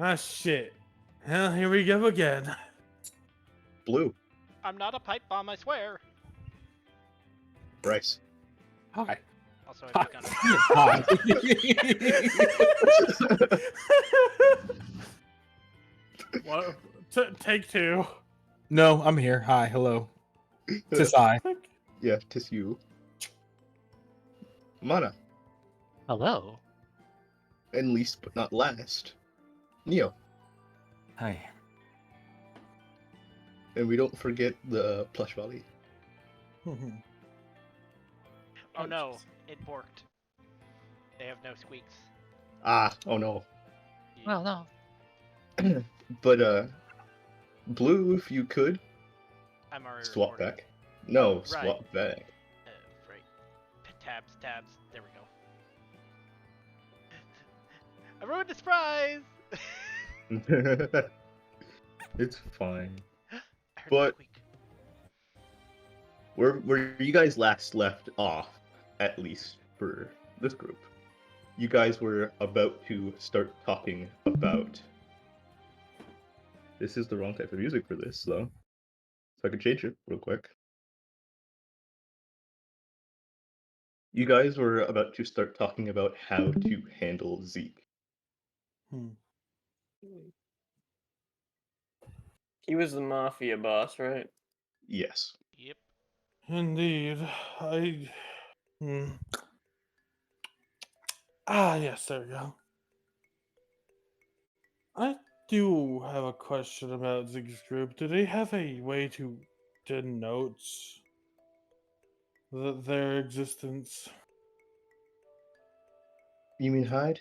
Ah, shit. Well, here we go again. Blue. I'm not a pipe bomb, I swear. Bryce. Hi. Also, I've Hi. begun. Hi. What? Take two. No, I'm here. Hi. Hello. Tis I. Yeah, tis you. Mana. Hello. And least but not last, Neo. Hi. And we don't forget the plush volley. Oh no, it borked. They have no squeaks. Ah, oh no. Well, no. But Blue, if you could I'm already swap recording. back. No, Right. swap back. Right. Tabs. There we go. I ruined the surprise! It's fine. I heard But- the squeak. Where you guys last left off, at least for this group, you guys were about to start talking about. This is the wrong type of music for this, though. So I can change it real quick. You guys were about to start talking about how to handle Zeke. He was the mafia boss, right? Yes. Yep. Indeed. Ah, yes, there we go. I do have a question about Zig's group. Do they have a way to denote their existence? You mean hide?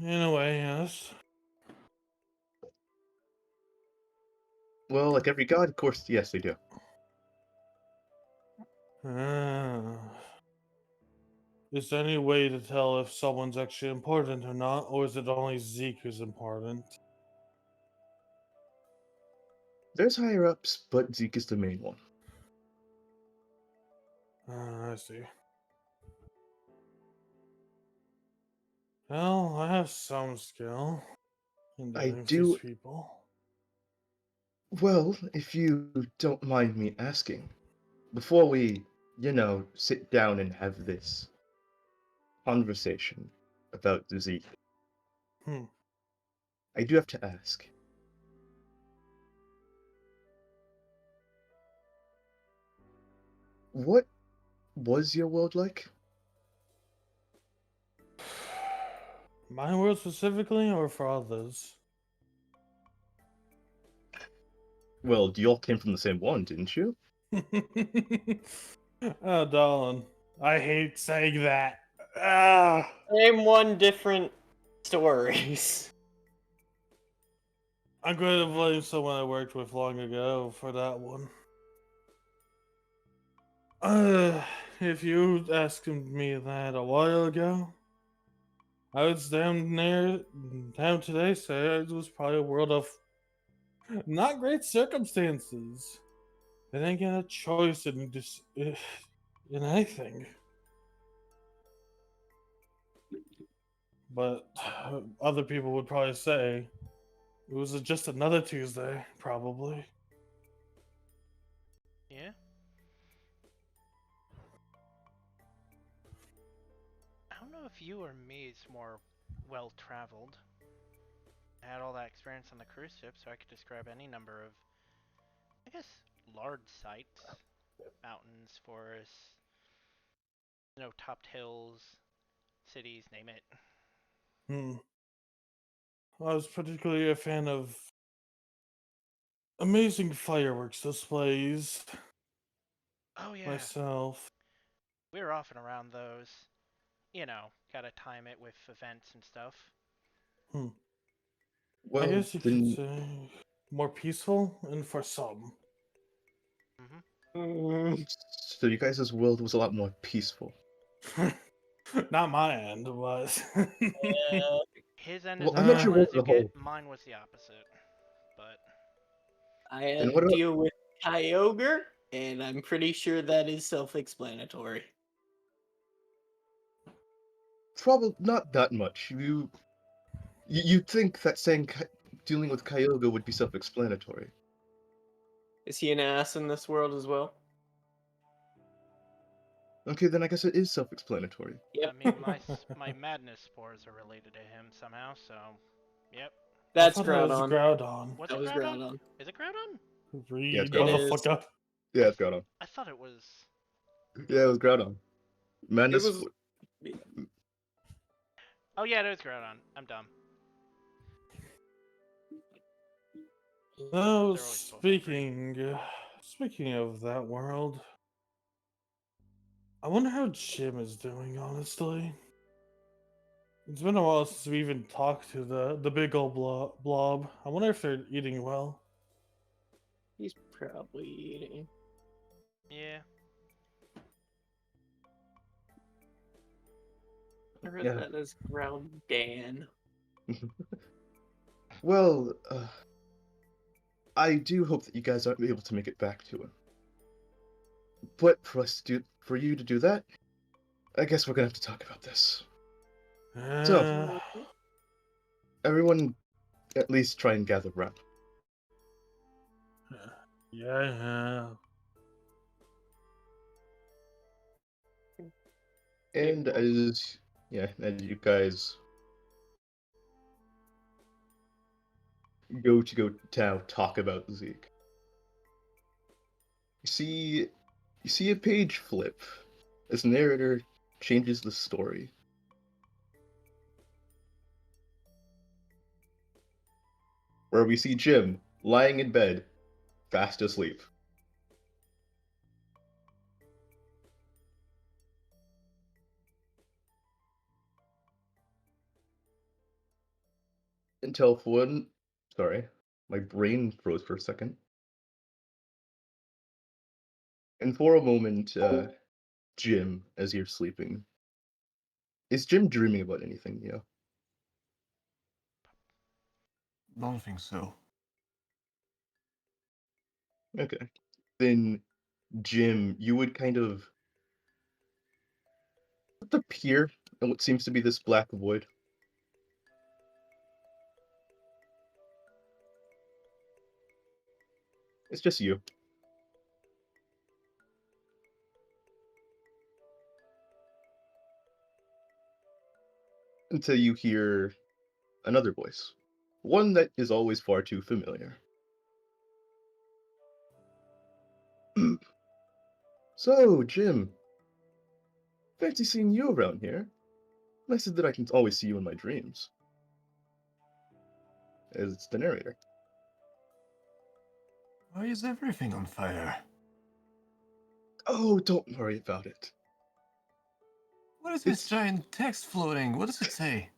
In a way, yes. Well, like every god, of course, yes, they do. Ah. Is there any way to tell if someone's actually important or not, or is it only Zeke who's important? There's higher ups, but Zeke is the main one. Ah, I see. Well, I have some skill in I dealing with do- these people. Well, if you don't mind me asking, before we, sit down and have this conversation about Zeke, Hmm. I do have to ask. What was your world like? My world specifically, or for others? Well, you all came from the same one, didn't you? Oh, darling. I hate saying that. Ah. Same one, different stories. I'm going to blame someone I worked with long ago for that one. If you asked me that a while ago, I would down today say it was probably a world of not great circumstances. They didn't get a choice in anything. But other people would probably say it was just another Tuesday, probably. Yeah? I don't know if you or me is more well-traveled. I had all that experience on the cruise ship, so I could describe any number of, I guess, large sites. Mountains, forests, topped hills, cities, name it. I was particularly a fan of amazing fireworks displays Oh yeah, myself. we were often around those. Gotta time it with events and stuff. I Well, guess you could then, say more peaceful, and for some. so you guys' world was a lot more peaceful. Not my end, but His end Well, is I'm as not sure violent what as you the whole. get. Mine was the opposite. But I had And to what about- deal with Kyogre, and I'm pretty sure that is self-explanatory. Probably not that much. You You'd think that saying dealing with Kyogre would be self-explanatory. Is he an ass in this world as well? Okay, then I guess it is self-explanatory. Yep. I mean, my madness spores are related to him somehow, so yep. That's I thought that was Groudon. Groudon. What's That it was Groudon? Groudon. Is it Groudon? Yeah, it's Read, It Groudon. is. motherfucker. Yeah, it's Groudon. I thought it was. Yeah, it was Groudon. It Madness. was. Oh yeah, it was Groudon. I'm dumb. Oh, They're always both speaking of that world, I wonder how Jim is doing. Honestly, it's been a while since we even talked to the big old blob. I wonder if they're eating well. He's probably eating. Yeah. I read Yeah. that as Groudon. Well, I do hope that you guys are able to make it back to him. But for you to do that, I guess we're gonna have to talk about this. So, Uh, everyone, at least try and gather round. yeah. And as you guys go to now talk about Zeke, you see a page flip as the narrator changes the story. Where we see Jim lying in bed, fast asleep. Until sorry, my brain froze for a second. And for a moment, Jim, as you're sleeping, is Jim dreaming about anything, you know? Don't think so. Okay. Then, Jim, you would kind of appear in what seems to be this black void. It's just you. Until you hear another voice. One that is always far too familiar. So, Jim, fancy seeing you around here. Nice that I can always see you in my dreams. As it's the narrator. Why is everything on fire? Oh, don't worry about it. What is this It's- giant text floating? What does it say?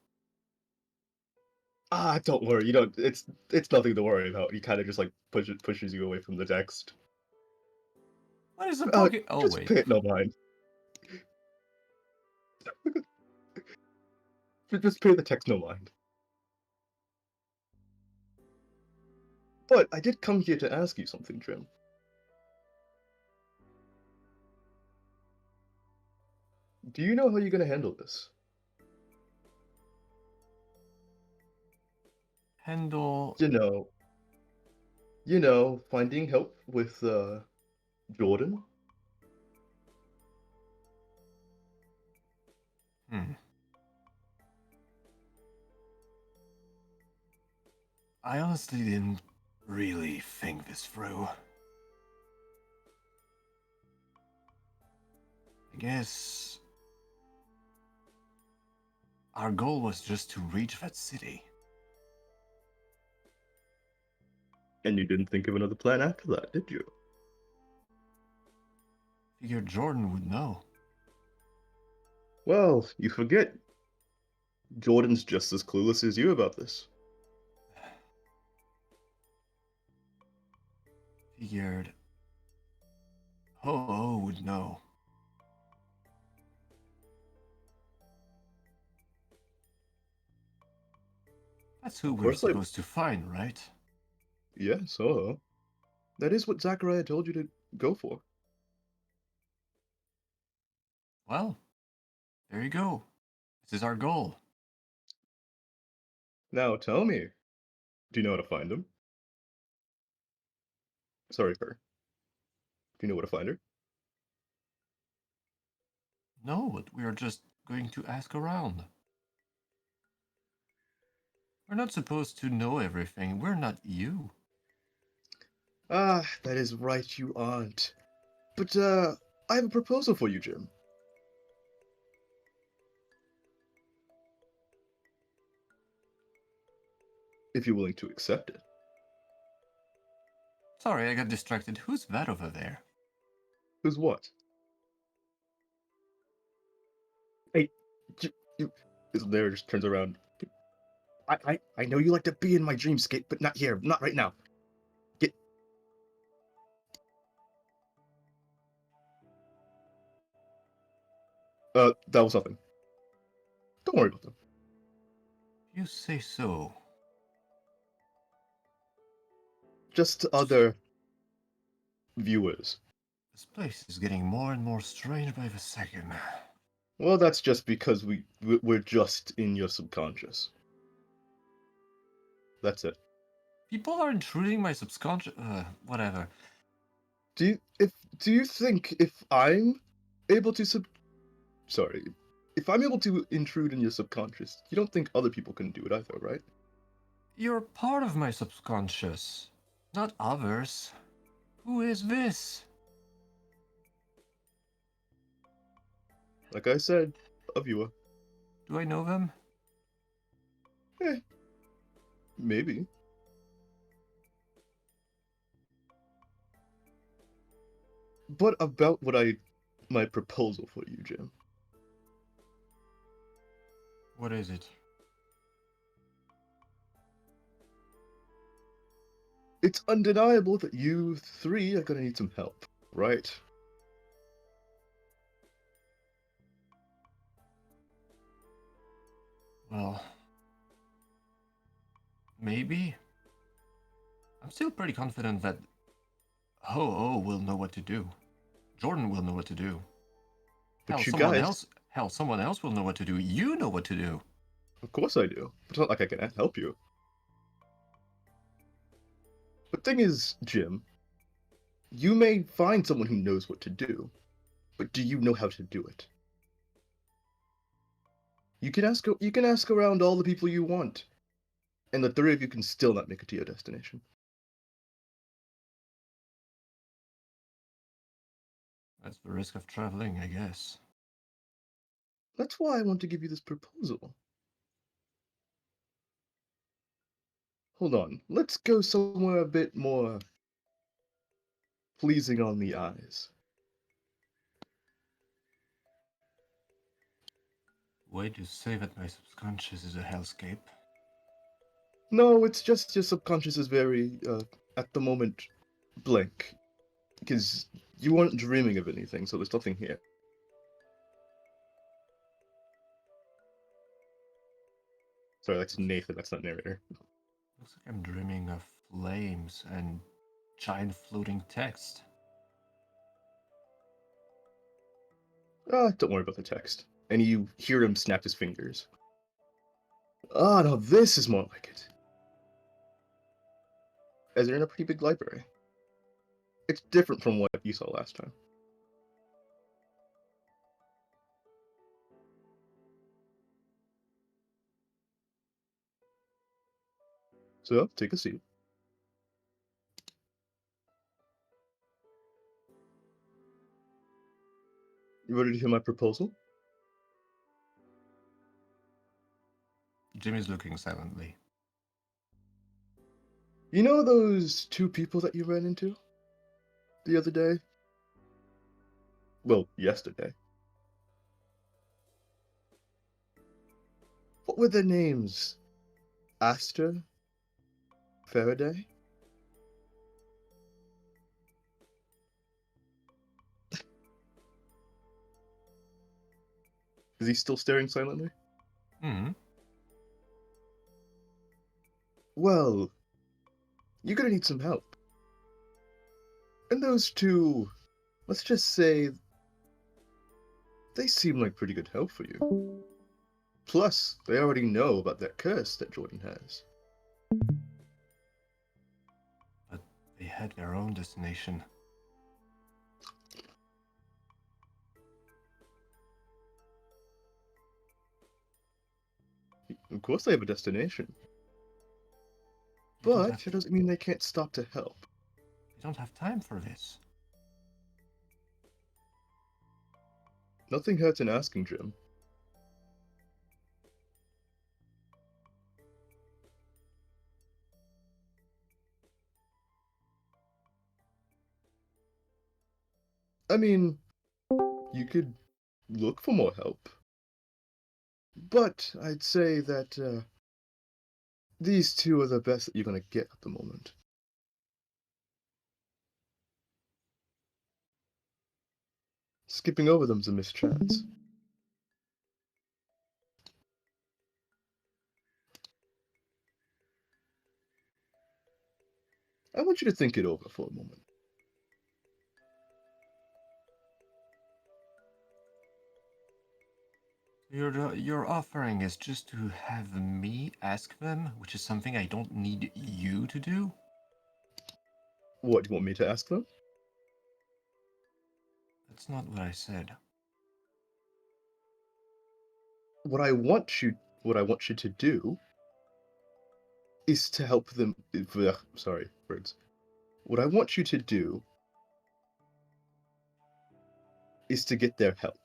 Don't worry. You don't. It's nothing to worry about. He kind of just like pushes you away from the text. What is a Poké? Oh Just wait. pay it no mind. Just pay the text no mind. But I did come here to ask you something, Jim. Do you know how you're gonna handle this? Handle. Finding help with Jordan. Hmm. I honestly didn't really think this through. I guess our goal was just to reach that city. And you didn't think of another plan after that, did you? Figured Jordan would know. Well, you forget. Jordan's just as clueless as you about this. Figured Ho-Oh would know. That's who Of we're course I- supposed to find, right? Yeah, so that is what Zachariah told you to go for. Well, there you go. This is our goal. Now tell me, do you know how to find him? Sorry, her. Do you know where to find her? No, but we are just going to ask around. We're not supposed to know everything. We're not you. Ah, that is right, you aren't. But, I have a proposal for you, Jim. If you're willing to accept it. Sorry, I got distracted. Who's that over there? Who's what? Hey, there just turns around. I know you like to be in my dreamscape, but not here, not right now. Get. That was nothing. Don't worry about them. You say so. Just other viewers. This place is getting more and more strange by the second. Well, that's just because we're just in your subconscious. That's it. People are intruding my subconscious. Whatever. Do you think if I'm able to sorry, if I'm able to intrude in your subconscious, you don't think other people can do it either, right? You're part of my subconscious, not others. Who is this? Like I said, a viewer. Do I know them? Eh, maybe. But about my proposal for you, Jim. What is it? It's undeniable that you three are gonna need some help, right? Well, maybe. I'm still pretty confident that Ho-Oh will know what to do. Jordan will know what to do. But Hell, you someone guys, else. Hell, someone else will know what to do. You know what to do. of course I do. It's not like I can help you. The thing is, Jim, you may find someone who knows what to do, but do you know how to do it? You can ask around all the people you want, and the three of you can still not make it to your destination. That's the risk of traveling, I guess. That's why I want to give you this proposal. Hold on, let's go somewhere a bit more pleasing on the eyes. Way to say that my subconscious is a hellscape. No, it's just your subconscious is very, at the moment, blank. Because you weren't dreaming of anything, so there's nothing here. Sorry, that's Nathan, that's not narrator. Looks like I'm dreaming of flames and giant floating text. Ah, don't worry about the text. And you hear him snap his fingers. Ah, no, this is more like it. As you're in a pretty big library. It's different from what you saw last time. So, take a seat. You ready to hear my proposal? Jimmy's looking silently. You know those two people that you ran into? The other day? Well, yesterday. What were their names? Aster? Faraday? Is he still staring silently? Hmm. Well, you're gonna need some help. And those two, let's just say, they seem like pretty good help for you. Plus, they already know about that curse that Jordan has. But they had their own destination. Of course they have a destination. They don't But have, it doesn't mean they can't stop to help. they don't have time for this. Nothing hurts in asking, Jim. I mean, you could look for more help. But I'd say that these two are the best that you're gonna get at the moment. Skipping over them's a missed chance. I want you to think it over for a moment. Your offering is just to have me ask them, which is something I don't need you to do? What, do you want me to ask them? That's not what I said. What I want you to do is to help them. Sorry, words. What I want you to do is to get their help.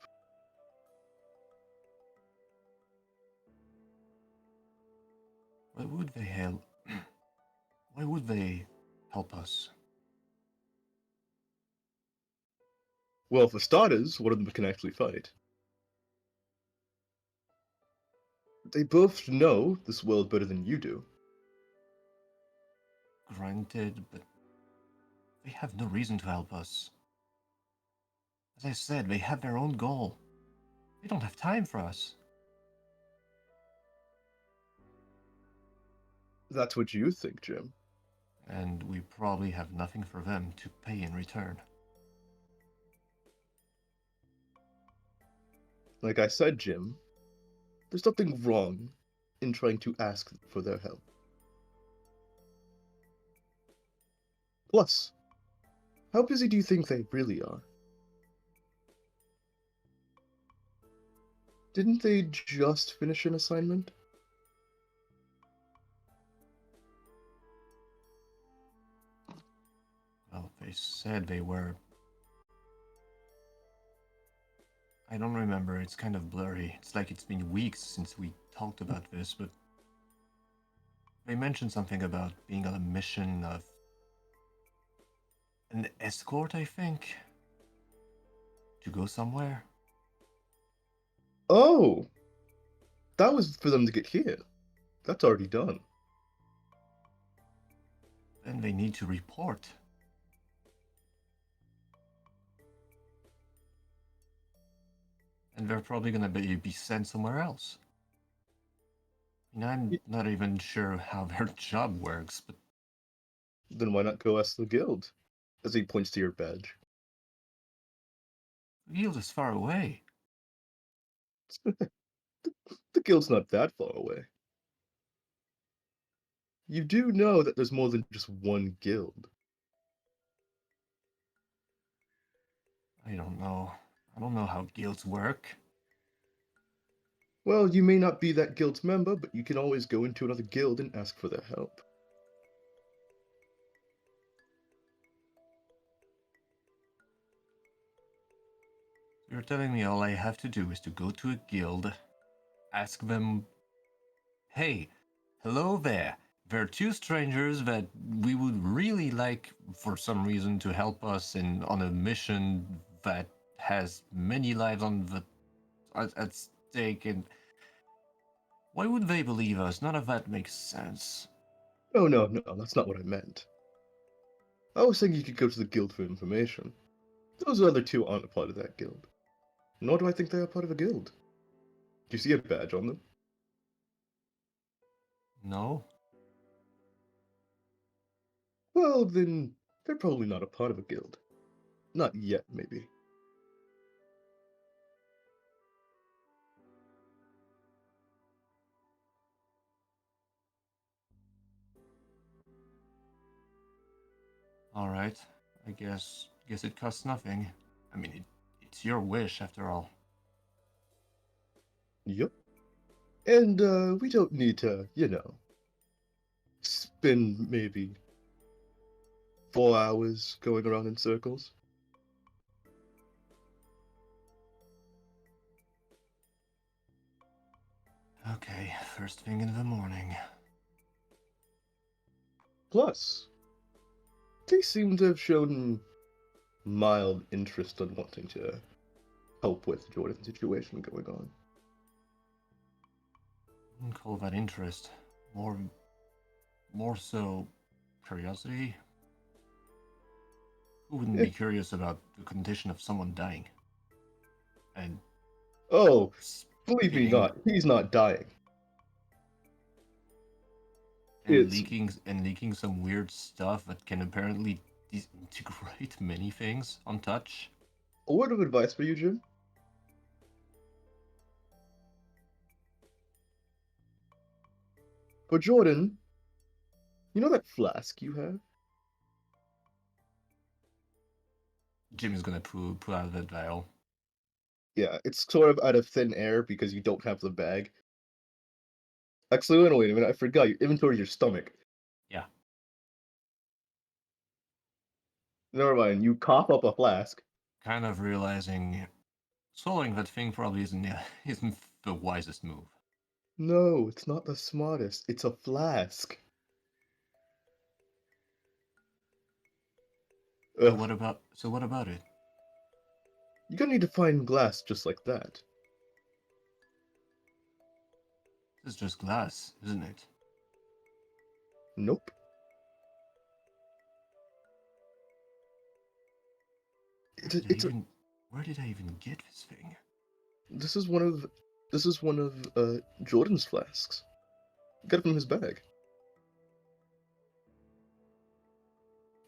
Why would they help? Why would they help us? Well, for starters, one of them can actually fight. They both know this world better than you do. Granted, but they have no reason to help us. As I said, they have their own goal. They don't have time for us. That's what you think, Jim. And we probably have nothing for them to pay in return. Like I said, Jim, there's nothing wrong in trying to ask for their help. Plus, how busy do you think they really are? Didn't they just finish an assignment? Well, they said they were. I don't remember, it's kind of blurry. It's like it's been weeks since we talked about this, but they mentioned something about being on a mission of an escort, I think, to go somewhere. Oh! That was for them to get here. That's already done. Then they need to report. And they're probably gonna be sent somewhere else. I mean, I'm not even sure how their job works, but Then why not go ask the guild? As he points to your badge. the guild is far away. The guild's not that far away. You do know that there's more than just one guild. I don't know. I don't know how guilds work. Well, you may not be that guild's member, but you can always go into another guild and ask for their help. You're telling me all I have to do is to go to a guild, ask them, hey, hello there. There are two strangers that we would really like, for some reason, to help us on a mission that has many lives at stake, and why would they believe us? None of that makes sense. Oh, no, that's not what I meant. I was saying you could go to the guild for information. Those other two aren't a part of that guild. Nor do I think they are part of a guild. Do you see a badge on them? No? Well, then they're probably not a part of a guild. Not yet, maybe. All right. I guess it costs nothing. I mean, it's your wish after all. Yep. And we don't need to, spend maybe 4 hours going around in circles. Okay, first thing in the morning. Plus, they seem to have shown mild interest in wanting to help with Jordan's situation going on. I wouldn't call that interest. More so curiosity. Who wouldn't be curious about the condition of someone dying? And Oh, believe me spitting not, he's not dying. and It's leaking some weird stuff that can apparently disintegrate many things on touch. a word of advice for you, Jim. For Jordan, you know that flask you have? Jim is gonna pull out that vial. Yeah, it's sort of out of thin air because you don't have the bag. Actually, wait a minute, I forgot. Your inventory is your stomach. Yeah. Never mind, you cough up a flask. Kind of realizing swallowing that thing probably isn't the wisest move. No, it's not the smartest. It's a flask. So Ugh. what about it? You're gonna need to find glass just like that. It's just glass, isn't it? Nope. It's a. Where did I even get this thing? This is one of. This is one of Jordan's flasks. Got it from his bag.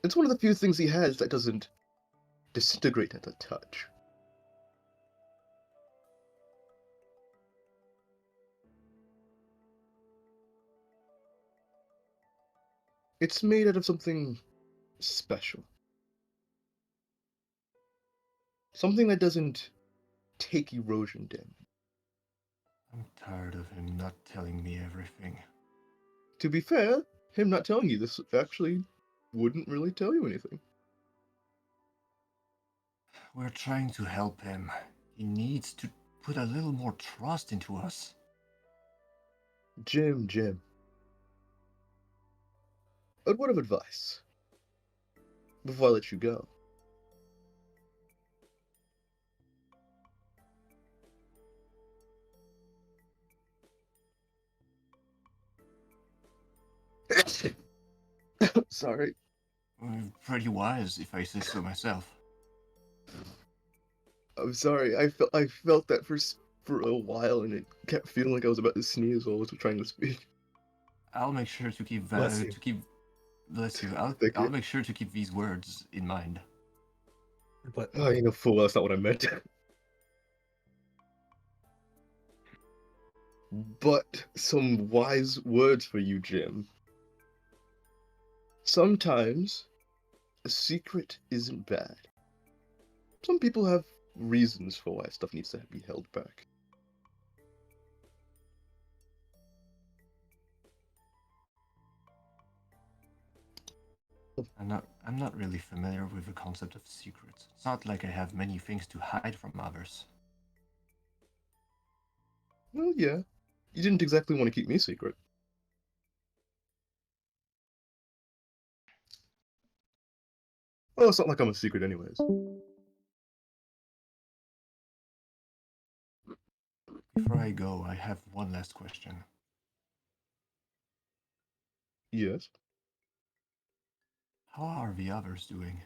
It's one of the few things he has that doesn't disintegrate at a touch. It's made out of something special. Something that doesn't take erosion damage. I'm tired of him not telling me everything. To be fair, him not telling you this actually wouldn't really tell you anything. We're trying to help him. He needs to put a little more trust into us. Jim. A word of advice before I let you go. Sorry. Pretty wise, if I say so myself. I'm sorry. I felt that for a while, and it kept feeling like I was about to sneeze while I was trying to speak. I'll make sure to keep Bless you. Bless you. Thank I'll you. make sure to keep these words in mind. But Oh, you know full well that's not what I meant. But some wise words for you, Jim. Sometimes a secret isn't bad. Some people have reasons for why stuff needs to be held back. I'm not really familiar with the concept of secrets. It's not like I have many things to hide from others. Well, yeah. You didn't exactly want to keep me secret. Well, it's not like I'm a secret anyways. Before I go, I have one last question. Yes. How are the others doing?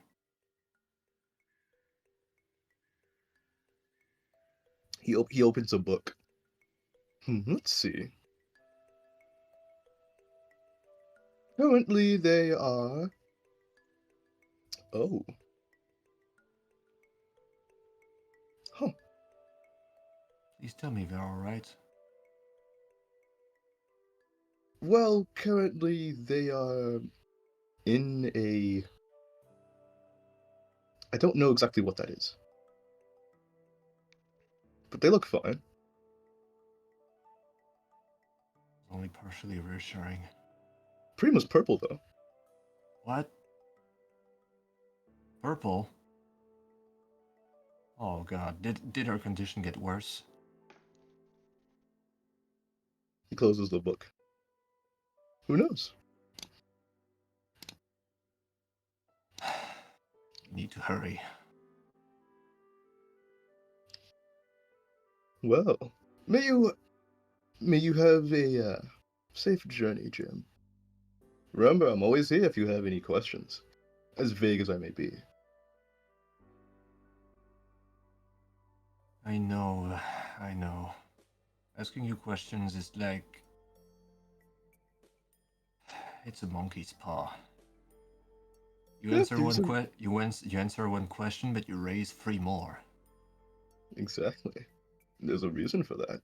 He opens a book. Let's see. Currently, they are. Oh. Huh. Please tell me they're alright. Well, currently they are in a I don't know exactly what that is. But they look fine. Only partially reassuring. Prima's purple, though. What? Purple? Oh god, did her condition get worse? He closes the book. Who knows? Need to hurry. Well, may you have a safe journey, Jim. Remember, I'm always here if you have any questions, as vague as I may be. I know. Asking you questions is like... It's a monkey's paw. You Yeah, answer these one are... you answer one question, but you raise 3 more. Exactly. There's a reason for that.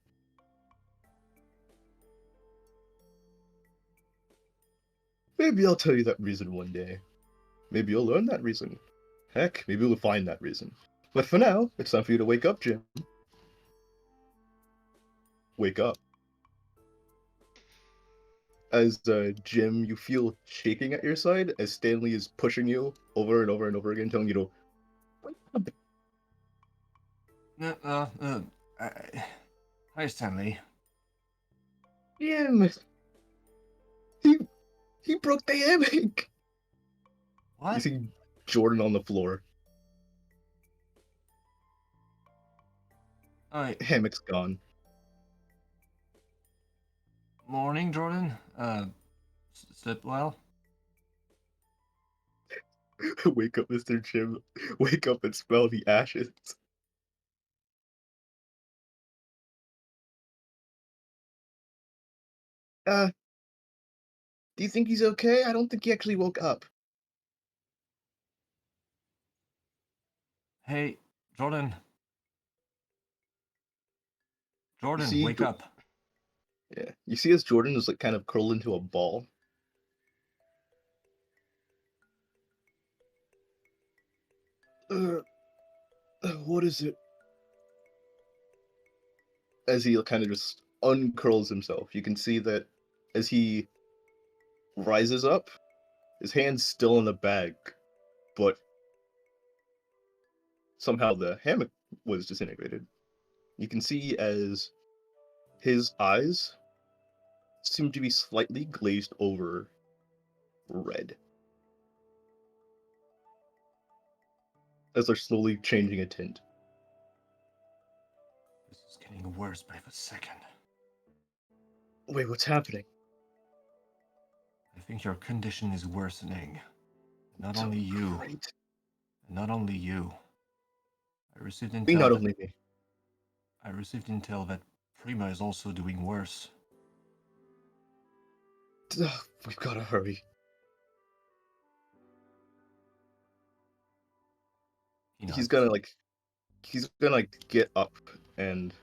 Maybe I'll tell you that reason one day. Maybe you'll learn that reason. Heck, maybe we'll find that reason. But for now, it's time for you to wake up, Jim. Wake up. As Jim, you feel shaking at your side as Stanley is pushing you over and over and over again, telling you to wake up. Hi, Stanley. Jim! He broke the hammock! What? You see Jordan on the floor. Hi. Hammock's gone. Morning, Jordan. Slept well? Wake up, Mr. Jim. Wake up and smell the ashes. Do you think he's okay? I don't think he actually woke up. Hey, Jordan. Jordan, See, wake up. Yeah. You see as Jordan is like kind of curled into a ball. What is it? As he kind of just uncurls himself, you can see that as he rises up, his hand's still in the bag, but somehow the hammock was disintegrated. You can see as his eyes seem to be slightly glazed over red. As they're slowly changing a tint. This is getting worse by the second. Wait, what's happening? I think your condition is worsening. Not So only you. great. Not only you. I received Me, not intel only me. that Prima is also doing worse. We've gotta hurry. He's gonna get up and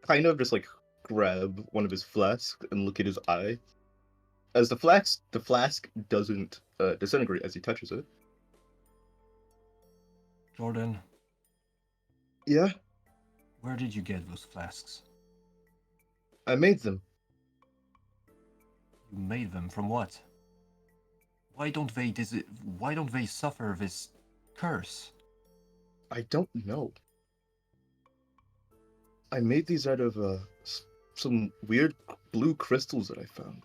kind of just like grab one of his flasks and look at his eye. As the flask doesn't disintegrate as he touches it. Jordan. Yeah? Where did you get those flasks? I made them. You made them from what? Why don't they suffer this curse? I don't know. I made these out of some weird blue crystals that I found.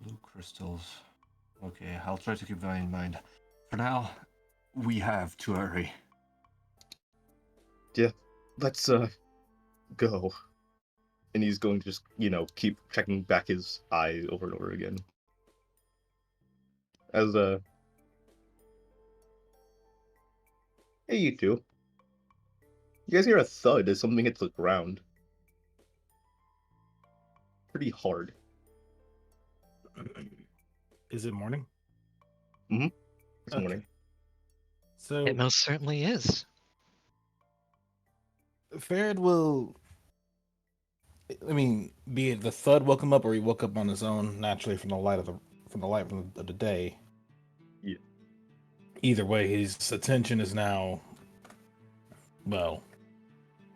Blue crystals. Okay, I'll try to keep that in mind. For now, we have to hurry. Yeah, let's go. And he's going to just, keep checking back his eye over and over again. As hey, you two. You guys hear a thud as something hits the ground. Pretty hard. Is it morning? This morning. So It most certainly is. Farad will. I mean, be it the thud woke him up, or he woke up on his own naturally from the light of the day. Yeah. Either way, his attention is now, well,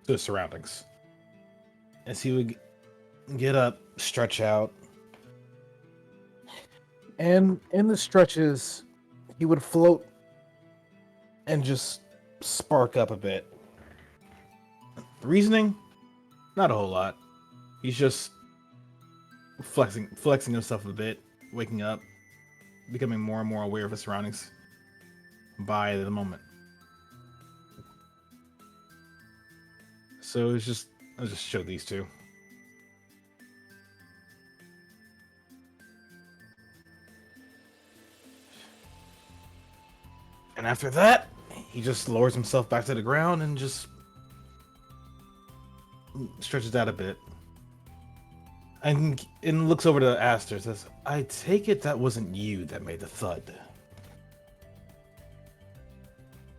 to the surroundings. As he would get up, stretch out, and in the stretches, he would float and just spark up a bit. Reasoning? Not a whole lot. He's just flexing himself a bit, waking up, becoming more and more aware of his surroundings by the moment. So I'll just show these two. And after that, he just lowers himself back to the ground and just stretches out a bit. And looks over to Aster and says, I take it that wasn't you that made the thud.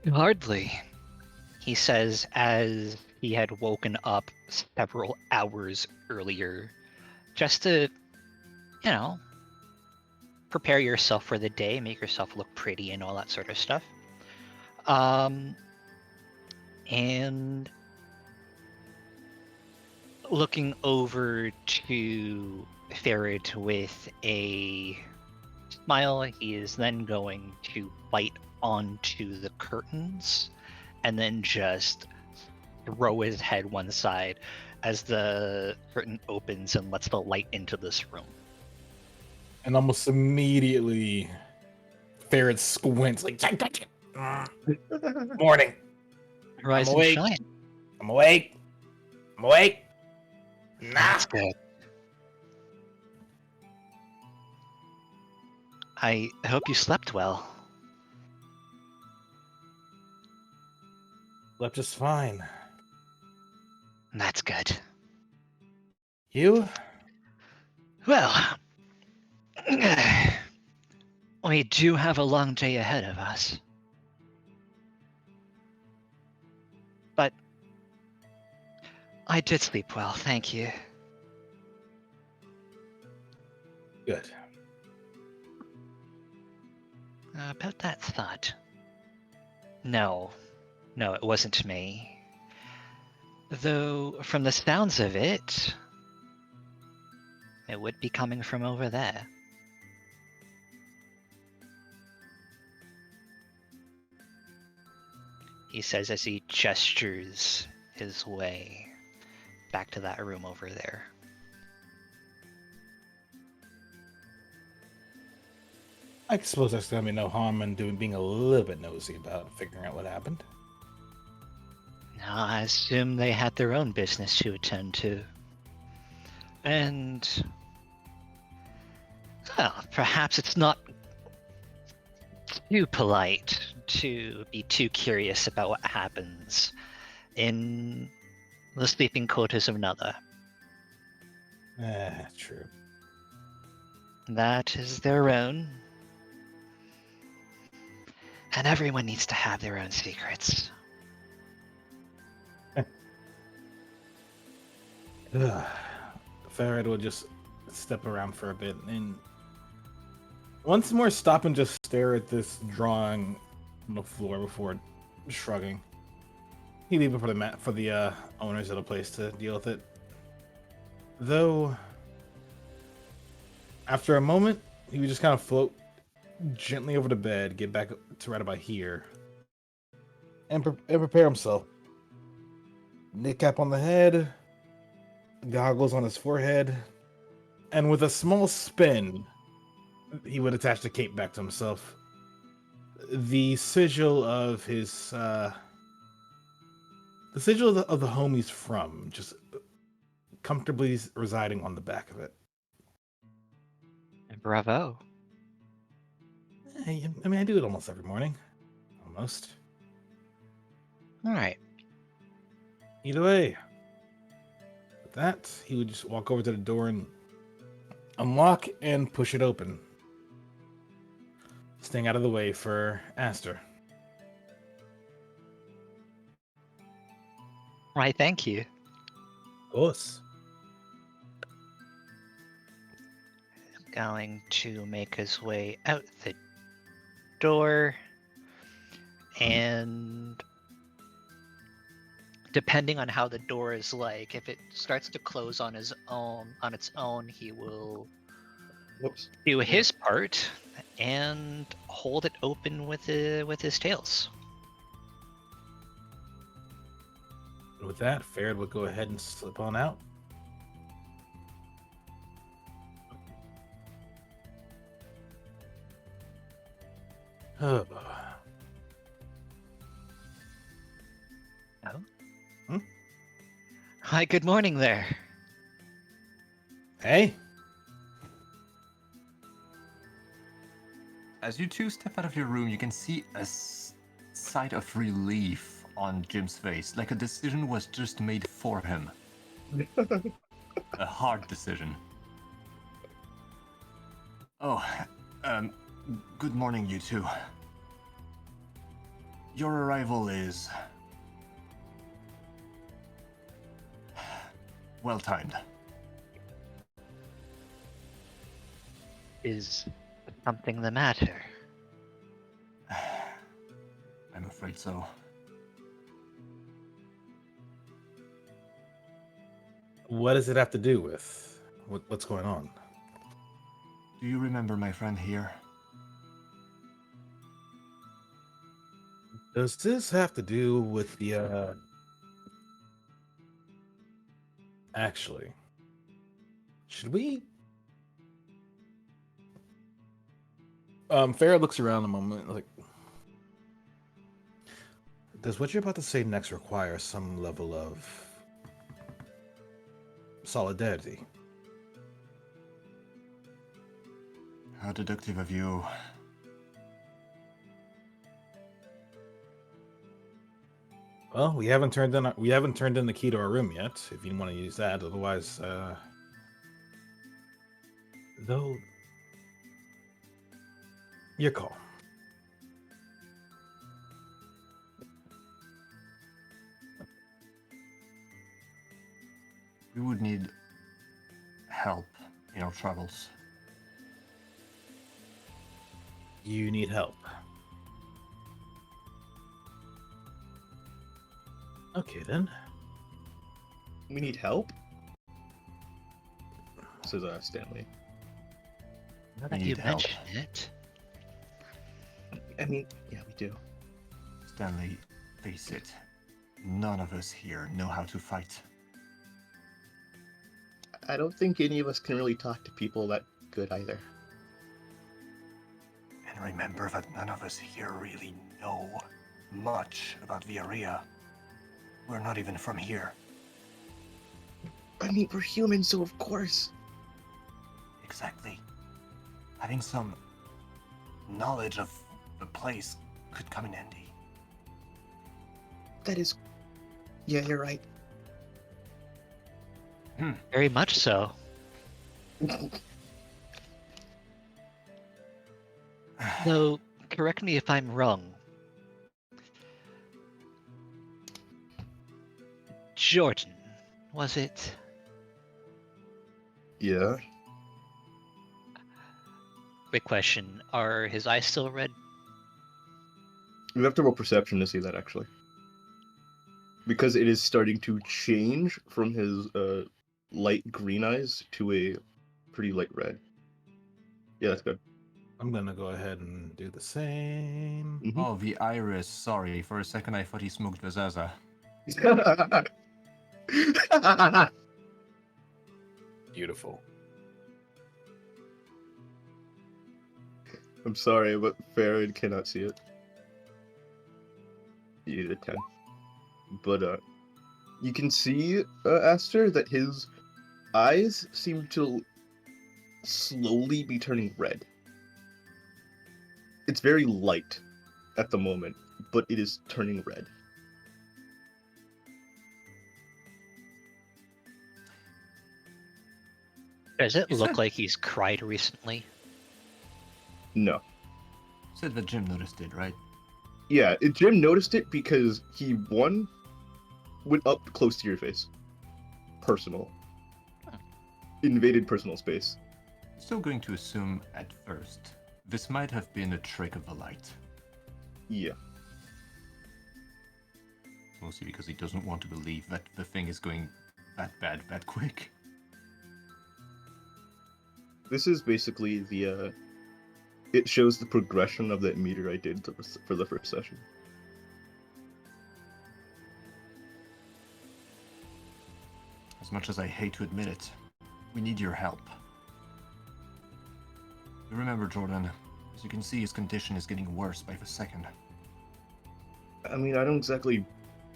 Hardly, he says as he had woken up several hours earlier, just to, you know, prepare yourself for the day, make yourself look pretty and all that sort of stuff. And looking over to Ferret with a smile, he is then going to bite onto the curtains and then just throw his head one side as the curtain opens and lets the light into this room. And almost immediately, Ferret squints like, morning. Rise and awake. shine. I'm awake. I'm awake. Nah. That's good. I hope you slept well. Slept just fine. That's good. You? Well, we do have a long day ahead of us. But I did sleep well, thank you. Good. About that thought. No, it wasn't me. Though, from the sounds of it, it would be coming from over there. He says as he gestures his way back to that room over there. I suppose there's gonna be no harm in being a little bit nosy about figuring out what happened. Now, I assume they had their own business to attend to. And, well, perhaps it's not too polite to be too curious about what happens in the sleeping quarters of another. True. That is their own. And everyone needs to have their own secrets. Farad will just step around for a bit and once more stop and just stare at this drawing on the floor before shrugging. He leave it for the owners of the place to deal with it. Though, after a moment, he would just kind of float gently over the bed, get back to right about here, and prepare himself. Kneecap on the head, goggles on his forehead, and with a small spin, he would attach the cape back to himself. The sigil of his, the sigil of the home he's from, just comfortably residing on the back of it. Bravo. I mean, I do it almost every morning. Almost. Alright. Either way. With that, he would just walk over to the door and unlock and push it open. Staying out of the way for Aster. Right, thank you. Of course. Going to make his way out the door, and depending on how the door is like, if it starts to close on its own, he will Whoops. do his part and hold it open with his tails. With that, Farrod would go ahead and slip on out. Oh. Hi, good morning there. Hey, As you two step out of your room, you can see a sight of relief on Jim's face, like a decision was just made for him. A hard decision. Oh, good morning, you two. Your arrival is well timed. Is something the matter? I'm afraid so. what does it have to do with what's going on? Do you remember my friend here? Does this have to do with the actually, should we Farrah looks around a moment like, does what you're about to say next require some level of solidarity? How deductive of you. Well, we haven't turned in the key to our room yet. If you want to use that, otherwise, though, your call. We would need help in our travels. You need help. Okay then. We need help? Says Stanley. Now We that you need help. mention it, I mean, yeah, we do. Stanley, face it. None of us here know how to fight. I don't think any of us can really talk to people that good either. And remember that none of us here really know much about Villarreal. We're not even from here. I mean, we're human, so of course. Exactly. Having some knowledge of the place could come in handy. That is... Yeah, you're right. very much so. Though, correct me if I'm wrong. Jordan, was it? Yeah. Quick question. Are his eyes still red? You have to roll perception to see that, actually. Because it is starting to change from his light green eyes to a pretty light red. Yeah, that's good. I'm gonna go ahead and do the same. Mhm. Oh, the iris. Sorry, for a second I thought he smoked Vazaza. Beautiful. I'm sorry, but Farad cannot see it. You need a 10. But, you can see, Aster, that his eyes seem to slowly be turning red. It's very light at the moment, but it is turning red. Does it You look said- like he's cried recently? No. Said that Jim noticed it, right? Yeah, Jim noticed it because he, one, went up close to your face. Personal. Invaded personal space. Still going to assume at first This might have been a trick of the light. Yeah. Mostly because he doesn't want to believe that the thing is going that bad that quick. This is basically the, it shows the progression of that meter I did for the first session. As much as I hate to admit it, we need your help. Remember, Jordan, as you can see, his condition is getting worse by the second. I mean, I don't exactly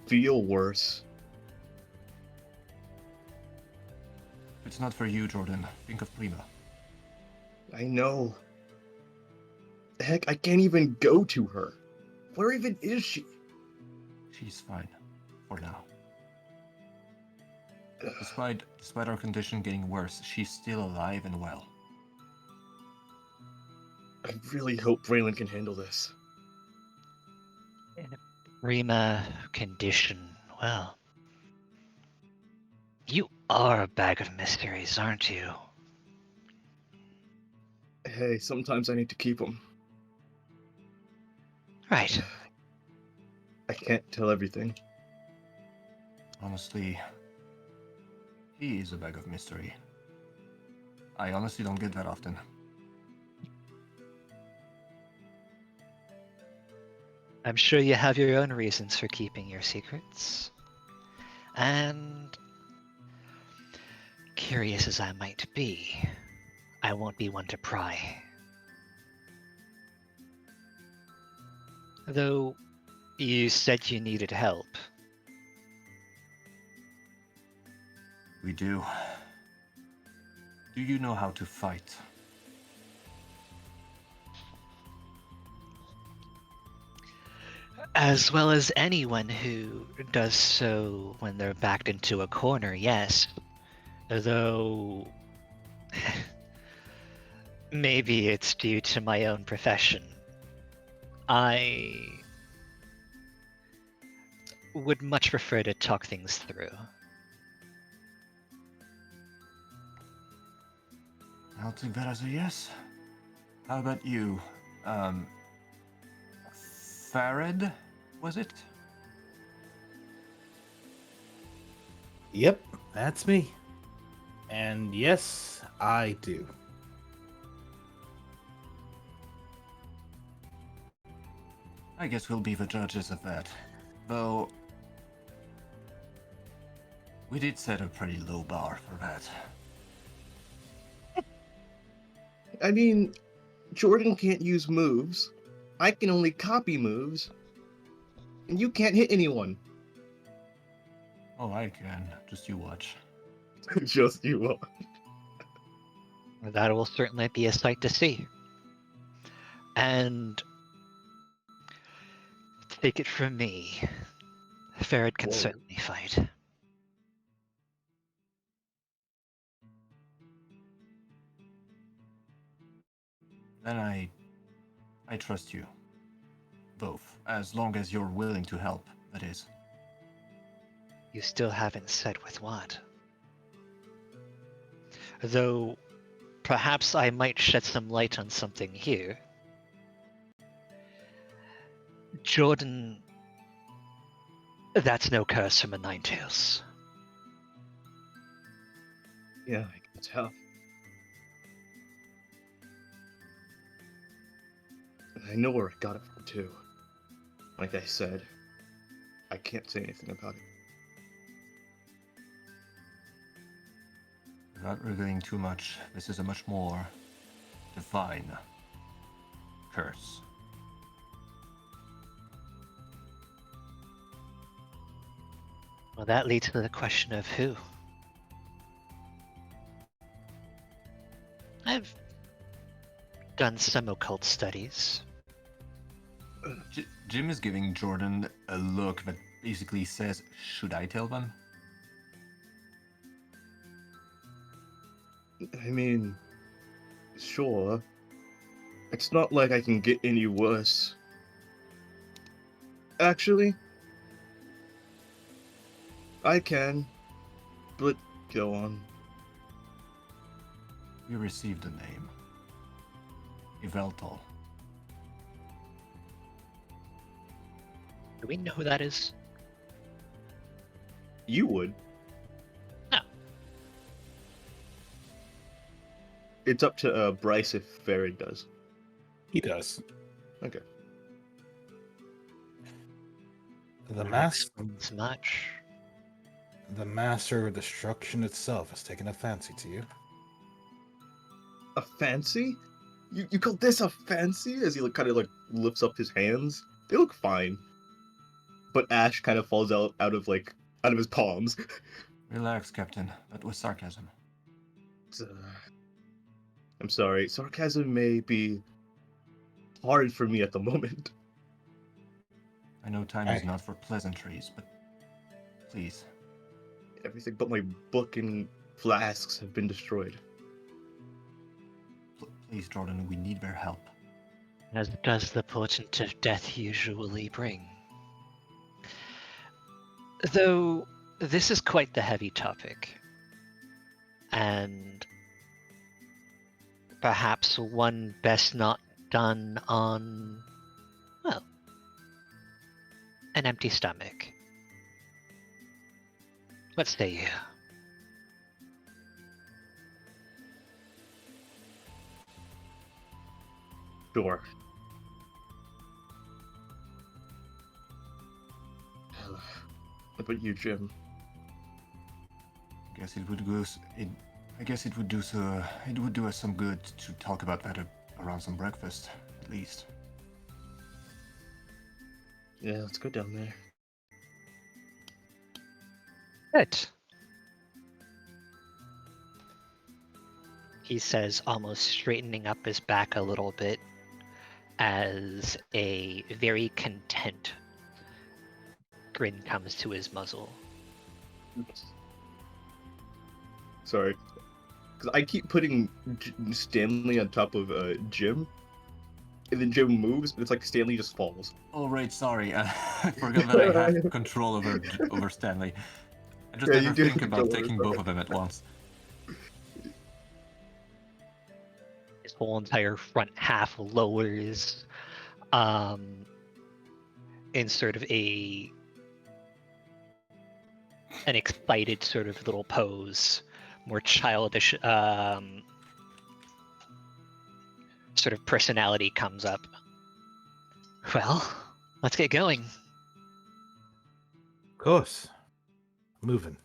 feel worse. If it's not for you, Jordan, think of Prima. I know. Heck, I can't even go to her. Where even is she? She's fine. For now. Despite our condition getting worse, she's still alive and well. I really hope Braylon can handle this. Prima condition. Well, you are a bag of mysteries, aren't you? Hey, sometimes I need to keep them. Right. I can't tell everything. Honestly, he is a bag of mystery. I honestly don't get that often. I'm sure you have your own reasons for keeping your secrets. And curious as I might be, I won't be one to pry. Though you said you needed help. We do. Do you know how to fight? As well as anyone who does so when they're backed into a corner, yes. Though maybe it's due to my own profession. I would much prefer to talk things through. I'll take that as a yes. How about you? Farid, was it? Yep, that's me. And yes, I do. I guess we'll be the judges of that. Though, we did set a pretty low bar for that. I mean, Jordan can't use moves. I can only copy moves. And you can't hit anyone. Oh, I can. Just you watch. Just you are. That will certainly be a sight to see. And take it from me, Farad can Whoa. certainly fight. Then I trust you. Both. As long as you're willing to help, that is. You still haven't said with what. Though, perhaps I might shed some light on something here. Jordan, that's no curse from a Ninetales. Yeah, I can tell. And I know where I got it from, too. Like I said, I can't say anything about it. Without revealing too much, this is a much more divine curse. Well, that leads to the question of who. I've done some occult studies. Jim is giving Jordan a look that basically says, should I tell them? I mean, sure. It's not like I can get any worse. Actually, I can, but go on. We received a name. Yveltal. Do we know who that is? You would. No. It's up to Bryce if Farron does. He does. Okay. The That master, explains much. the master of destruction itself has taken a fancy to you. A fancy? You call this a fancy? As he kind of lifts up his hands. They look fine, but ash kind of falls out of his palms. Relax, Captain. That was sarcasm. I'm sorry. Sarcasm may be hard for me at the moment. I know time is not for pleasantries, but please. Everything but my book and flasks have been destroyed. Please, Jordan, we need their help. As does the portent of death usually bring. Though this is quite the heavy topic, and perhaps one best not done on, well, an empty stomach. What say you? Sure. What about you, Jim? I guess it would do us some good to talk about that around some breakfast, at least. Yeah, let's go down there. Good. He says, almost straightening up his back a little bit, as a very content grin comes to his muzzle. Sorry. Because I keep putting Stanley on top of Jim, and then Jim moves, but it's like Stanley just falls. Oh, right, sorry. I forgot that I have control over Stanley. I just Yeah, never you do think about control over taking both of them at once. His whole entire front half lowers in sort of an excited sort of little pose, more childish sort of personality comes up. Well, let's get going. Of course. Moving.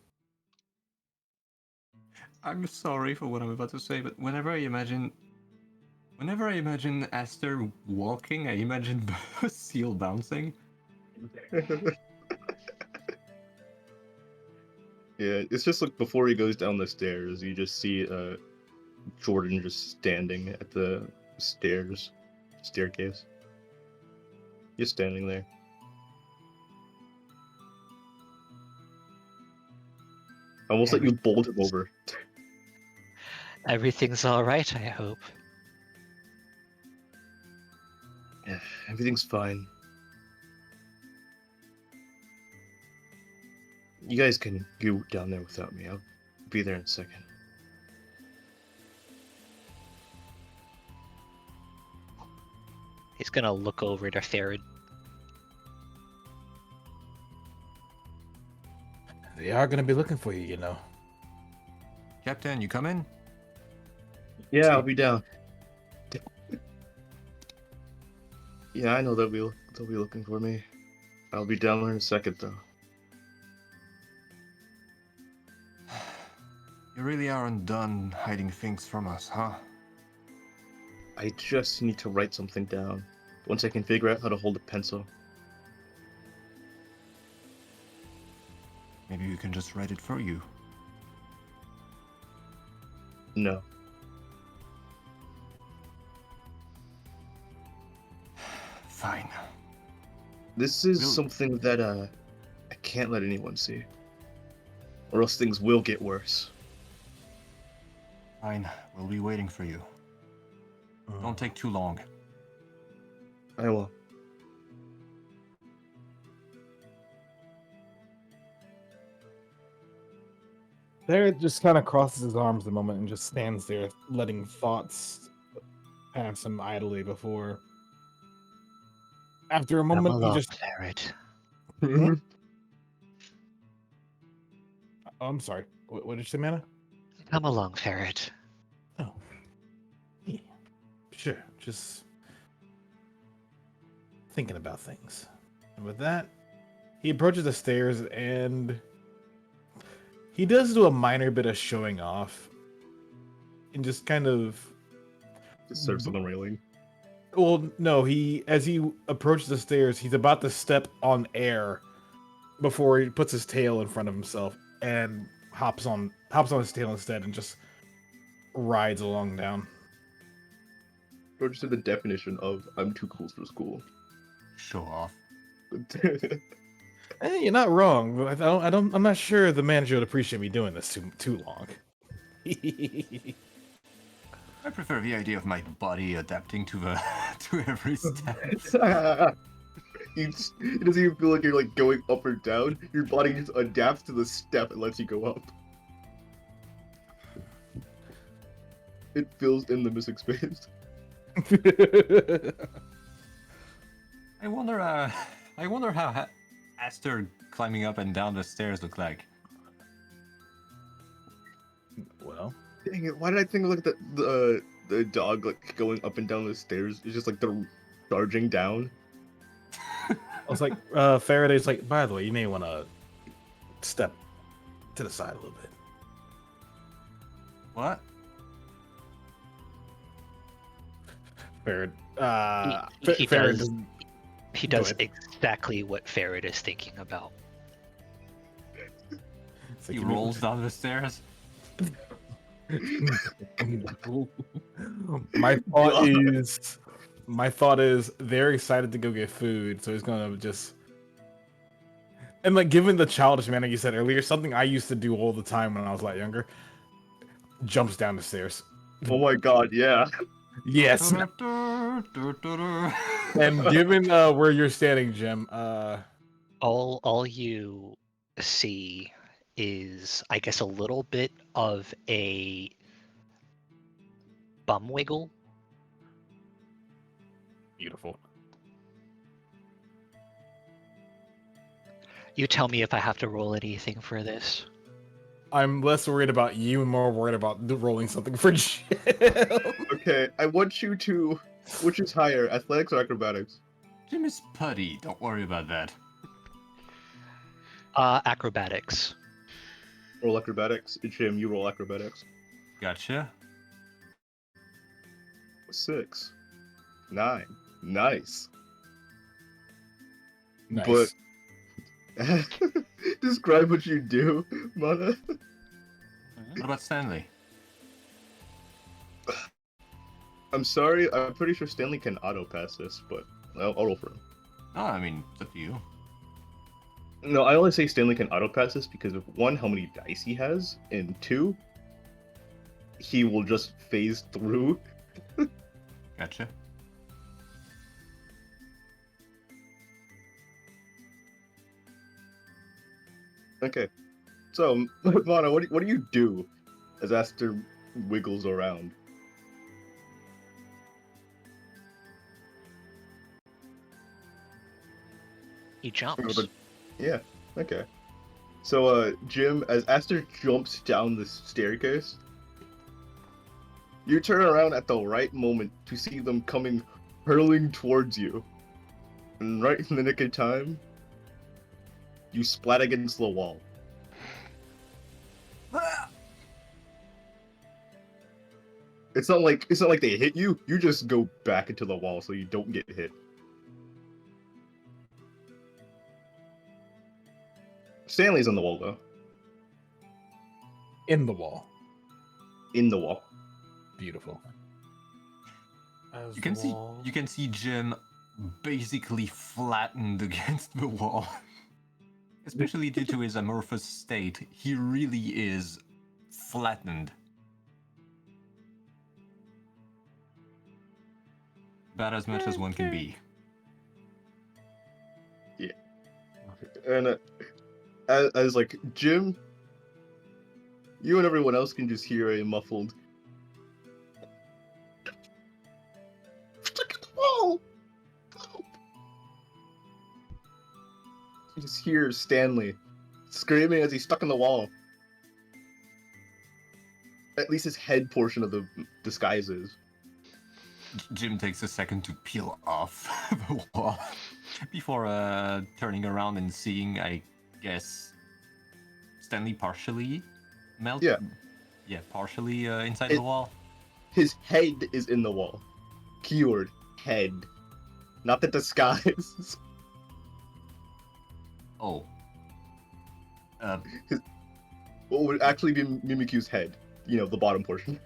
I'm sorry for what I'm about to say, but whenever I imagine Aster walking, I imagine a seal bouncing. Yeah, it's just like before he goes down the stairs, you just see Jordan just standing at the staircase. Just standing there. I almost let you bolt him over. Everything's all right, I hope. Yeah, everything's fine. You guys can go down there without me. I'll be there in a second. He's gonna look over to Farad. They are going to be looking for you, you know. Captain, you come in? Yeah, I'll be down. Yeah, I know they'll be looking for me. I'll be down there in a second, though. You really aren't done hiding things from us, huh? I just need to write something down. Once I can figure out how to hold a pencil. Maybe we can just write it for you. No. Fine. This is Really? something that I can't let anyone see. Or else things will get worse. Fine. We'll be waiting for you. Don't take too long. I will. There, just kind of crosses his arms a moment and just stands there, letting thoughts past him idly before. After a Come moment, he along, just. ferret. Oh, I'm sorry. What did you say, Mana? Come along, ferret. Oh, yeah, sure. Just thinking about things. And with that, he approaches the stairs and he does do a minor bit of showing off and just kind of. Just surfs on the railing. Well, no, as he approaches the stairs, he's about to step on air before he puts his tail in front of himself and hops on his tail instead and just rides along down. Or just the definition of I'm too cool for school. Show off. You're not wrong, but I'm not sure the manager would appreciate me doing this too long. I prefer the idea of my body adapting to the to every step. It doesn't even feel like you're like going up or down. Your body just adapts to the step and lets you go up. It fills in the missing space. I wonder how Aster climbing up and down the stairs look like. Well, Dang it! Why did I think of like the dog like going up and down the stairs? It's just like they're charging down. I was like, Faraday's like, by the way, you may want to step to the side a little bit. What? Farad, He Farad does. doesn't. He Go does ahead. exactly what Ferret is thinking about. It's like, He you may- rolls down the stairs. my thought is they're excited to go get food, so he's gonna just. And like, given the childish manner you said earlier, something I used to do all the time when I was a lot younger, jumps down the stairs. Oh my god! Yeah. Yes. And given where you're standing, Jim, All you see is, I guess, a little bit of a bum wiggle. beautiful. You tell me if I have to roll anything for this. I'm less worried about you and more worried about rolling something for Jim. Okay, I want you to. Which is higher, athletics or acrobatics? Jim is putty. Don't worry about that. Acrobatics. Roll acrobatics. Jim, you roll acrobatics. Gotcha. 6. 9. Nice. Nice. But describe what you do, Mana. What about Stanley? I'm sorry, I'm pretty sure Stanley can auto pass this, but I'll roll for him. Oh, I mean, it's up to you. No, I only say Stanley can auto pass this because of one, how many dice he has, and two, he will just phase through. Gotcha. Okay, so Mana, what do you do as Aster wiggles around? He jumps. Yeah, okay. So, Jim, as Aster jumps down the staircase, you turn around at the right moment to see them coming hurling towards you. And right in the nick of time, you splat against the wall. It's not like they hit you, you just go back into the wall so you don't get hit. Stanley's on the wall though. In the wall. In the wall. Beautiful. As You can the see wall. you can see Jim basically flattened against the wall. Especially due to his amorphous state, he really is flattened. About as much as one can be. And as like Jim, you and everyone else can just hear a muffled You just hear Stanley screaming as he's stuck in the wall. At least his head portion of the disguise is. Jim takes a second to peel off the wall before turning around and seeing, I guess, Stanley partially melt. Yeah. Yeah, partially inside It- the wall. His head is in the wall. Keyword, head. Not the disguise. Oh. What would actually be Mimikyu's head. You know, the bottom portion.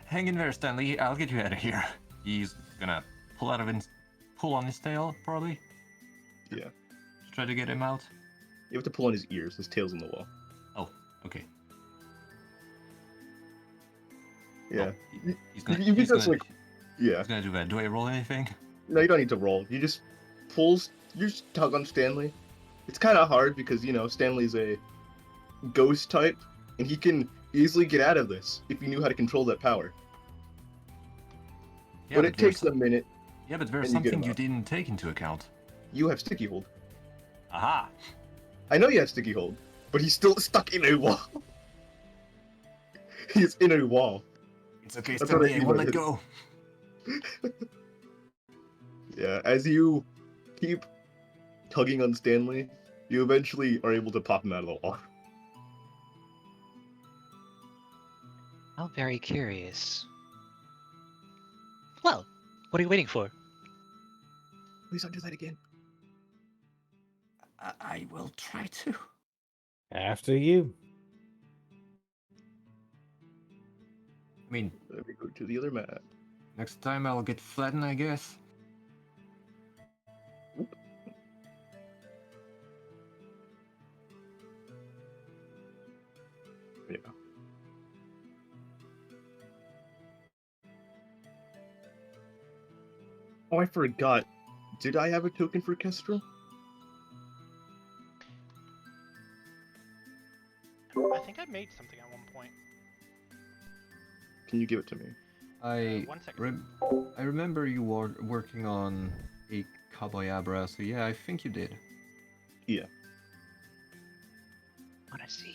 Hang in there, Stanley. I'll get you out of here. He's gonna pull on his tail, probably. Yeah. To try to get him out. You have to pull on his ears. His tail's in the wall. Oh, okay. Yeah. Well, he's gonna, You he's, just gonna, Yeah. he's gonna do that. Do I roll anything? No, you don't need to roll. You just tug on Stanley. It's kind of hard because, you know, Stanley's a ghost type, and he can easily get out of this if you knew how to control that power. Yeah, But it there's- takes a minute. Yeah, but there's and you get something him you out. didn't take into account. You have sticky hold. Aha! I know you have sticky hold, but he's still stuck in a wall. He's in a wall. It's okay, That's what Stanley. I I mean won't by let this. go. Yeah, as you keep tugging on Stanley, you eventually are able to pop him out of the wall. How very curious. Well, what are you waiting for? Please don't do that again. I will try to. After you. I mean, Let me go to the other map. next time I'll get flattened, I guess. Yeah. Oh, I forgot. Did I have a token for Kestrel? I think I made something at one point. Can you give it to me? I 1 second. I remember you were working on a Cowboy Abra, so yeah, I think you did. Yeah. Wanna see?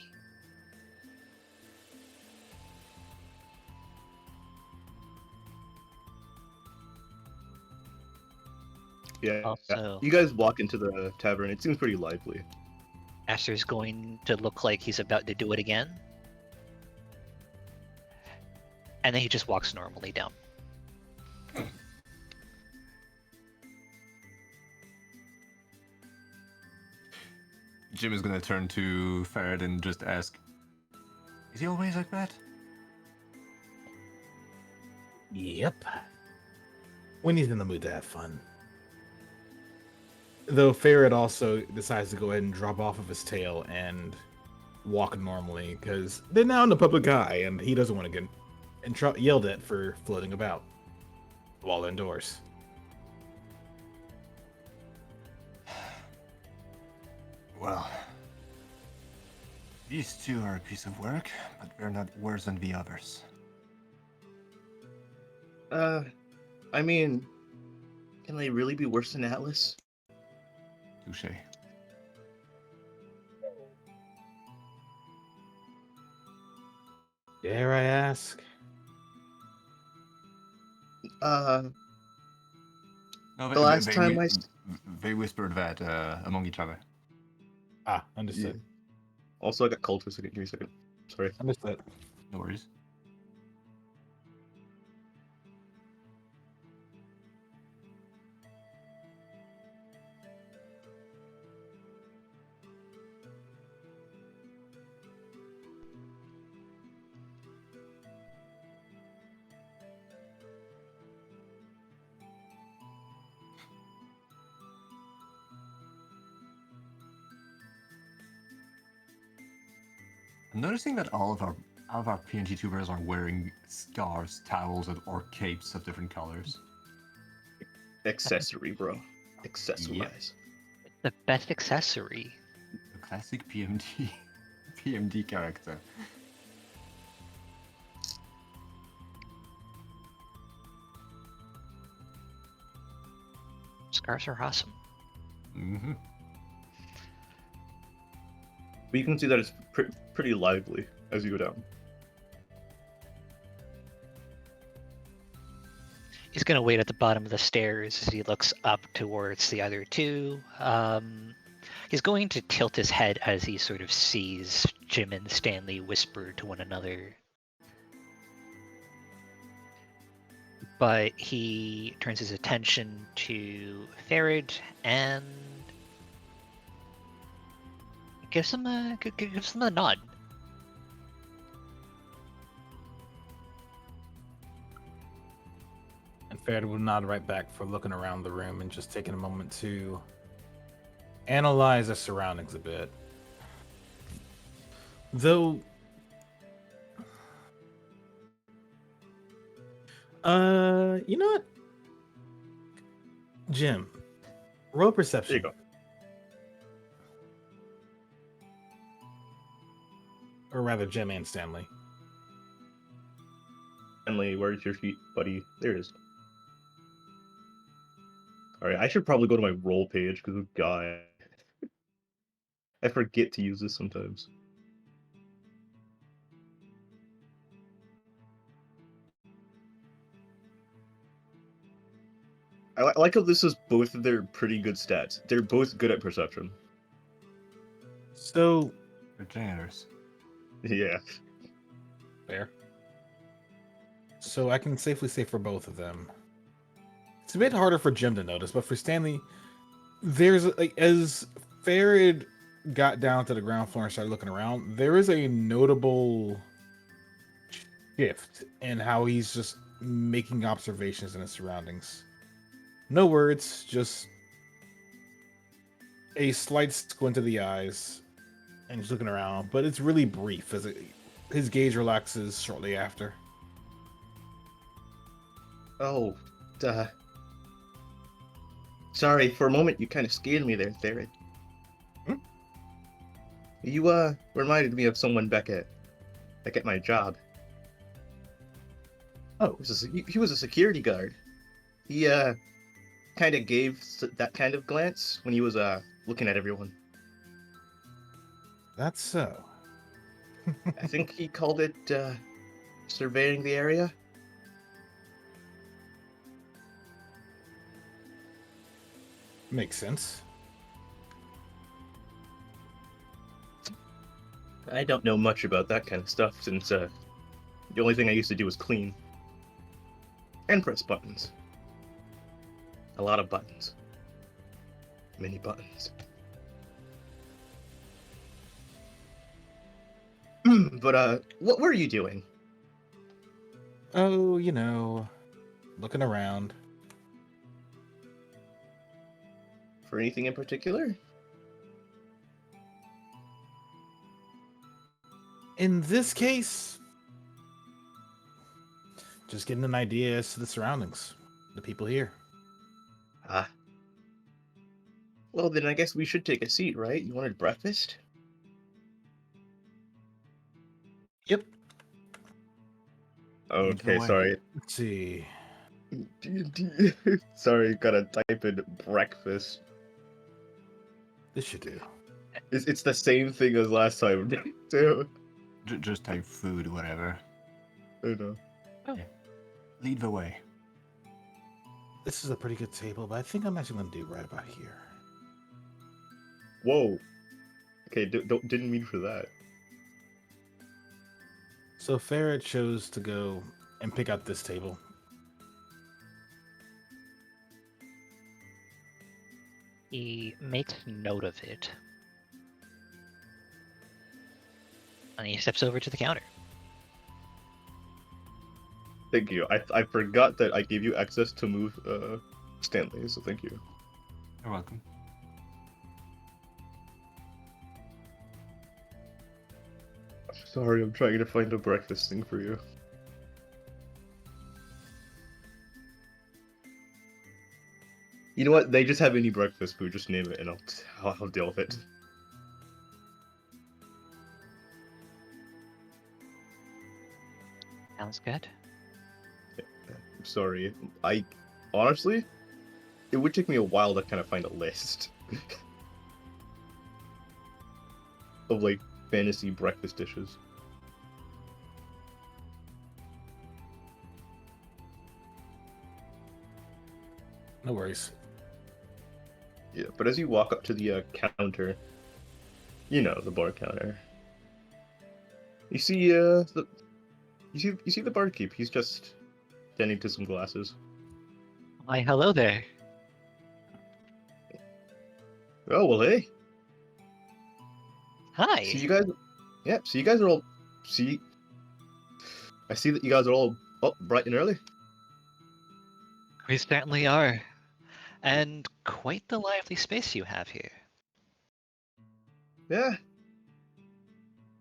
Yeah. Also- You guys walk into the tavern. It seems pretty lively. Aster's going to look like he's about to do it again. And then he just walks normally down. Jim is gonna turn to Farad and just ask, "Is he always like that?" Yep. When he's in the mood to have fun. Though Ferret also decides to go ahead and drop off of his tail and walk normally because they're now in the public eye and he doesn't want to get yelled at for floating about while indoors. Well, these two are a piece of work, but they're not worse than the others. I mean, can they really be worse than Atlas? Touche. Dare I ask? No, The last time they whispered that among each other. Ah, understood. Also, I got cold for a second. Give me a second. Sorry. Understood. No worries. I'm noticing that all of our PNG tubers are wearing scarves, towels, or capes of different colors. Accessory, bro. Accessorize. The best accessory. The classic PMD PMD character. Scarves are awesome. Mm-hmm. But you can see that it's pretty lively as you go down. He's gonna wait at the bottom of the stairs as he looks up towards the other two. He's going to tilt his head as he sort of sees Jim and Stanley whisper to one another. But he turns his attention to Farid and gives him a nod. And Farid will nod right back for looking around the room and just taking a moment to analyze the surroundings a bit. Though, you know what, Jim, roll perception. There you go. Or rather, Jim and Stanley. Stanley, where's your feet, buddy? There it is. Alright, I should probably go to my roll page, because God, I forget to use this sometimes. I like how this is both of their pretty good stats. They're both good at perception. So, They're janitors. Yeah. fair. So I can safely say for both of them, it's a bit harder for Jim to notice, but for Stanley, there's like as Farid got down to the ground floor and started looking around, there is a notable shift in how he's just making observations in his surroundings. No words, just a slight squint of the eyes and just looking around, but it's really brief as his gaze relaxes shortly after. Oh, sorry, for a moment you kind of scared me there, Theron. Hmm? You, reminded me of someone back at my job. Oh. He was a security guard. He, kind of gave that kind of glance when he was, looking at everyone. That's so. I think he called it, surveying the area. Makes sense. I don't know much about that kind of stuff since, the only thing I used to do was clean. And press buttons. A lot of buttons. Many buttons. But, what were you doing? Oh, you know, looking around. For anything in particular? In this case, just getting an idea as to the surroundings, the people here. Ah. Well, then I guess we should take a seat, right? You wanted breakfast? Yep. Okay, way. sorry. Let's see. Sorry, gotta type in breakfast. This should do. It's the same thing as last time, too. Just type food, whatever. I know. Lead the way. This is a pretty good table, but I think I'm actually going to do right about here. Whoa. Okay, didn't mean for that. So Farrah chose to go and pick out this table. He makes note of it. And he steps over to the counter. Thank you. I forgot that I gave you access to move Stanley, so thank you. You're welcome. Sorry, I'm trying to find a breakfast thing for you. You know what? They just have any breakfast food. Just name it, and I'll deal with it. Sounds good. I'm sorry. I honestly, it would take me a while to kind of find a list. of like fantasy breakfast dishes. No worries. Yeah, but as you walk up to the counter, you know, the bar counter, you see you see the barkeep. He's just tending to some glasses. Why, hello there. Oh well, hey. Hi. So you guys, yeah. So you guys are all. See, I see that you guys are all up bright and early. We certainly are. And quite the lively space you have here. Yeah.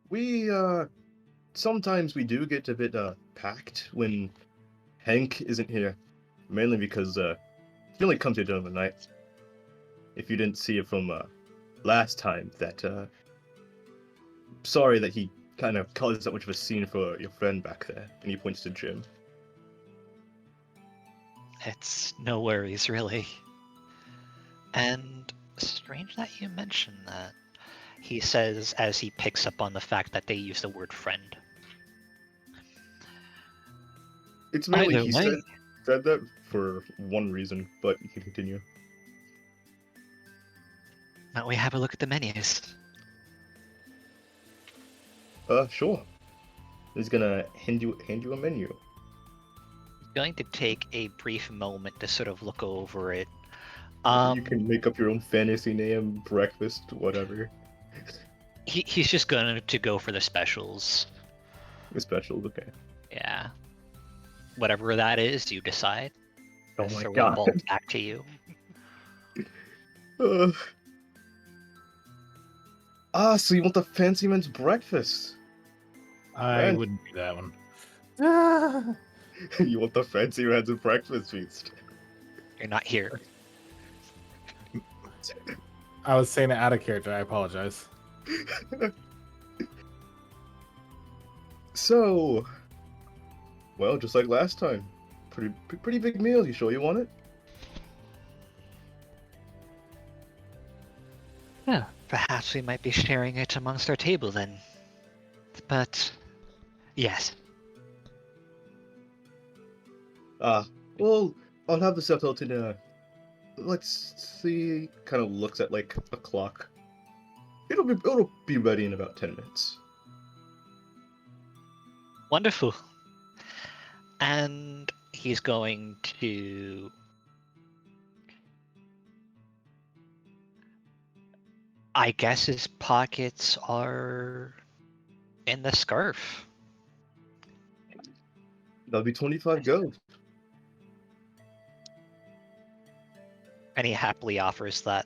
We sometimes we do get a bit packed when Hank isn't here, mainly because he only comes here during the night. If you didn't see it from last time, that sorry that he kind of caused that much of a scene for your friend back there, and he points to Jim. It's no worries, really. And strange that you mention that. He says as he picks up on the fact that they use the word friend. It's mainly Either he way, said that for one reason, but you can continue. might we have a look at the menus? Sure. He's gonna hand you a menu. Going to take a brief moment to sort of look over it. You can make up your own fantasy name, breakfast, whatever. He's just going to go for the specials. The special, okay. Yeah. Whatever that is, you decide. Oh I my throw the god. ball back to you. So you want the fancy man's breakfast? I Man. wouldn't do that one. Ah! You want the fancy man's breakfast feast? You're not here. I was saying it out of character. I apologize. So, well, just like last time, pretty big meal. You sure you want it? Yeah. Perhaps we might be sharing it amongst our table then. But, yes. Well, I'll have the subtitle in. Let's see. Kind of looks at like a clock. It'll be ready in about 10 minutes. Wonderful. And he's going to... I guess his pockets are in the scarf. That'll be 25 gold. And he happily offers that.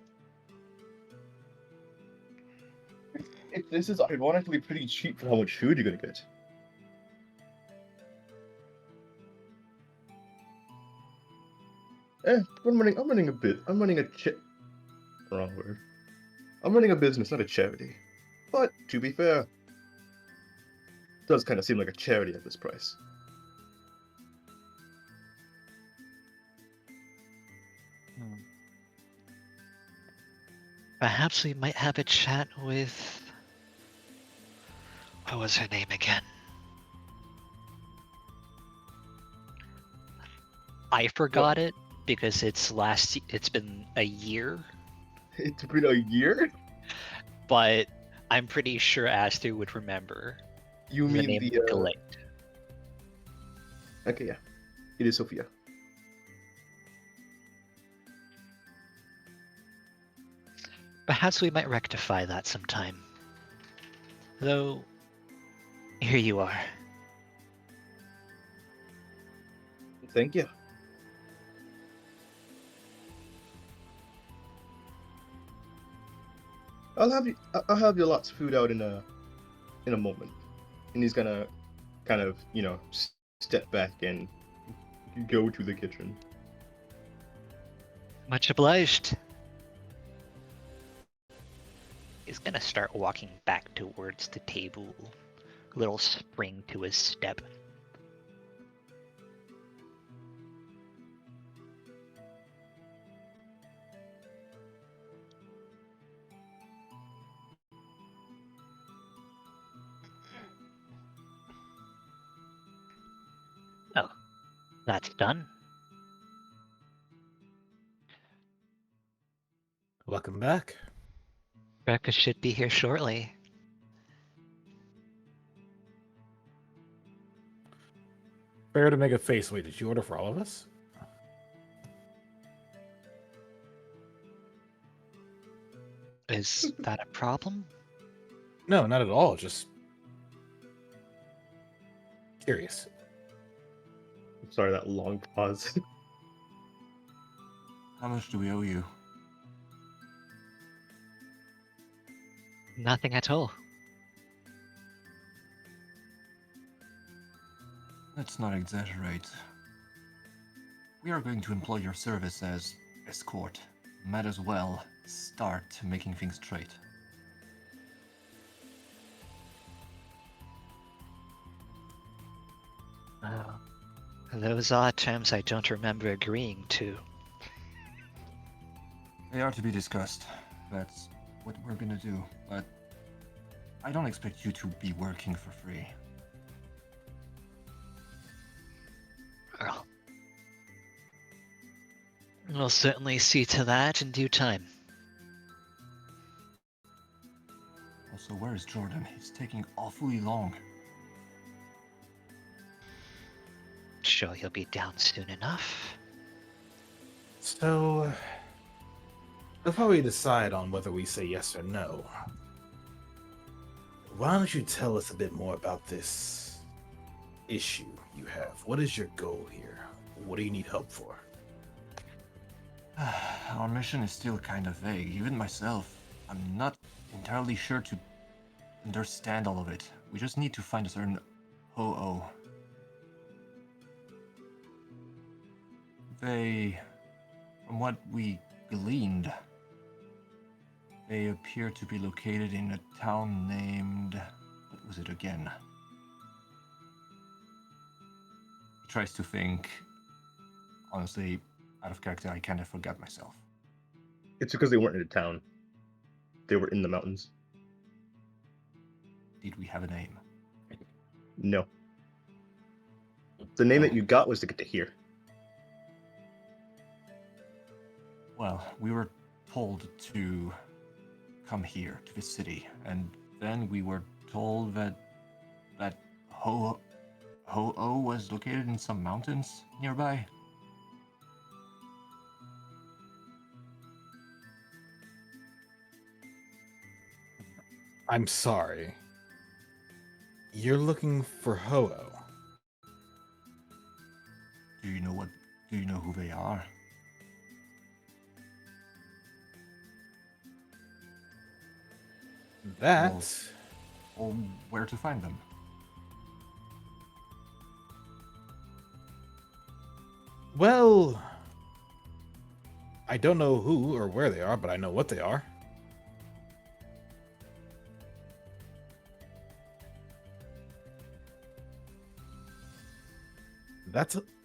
This is ironically pretty cheap for how much food you're gonna get. I'm running a bit. I'm running a wrong word. I'm running a business, not a charity. But to be fair, it does kind of seem like a charity at this price. Perhaps we might have a chat with... What was her name again? I forgot it because it's been a year, It's been a year? but I'm pretty sure Aster would remember. You The mean name the Galate. Okay, yeah. It is Sophia. Perhaps we might rectify that sometime. Though, here you are. Thank you. I'll have you lots of food out in a moment. And he's gonna kind of, step back and go to the kitchen. Much obliged. He's gonna start walking back towards the table. A little spring to his step. That's done. Welcome back. Breakfast should be here shortly. Fair to make a face. Wait, did you order for all of us? Is that a problem? No, not at all. Just curious. I'm sorry, that long pause. How much do we owe you? Nothing at all. Let's not exaggerate. We are going to employ your service as escort. Might as well start making things straight. Oh, those are terms I don't remember agreeing to. They are to be discussed. That's what we're gonna do. But I don't expect you to be working for free. Well, we'll certainly see to that in due time. Also, where is Jordan? He's taking awfully long. Sure, he'll be down soon enough. So, before we decide on whether we say yes or no, why don't you tell us a bit more about this issue you have? What is your goal here? What do you need help for? Our mission is still kind of vague. Even myself, I'm not entirely sure to understand all of it. We just need to find a certain Ho-Oh. They, from what we gleaned, they appear to be located in a town named... what was it again? He tries to think. Honestly, out of character, I kind of forgot myself. It's because they weren't in a town. They were in the mountains. Did we have a name? No. The name that you got was to get to here. Well, we were told to come here to the city, and then we were told that Ho-Oh was located in some mountains nearby. I'm sorry. You're looking for Ho-Oh. Do you know who they are? That Or where to find them? Well, I don't know who or where they are, but I know what they are.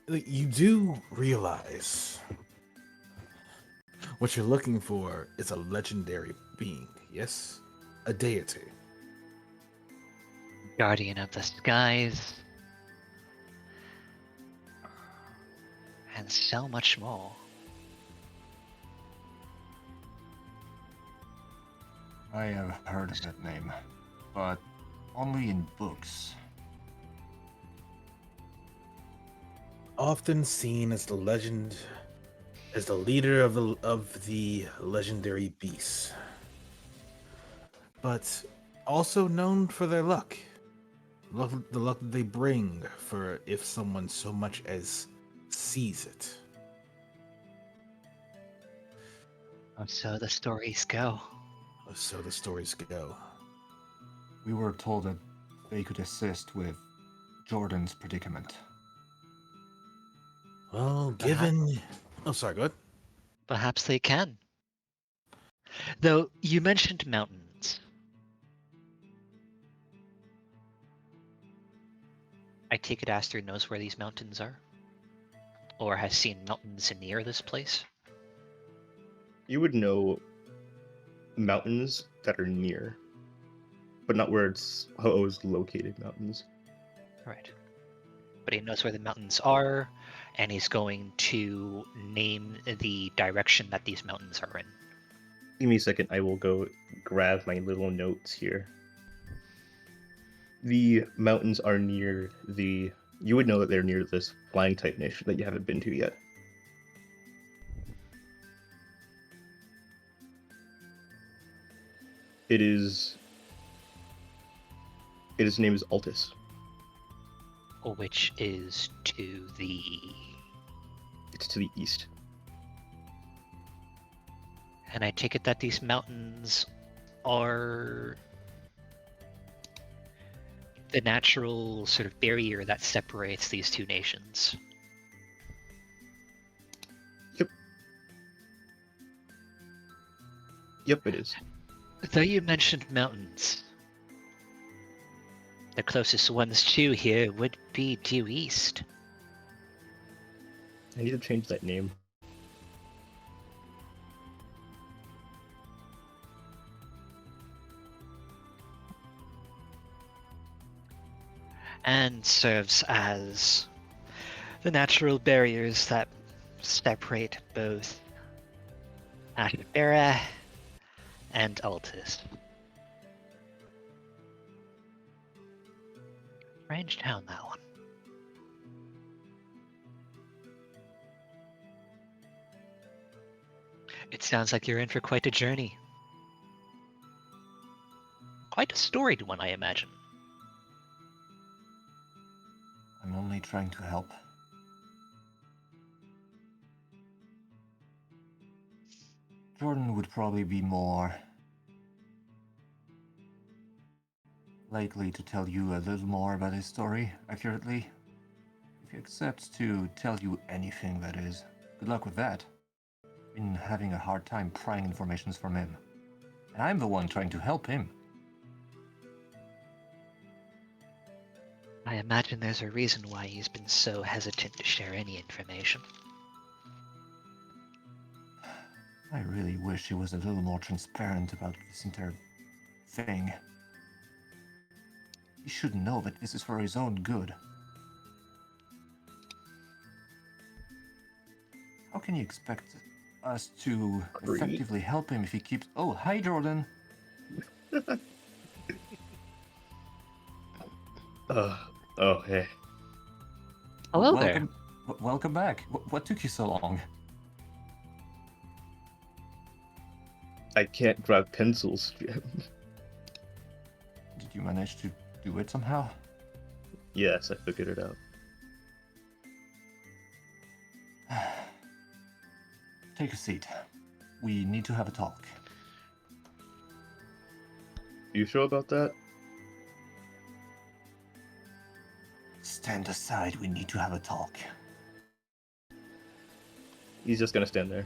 You do realize what you're looking for is a legendary being, yes? A deity. Guardian of the skies. And so much more. I have heard of that name, but only in books. Often seen as the leader of the legendary beasts, but also known for their luck. The luck that they bring for if someone so much as sees it. So the stories go. So the stories go. We were told that they could assist with Jordan's predicament. Well, given... Oh, sorry, go ahead. Perhaps they can. Though, you mentioned mountains. I take it Aster knows where these mountains are? Or has seen mountains near this place? You would know mountains that are near, but not where it's Ho-Oh's located mountains. Right. but he knows where the mountains are, and he's going to name the direction that these mountains are in. Give me a second. I will go grab my little notes here. The mountains are near the. You would know that they're near this flying type nation that you haven't been to yet. It is. Its name is Altus. Which is to the... It's to the east. And I take it that these mountains are the natural sort of barrier that separates these two nations. Yep, it is. Though you mentioned mountains, the closest ones to here would be due east. I need to change that name. And serves as the natural barriers that separate both Ashbera and Altus. Strange town, that one. It sounds like you're in for quite a journey. Quite a storied one, I imagine. I'm only trying to help. Jordan would probably be more likely to tell you a little more about his story accurately. If he accepts to tell you anything, that is. Good luck with that. Been having a hard time prying information from him. And I'm the one trying to help him. I imagine there's a reason why he's been so hesitant to share any information. I really wish he was a little more transparent about this entire thing. He should know that this is for his own good. How can you expect us to effectively help him if he keeps... Oh, hi, Jordan! Oh, hey. Hello Welcome, welcome back. What took you so long? I can't grab pencils. Did you manage to do it somehow? Yes, I figured it out. Take a seat. We need to have a talk. You sure about that? Stand aside, we need to have a talk. He's just gonna stand there.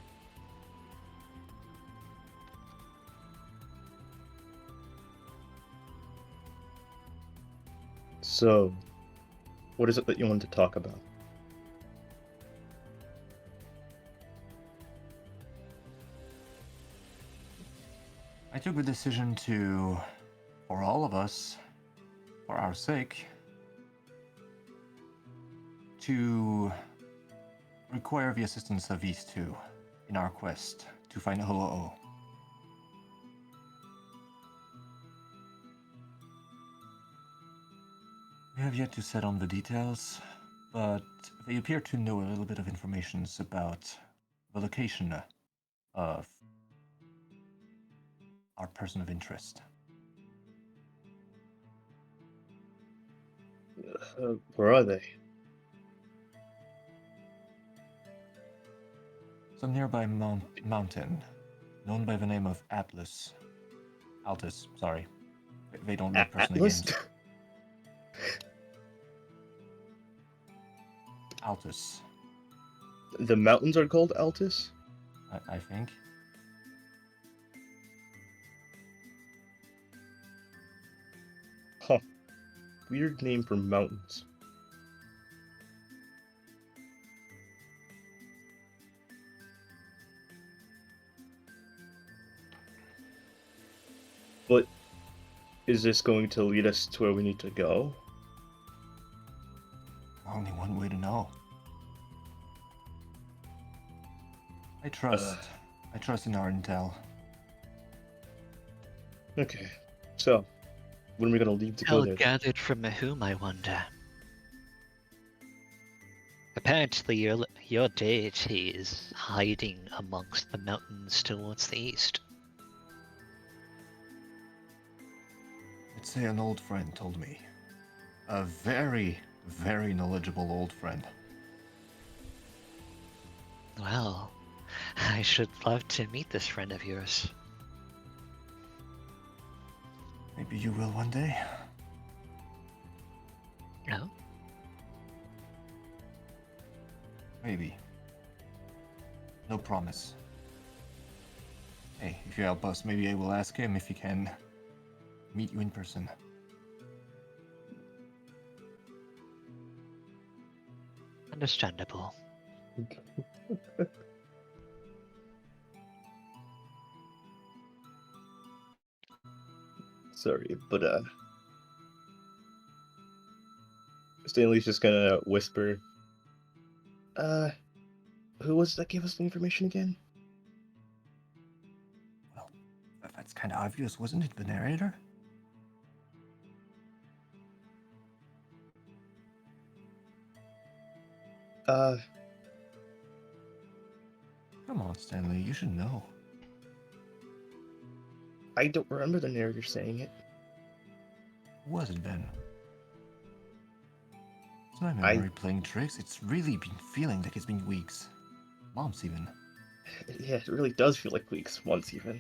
So, what is it that you want to talk about? I took the decision to, for all of us, for our sake, to require the assistance of these two in our quest to find Ho-Oh. We have yet to set on the details, but they appear to know a little bit of information about the location of our person of interest. Where are they? Some nearby mountain, known by the name of Atlas. Altus, sorry. They don't like personal Atlas? names. Altus, The mountains are called Altus? I think. Huh. Weird name for mountains. But is this going to lead us to where we need to go? Oh only one way to know. I trust in our intel. Okay, so when are we gonna leave to go Well, there? gathered from whom, I wonder? Apparently, your deity is hiding amongst the mountains towards the east. Let's say an old friend told me. A very, very knowledgeable old friend. Well, I should love to meet this friend of yours. Maybe you will one day. No? Maybe. No promise. Hey, if you help us, maybe I will ask him if he can meet you in person. Understandable. Sorry, but Stanley's just gonna whisper. Who was that gave us the information again? Well, that's kind of obvious, wasn't it, the narrator? Come on, Stanley, you should know. I don't remember the narrator saying it. Who was it then? Is my I- memory playing tricks? It's really been feeling like it's been weeks. Months even. Yeah, it really does feel like weeks, months even.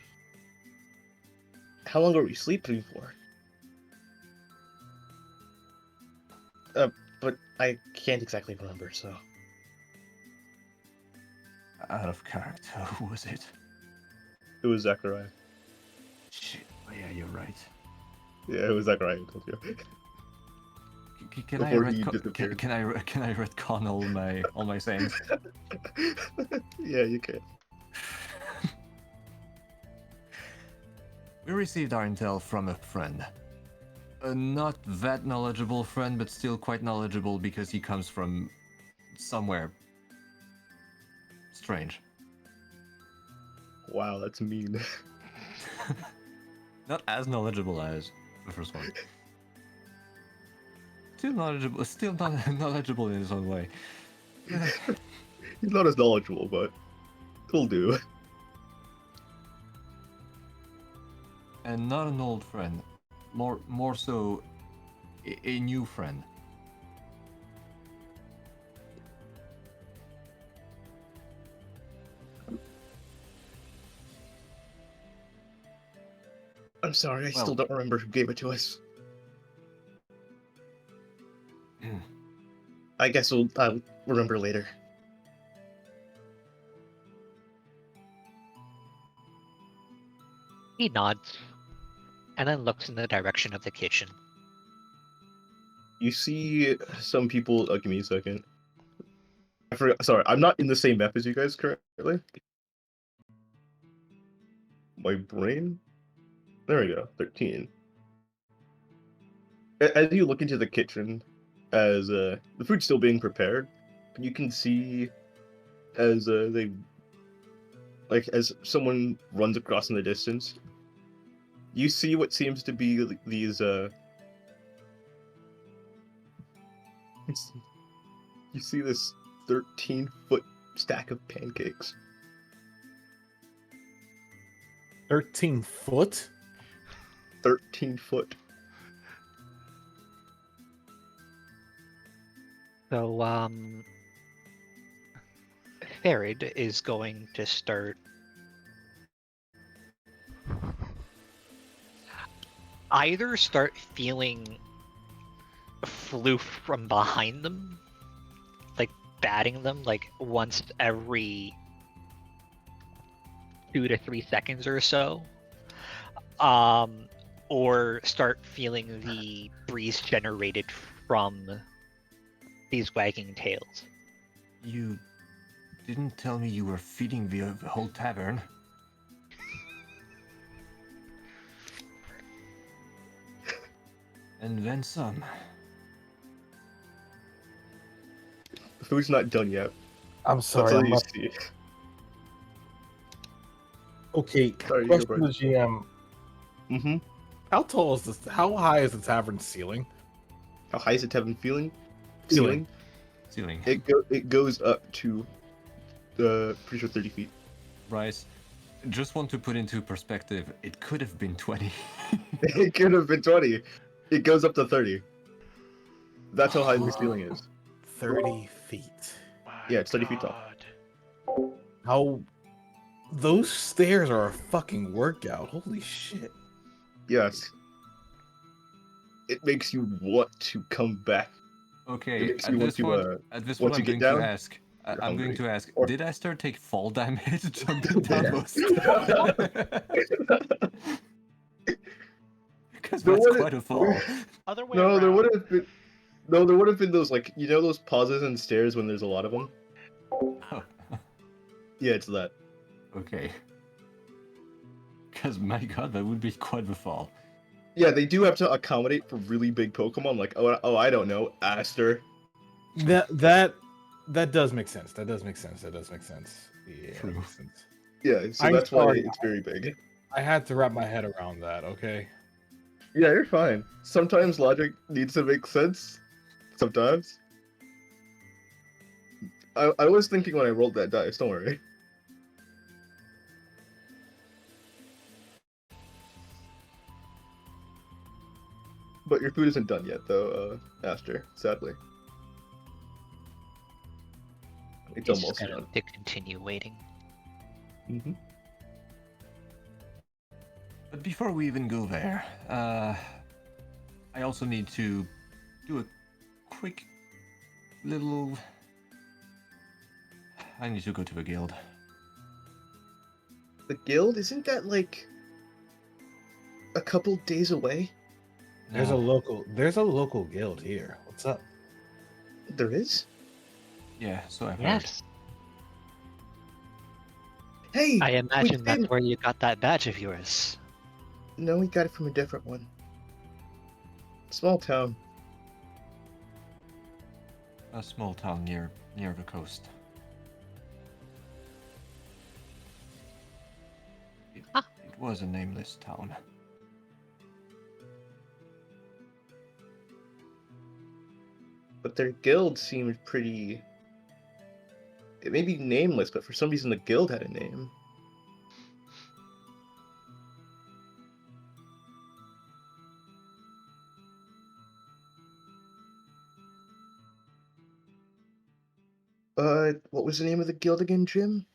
How long were we sleeping for? But I can't exactly remember, so. Out of character, who was it? It was Zachariah. Shit, oh yeah, you're right. Yeah, it was Zachariah who told you. Can Before I he disappeared. can I retcon all my sayings? Yeah, you can. We received our intel from a friend. A not that knowledgeable friend, but still quite knowledgeable because he comes from somewhere strange. Wow, that's mean. Not as knowledgeable as the first one. Still knowledgeable, still not knowledgeable in his own way. He's not as knowledgeable, but he'll do. And not an old friend, more so a new friend. I'm sorry, I Well- still don't remember who gave it to us. I guess I'll remember later. He nods, and then looks in the direction of the kitchen. You see some people. Give me a second. I forgot. Sorry, I'm not in the same map as you guys currently. My brain. There we go. 13. As you look into the kitchen, as the food's still being prepared, you can see as as someone runs across in the distance. You see what seems to be these you see this 13-foot stack of pancakes. 13 foot? 13-foot. So, Farid is going to start feeling floof from behind them, like batting them like once every 2 to 3 seconds or so, or start feeling the breeze generated from these wagging tails. You didn't tell me you were feeding the whole tavern. And then some. food's not done yet. I'm That's sorry. all I'm you not... see. Okay, Sorry, you go, question to the Brian. GM. Mm-hmm. How tall is this? How high is the tavern ceiling? How high is it having feeling? Ceiling. Ceiling. It goes up to pretty sure 30 feet. Bryce, just want to put into perspective, it could have been 20. It could have been 20. It goes up to 30. That's how high the ceiling is. 30 feet. My Yeah, it's 30 feet tall. God. How? Those stairs are a fucking workout. Holy shit. Yes. It makes you want to come back. It Okay, makes at you want this to, point, at this once point, you I'm get going to down, ask. you're I'm going hungry. to ask. Or- Did Esther take fall damage jumping down Yeah. those stairs? Because There that's wouldn't- quite a fall. Other way No, there around. would have been. No, there would have been those those pauses in stairs when there's a lot of them. Oh, Yeah, it's that. okay. Because my God, that would be quite the fall. Yeah, they do have to accommodate for really big Pokemon, like I don't know, Aster. That does make sense. That does make sense. That does make sense. Yeah, True. that makes sense. Yeah, so I'm that's why sorry. it's very big. I had to wrap my head around that. Okay. Yeah, you're fine. Sometimes logic needs to make sense. Sometimes. I was thinking when I rolled that dice, don't worry. But your food isn't done yet, though, Aster, sadly. It's It's almost going done. to continue waiting. Mm-hmm. But before we even go there, I also need to do a quick little. I need to go to a guild. The guild, isn't that like a couple days away? There's a local guild here. What's up? There is? Yeah, so I've heard. Yes, Hey! I imagine we that's did- where you got that badge of yours. No, we got it from a different one. Small town. A small town near the coast. It was a nameless town. But their guild seemed pretty... It may be nameless, but for some reason the guild had a name. What was the name of the guild again, Jim?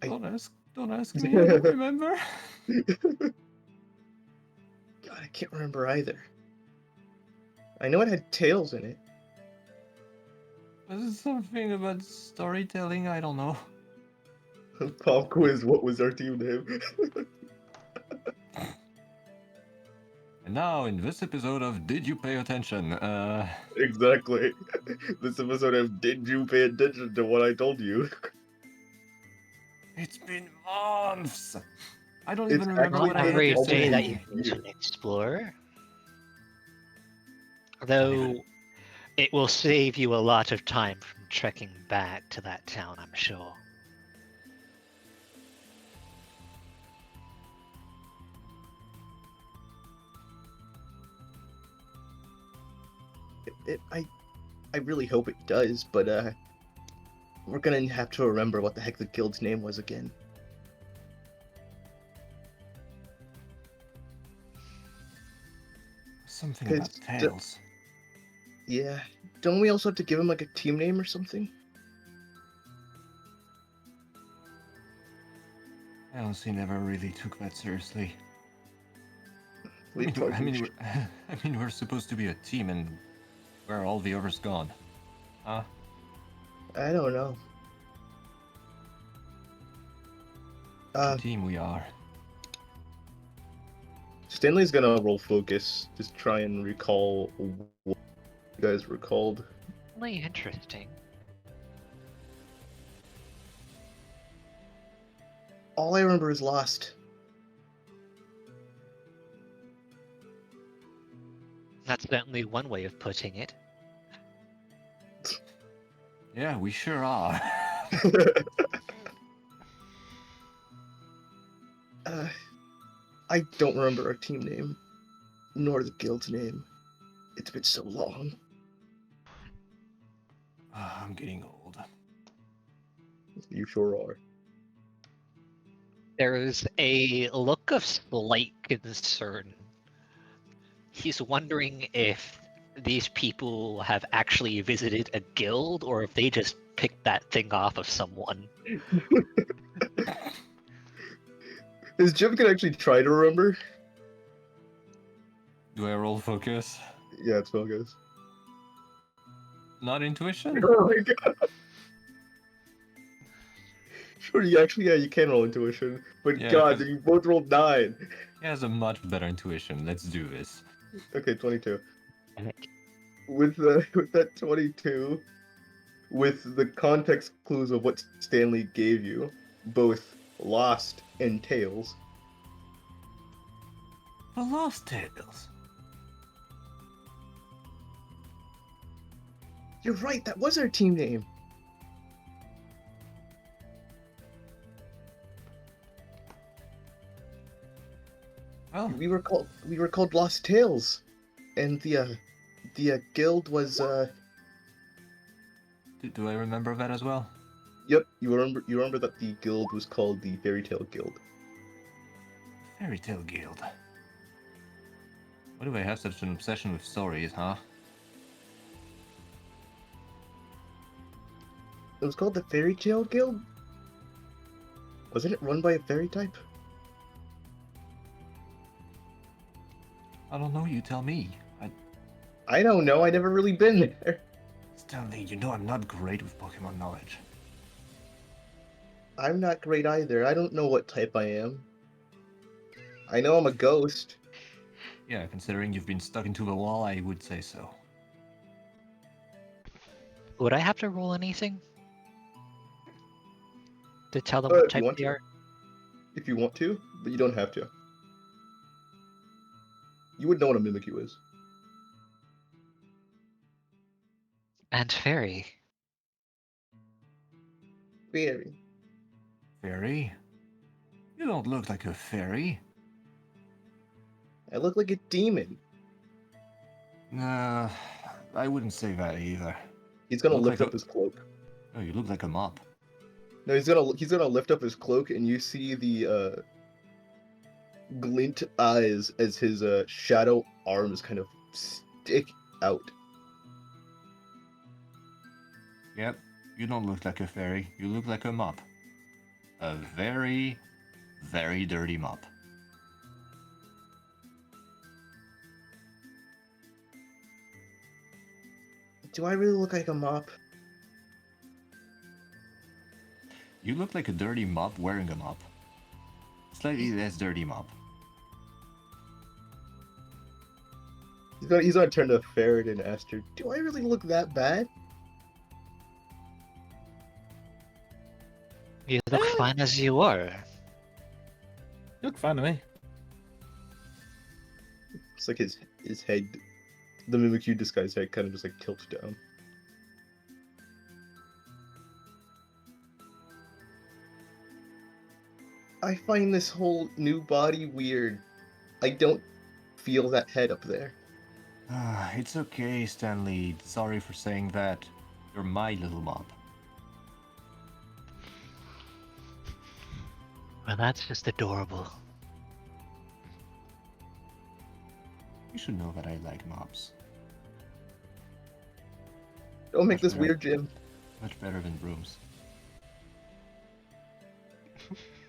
Don't ask me, I don't remember. God, I can't remember either. I know it had tails in it. Was it something about storytelling? I don't know. Pop quiz, what was our team name? And now in this episode of Did You Pay Attention? Exactly. This episode of Did You Pay Attention to What I Told You? It's been months. I don't It's even remember actually what I been had Every to almost day say. that you years. can explore. Though it will save you a lot of time from trekking back to that town, I'm sure. I really hope it does, but we're gonna have to remember what the heck the guild's name was again. Something 'Cause about the- tails. Yeah. Don't we also have to give him like a team name or something? I honestly never really took that seriously. We I mean, we're supposed to be a team, and where are all the others gone? Huh? I don't know. What a team we are. Stanley's gonna roll focus, just try and recall what you guys recalled. Really interesting. All I remember is Lost. That's certainly one way of putting it. Yeah, we sure are. uh, I don't remember our team name, nor the guild's name. It's been so long. I'm getting old. You sure are. There's a look of slight concern. He's wondering if these people have actually visited a guild or if they just picked that thing off of someone. Is Jim can actually try to remember? Do I roll focus? Yeah, it's focus. Not intuition? Oh my god. Sure, you actually, yeah, you can roll intuition. But Yeah, god, 'cause- you both rolled 9. He has a much better intuition. Let's do this. Okay, 22. And With with that 22, with the context clues of what Stanley gave you, both Lost and Tails, The Lost Tales. you're right, that was our team name. Well, We were called Lost Tales, and the guild was do I remember that as well? Yep, you remember that the guild was called the Fairy Tale Guild. Fairy Tale Guild. Why do I have such an obsession with stories, huh? It was called the Fairy Tale Guild? Wasn't it run by a fairy type? I don't know, you tell me. I don't know, I never really been there. Stanley, you know I'm not great with Pokemon knowledge. I'm not great either. I don't know what type I am. I know I'm a ghost. Yeah, considering you've been stuck into the wall, I would say so. would I have to roll anything to tell them If what you type want they to. are? If you want to, but you don't have to. You would know what a Mimikyu is. And fairy. Fairy. Fairy? You don't look like a fairy. I look like a demon. Nah, I wouldn't say that either. He's gonna Look lift like up his cloak. Oh, you look like a mop. No, he's gonna lift up his cloak, and you see the glint eyes as his shadow arms kind of stick out. Yep, you don't look like a fairy. You look like a mop. A very, very dirty mop. Do I really look like a mop? You look like a dirty mop wearing a mop. Slightly less dirty mop. He's gonna turn to Ferret and ask her, "Do I really look that bad?" You look fine as you are. You look fine to me. It's like his head, the Mimikyu disguise head, kind of just like tilts down. I find this whole new body weird. I don't feel that head up there. It's okay, Stanley. Sorry for saying that. You're my little mop. Well, that's just adorable. You should know that I like mops. Don't make Much this better. weird, Jim. Much better than brooms.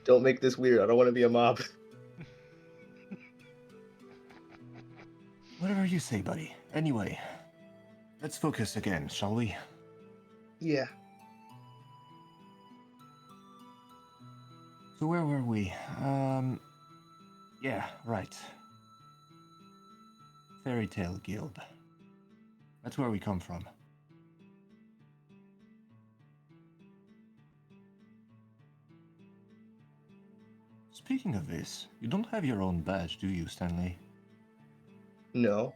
Don't make this weird. I don't want to be a mob. Whatever you say, buddy. Anyway, let's focus again, shall we? Yeah. So where were we? Yeah, right. Fairy Tale Guild. That's where we come from. Speaking of this, you don't have your own badge, do you, Stanley? No.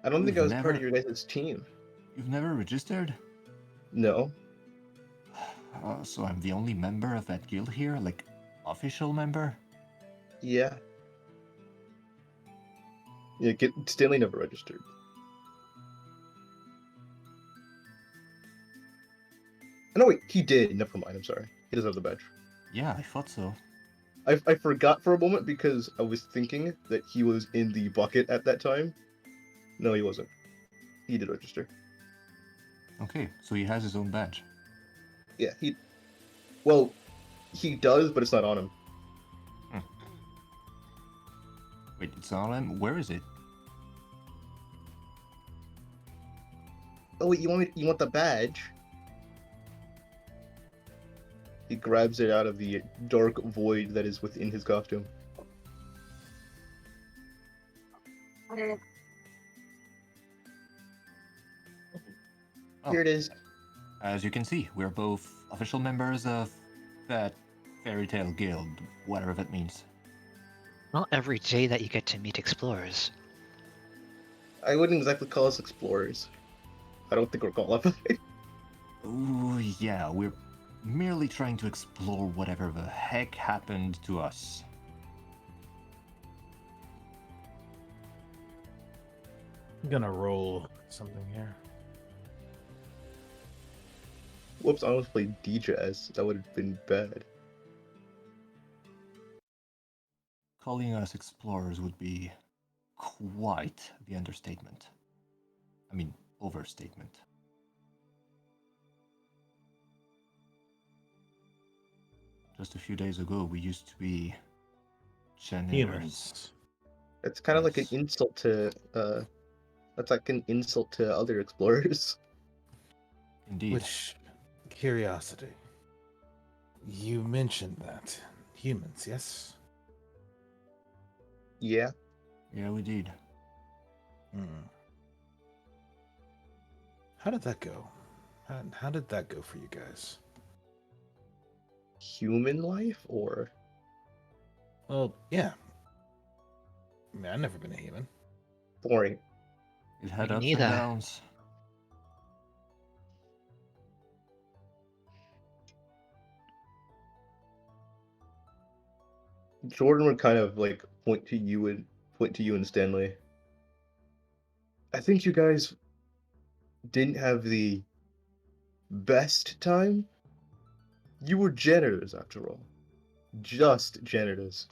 I don't think I You've was part of never- your guys' team. You've never registered? No. So I'm the only member of that guild here? Like, official member? Yeah. Yeah, Stanley never registered. No, wait, he did. Never mind, I'm sorry. He doesn't have the badge. Yeah, I thought so. I forgot for a moment because I was thinking that he was in the bucket at that time. No, he wasn't. He did register. Okay, so he has his own badge. Yeah, well, he does, but it's not on him. Wait, it's on him? Where is it? Oh wait, you want the badge? He grabs it out of the dark void that is within his costume. Oh, Here it is. as you can see, we're both official members of that fairy tale guild, whatever that means. Well, every day that you get to meet explorers. I wouldn't exactly call us explorers. I don't think we're qualified. Ooh, yeah, we're merely trying to explore whatever the heck happened to us. I'm gonna roll something here. Whoops, I almost played DJs. That would have been bad. Calling us explorers would be quite the understatement. I mean, overstatement. Just a few days ago, we used to be generous. Humans. It's kind of like an Yes. insult to that's like an insult to other explorers. Indeed. Which, curiosity. You mentioned that. Humans, yes? Yeah. Yeah, we did. Hmm. How did that go? How did that go for you guys? Human life or Well, yeah. I mean, I've never been a human. boring. It had Me ups neither. and downs. Jordan would kind of like point to you and Stanley. I think you guys didn't have the best time. You were janitors after all. Just janitors.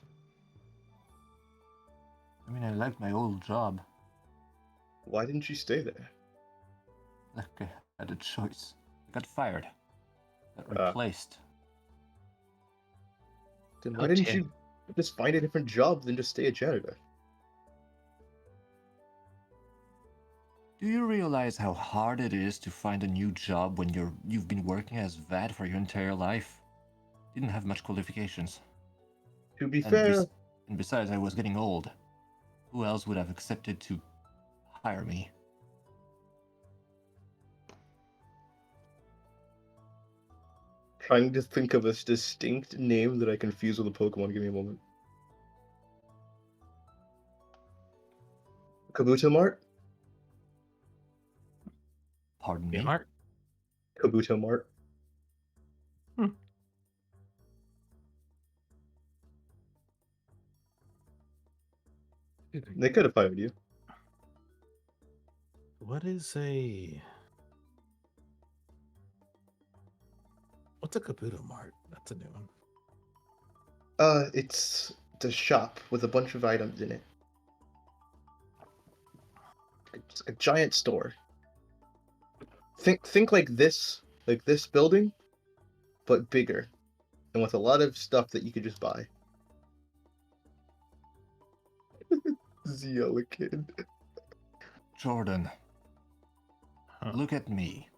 I mean, I liked my old job. Why didn't you stay there? Like I had a choice. I got fired. Got Uh, replaced. Then Oh why didn't dear. you just find a different job than just stay a janitor? Do you realize how hard it is to find a new job when you've been working as VAD for your entire life? Didn't have much qualifications. To be And, fair, and besides, I was getting old. Who else would have accepted to hire me? trying to think of a distinct name that I confuse with a Pokemon. Give me a moment. Kabuto Mart? Pardon Yeah, me? Mark? Kabuto Mart. They could have fired you. What is a... What's a Kabuto Mart? That's a new one. It's a shop with a bunch of items in it. It's like a giant store. Think like this building, but bigger, and with a lot of stuff that you could just buy. Zio kid. Jordan, Huh. look at me.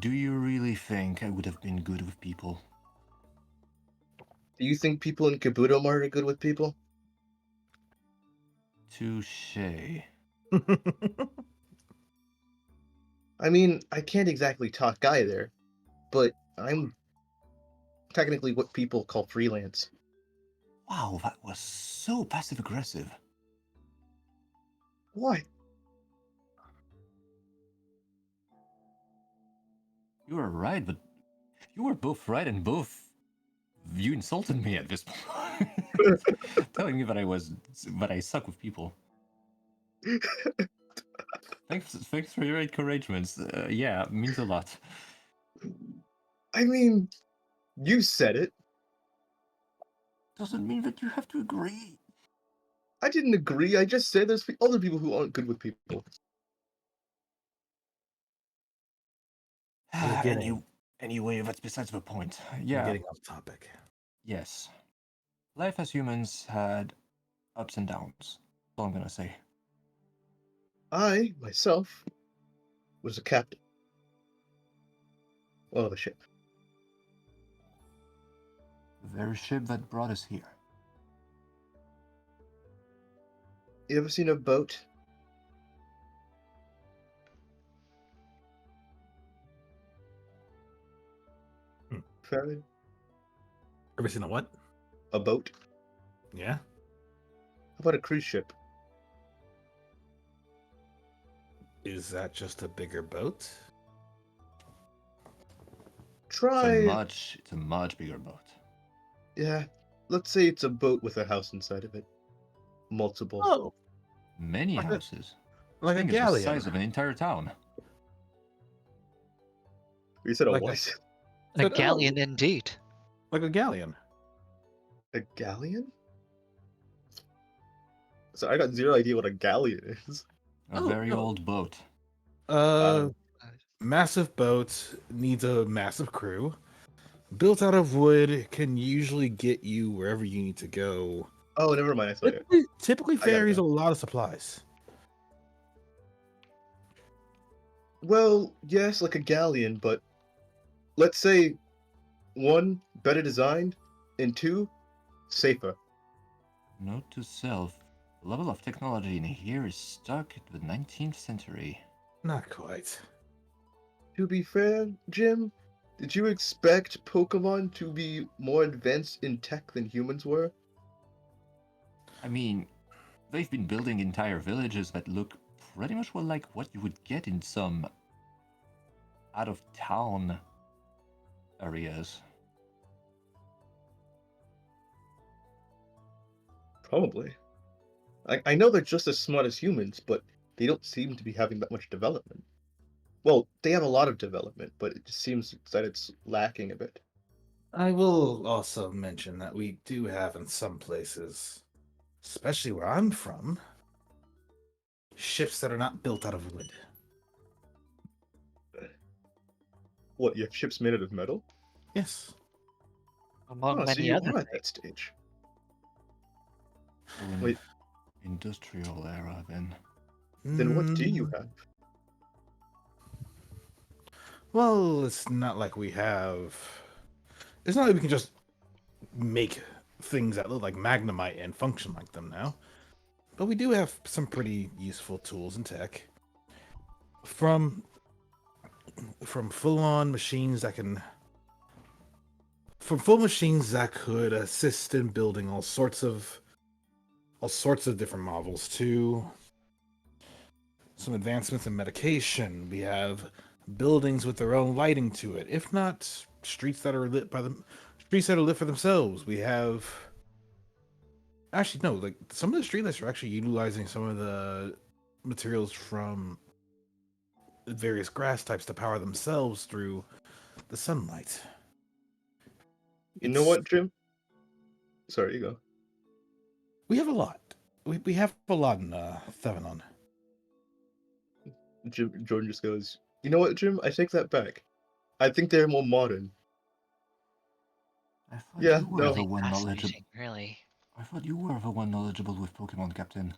Do you really think I would have been good with people? Do you think people in Kabuto Mart are good with people? Touche. I mean, I can't exactly talk either, but I'm technically what people call freelance. Wow, that was so passive aggressive. What? You were right, but you were both right and both you insulted me at this point. Telling me that I suck with people. Thanks for your encouragements. Yeah, means a lot. I mean, you said it. Doesn't mean that you have to agree. I didn't agree. I just said there's other people who aren't good with people. We're getting, Anyway, that's besides the point. we're Yeah, getting off topic. yes. Life as humans had ups and downs. That's all I'm gonna say. I, myself, was a captain. Well, of a ship. The very ship that brought us here. You ever seen a boat? Hmm. Fairly? Ever seen a what? A boat? Yeah. How about a cruise ship? Is that just a bigger boat? Try. It's a much bigger boat. Yeah. Let's say it's a boat with a house inside of it. Multiple. Oh, Many Like a- houses. like a Thing is the galleon. size of an entire town. You said a like a- what? A Said, galleon "Oh." indeed. Like a galleon. A galleon? So I got zero idea what a galleon is. A Oh, very no. old boat. Uh, massive boat needs a massive crew. Built out of wood, can usually get you wherever you need to go. Oh, never mind. I saw it. Typically I got it carries a now. lot of supplies. Well, yes, like a galleon, but let's say one, better designed, and two, safer. Note to self: the level of technology in here is stuck at the 19th century. Not quite. To be fair, Jim, did you expect Pokemon to be more advanced in tech than humans were? I mean, they've been building entire villages that look pretty much well like what you would get in some out of town areas. Probably. I know they're just as smart as humans, but they don't seem to be having that much development. Well, they have a lot of development, but it just seems that it's lacking a bit. I will also mention that we do have in some places, especially where I'm from, ships that are not built out of wood. What, you have ships made out of metal? Yes. Among Oh, so many you other are at things. that stage. So in Wait. industrial era, then. Then what do you Mm, have? Well, it's not like we have. It's not like we can just make things that look like Magnemite and function like them now. But we do have some pretty useful tools and tech. From full-on machines that can. From full machines that could assist in building all sorts of different models to some advancements in medication. We have buildings with their own lighting to it. If not streets that are lit by them, streets that are lit for themselves. We have actually no, like some of the streetlights are actually utilizing some of the materials from various grass types to power themselves through the sunlight. You know what, Jim? Sorry, you go. We have a lot. We have a lot in Thevenon. Jordan just goes, you know what, Jim? I take that back. I think they're more modern. I thought Yeah, you were no. the Really one knowledgeable. fascinating, really. I thought you were the one knowledgeable with Pokemon, Captain.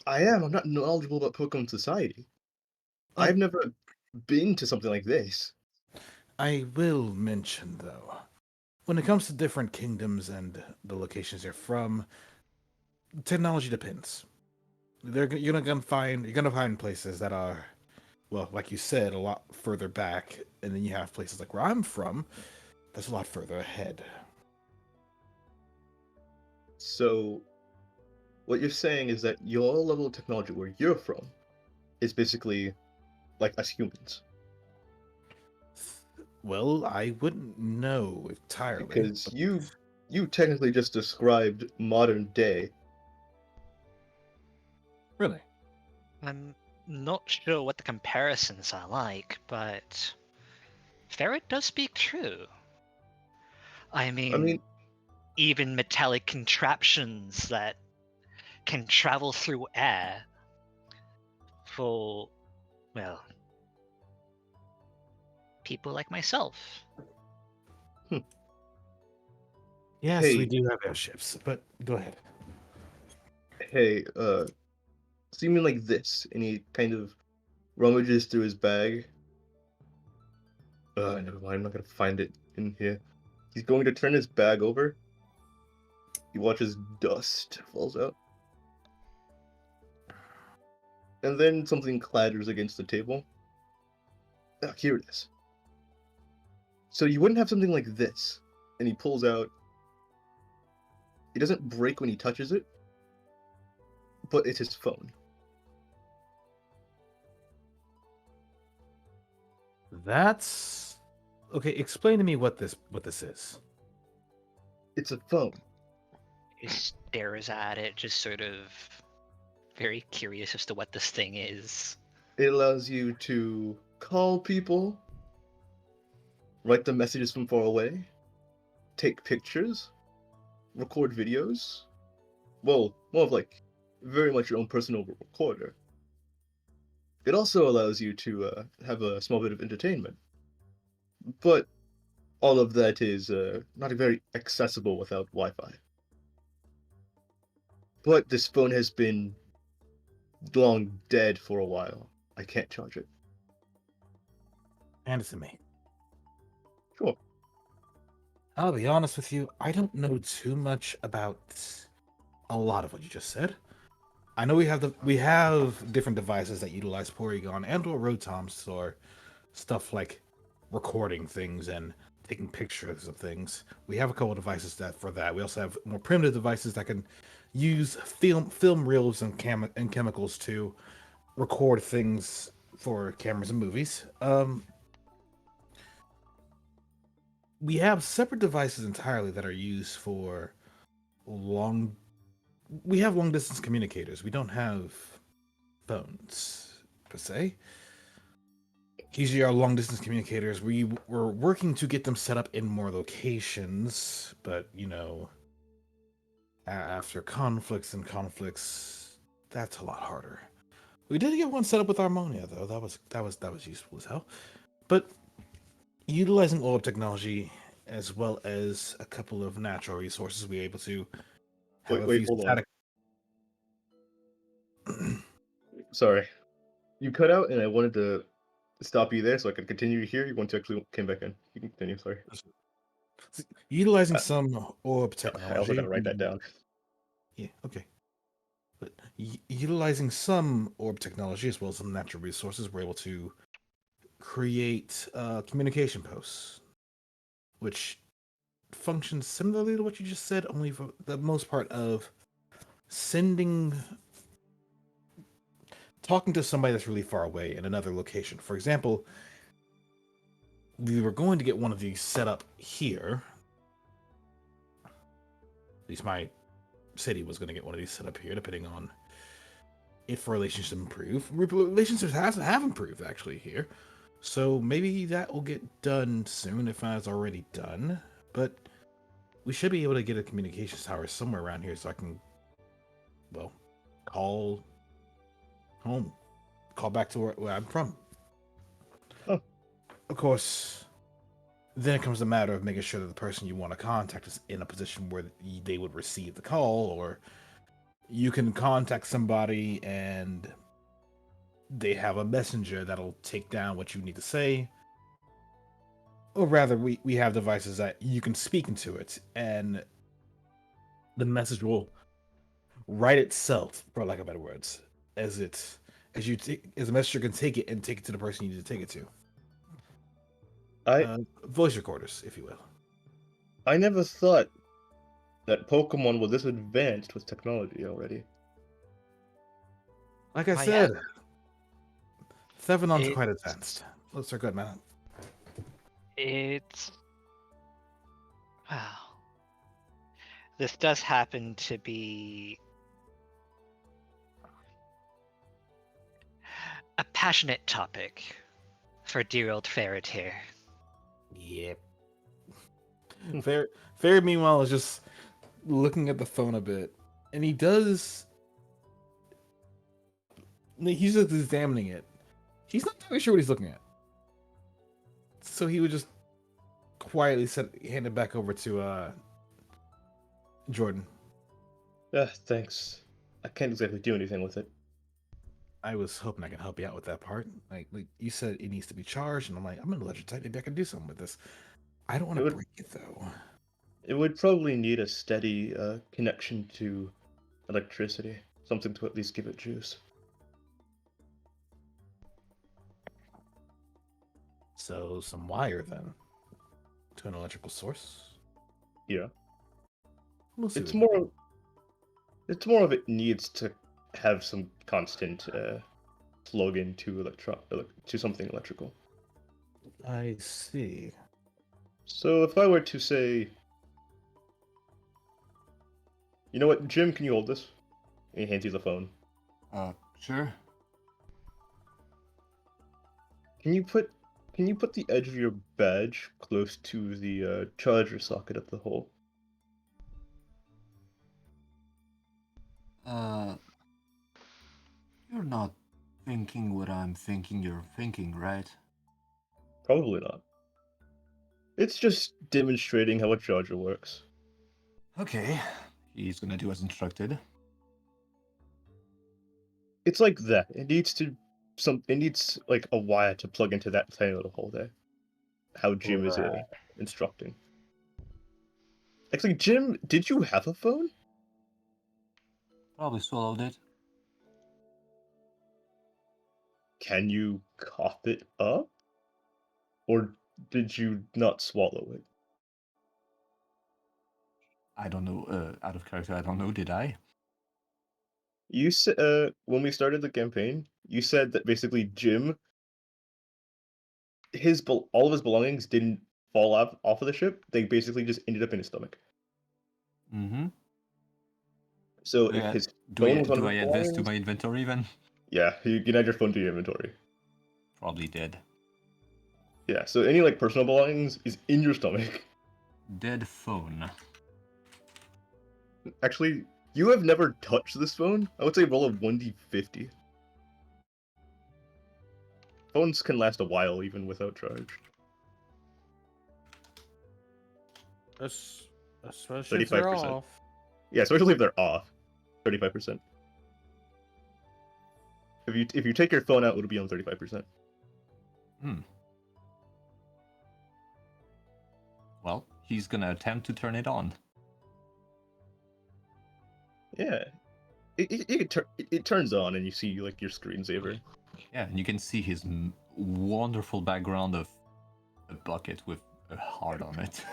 I am. I'm not knowledgeable about Pokemon Society. Like, I've never been to something like this. I will mention though, when it comes to different kingdoms and the locations they're from, technology depends. You're gonna find places that are, well, like you said, a lot further back, and then you have places like where I'm from, that's a lot further ahead. So, what you're saying is that your level of technology where you're from is basically like us humans. Well, I wouldn't know entirely. Because But you technically just described modern day. really, I'm not sure what the comparisons are like, but Ferret does speak true. I I mean, mean, even metallic contraptions that can travel through air for, well, people like myself. yes, we hey, do have airships. But go ahead. hey, seeming like this, and he kind of rummages through his bag. Never mind, I'm not gonna find it in here. He's going to turn his bag over. He watches dust falls out. And then something clatters against the table. Ah, here it is. So you wouldn't have something like this. And he pulls out. It doesn't break when he touches it, but it's his phone. That's okay. Explain to me what this is. It's a phone. He stares at it, just sort of very curious as to what this thing is. It allows you to call people, write them messages from far away, take pictures, record videos. Well, more of like very much your own personal recorder. It also allows you to have a small bit of entertainment. But all of that is not very accessible without Wi-Fi. But this phone has been long dead for a while. I can't charge it. Hand it to me. Sure. I'll be honest with you. I don't know too much about a lot of what you just said. I know we have different devices that utilize Porygon and or Rotoms for stuff like recording things and taking pictures of things. We have a couple of devices that for that. We also have more primitive devices that can use film reels and chemicals to record things for cameras and movies. We have separate devices entirely that are used for long. We have long distance communicators. We don't have phones per se. Usually, our long distance communicators, we're working to get them set up in more locations, but after conflicts, that's a lot harder. We did get one set up with Harmonia, though. That was useful as hell. But utilizing orb technology as well as a couple of natural resources, we're able to have a Wait, few hold on. static. Sorry. You cut out, and I wanted to stop you there so I could continue to hear you once you actually came back in. You can continue, sorry. Utilizing Uh, some orb I also technology. gotta write that down. Yeah, okay. But utilizing some orb technology as well as some natural resources, we're able to create communication posts, which functions similarly to what you just said, only for the most part of sending, talking to somebody that's really far away in another location. For example, we were going to get one of these set up here. At least my city was going to get one of these set up here, depending on if relationships improve. Relationships have improved actually here, so maybe that will get done soon if not it's already done. But we should be able to get a communications tower somewhere around here so I can, well, call home, call back to where I'm from. Oh. Of course, then it comes the matter of making sure that the person you want to contact is in a position where they would receive the call, or you can contact somebody and they have a messenger that'll take down what you need to say. Or rather, we have devices that you can speak into it and the message will write itself, for lack of better words, as a messenger can take it and take it to the person you need to take it to. I Voice recorders, if you will. I never thought that Pokemon was this advanced with technology already. Like I Oh, said, yeah. Thevenon's It- quite advanced. Looks are good, man. It's wow. This does happen to be a passionate topic for dear old Ferret here. Yep. Fair, meanwhile, is just looking at the phone a bit, and he does. He's just examining it. He's not entirely sure what he's looking at, so he would just quietly hand it back over to Jordan. Thanks. I can't exactly do anything with it. I was hoping I could help you out with that part. Like you said, it needs to be charged, and I'm like, I'm an electric type. Maybe I can do something with this. I don't want It to would- break it though. It would probably need a steady connection to electricity, something to at least give it juice. So some wire then to an electrical source. Yeah. We'll see. It's more. It's more of it needs to have some constant plug into to something electrical. I see. So if I were to say, you know what, Jim, can you hold this? And he hands you the phone. Sure. Can you put the edge of your badge close to the charger socket at the hole? You're not thinking what I'm thinking you're thinking, right? Probably not. It's just demonstrating how a charger works. Okay. He's gonna do as instructed. It's like that. It needs like a wire to plug into that tiny little hole there. How Jim is instructing. Actually, Jim, did you have a phone? Probably swallowed it. Can you cough it up? Or did you not swallow it? I don't know, out of character, I don't know, did I? You said when we started the campaign, you said that basically Jim, all of his belongings didn't fall off of the ship. They basically just ended up in his stomach. Mm-hmm. So Do if I, his do phone I, was on do his I add this to belongings, my inventory then? yeah, you can add your phone to your inventory. Probably dead. Yeah, so any like personal belongings is in your stomach. Dead phone. Actually, you have never touched this phone. I would say roll a 1d50. Phones can last a while even without charge. Especially if they're 35%. off. Yeah, especially if they're off. 35%. If you take your phone out, it'll be on 35%. Well, he's gonna attempt to turn it on. Yeah. It turns on and you see like your screensaver. Yeah, and you can see his wonderful background of a bucket with a heart on it.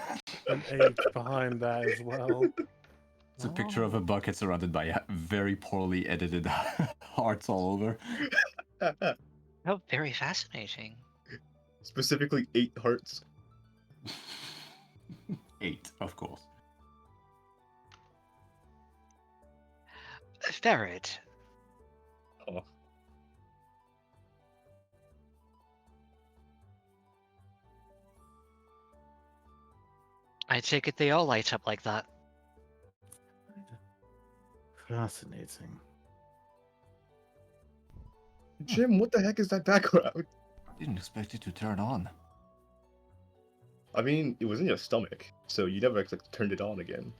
An H behind that as well. It's a picture of a bucket surrounded by very poorly edited hearts all over. Oh, very fascinating. Specifically 8 hearts. 8, of course. Ferret, Oh. I take it they all light up like that. Fascinating. Jim, what the heck is that background? Didn't expect it to turn on. I mean, it was in your stomach, so you never actually turned it on again.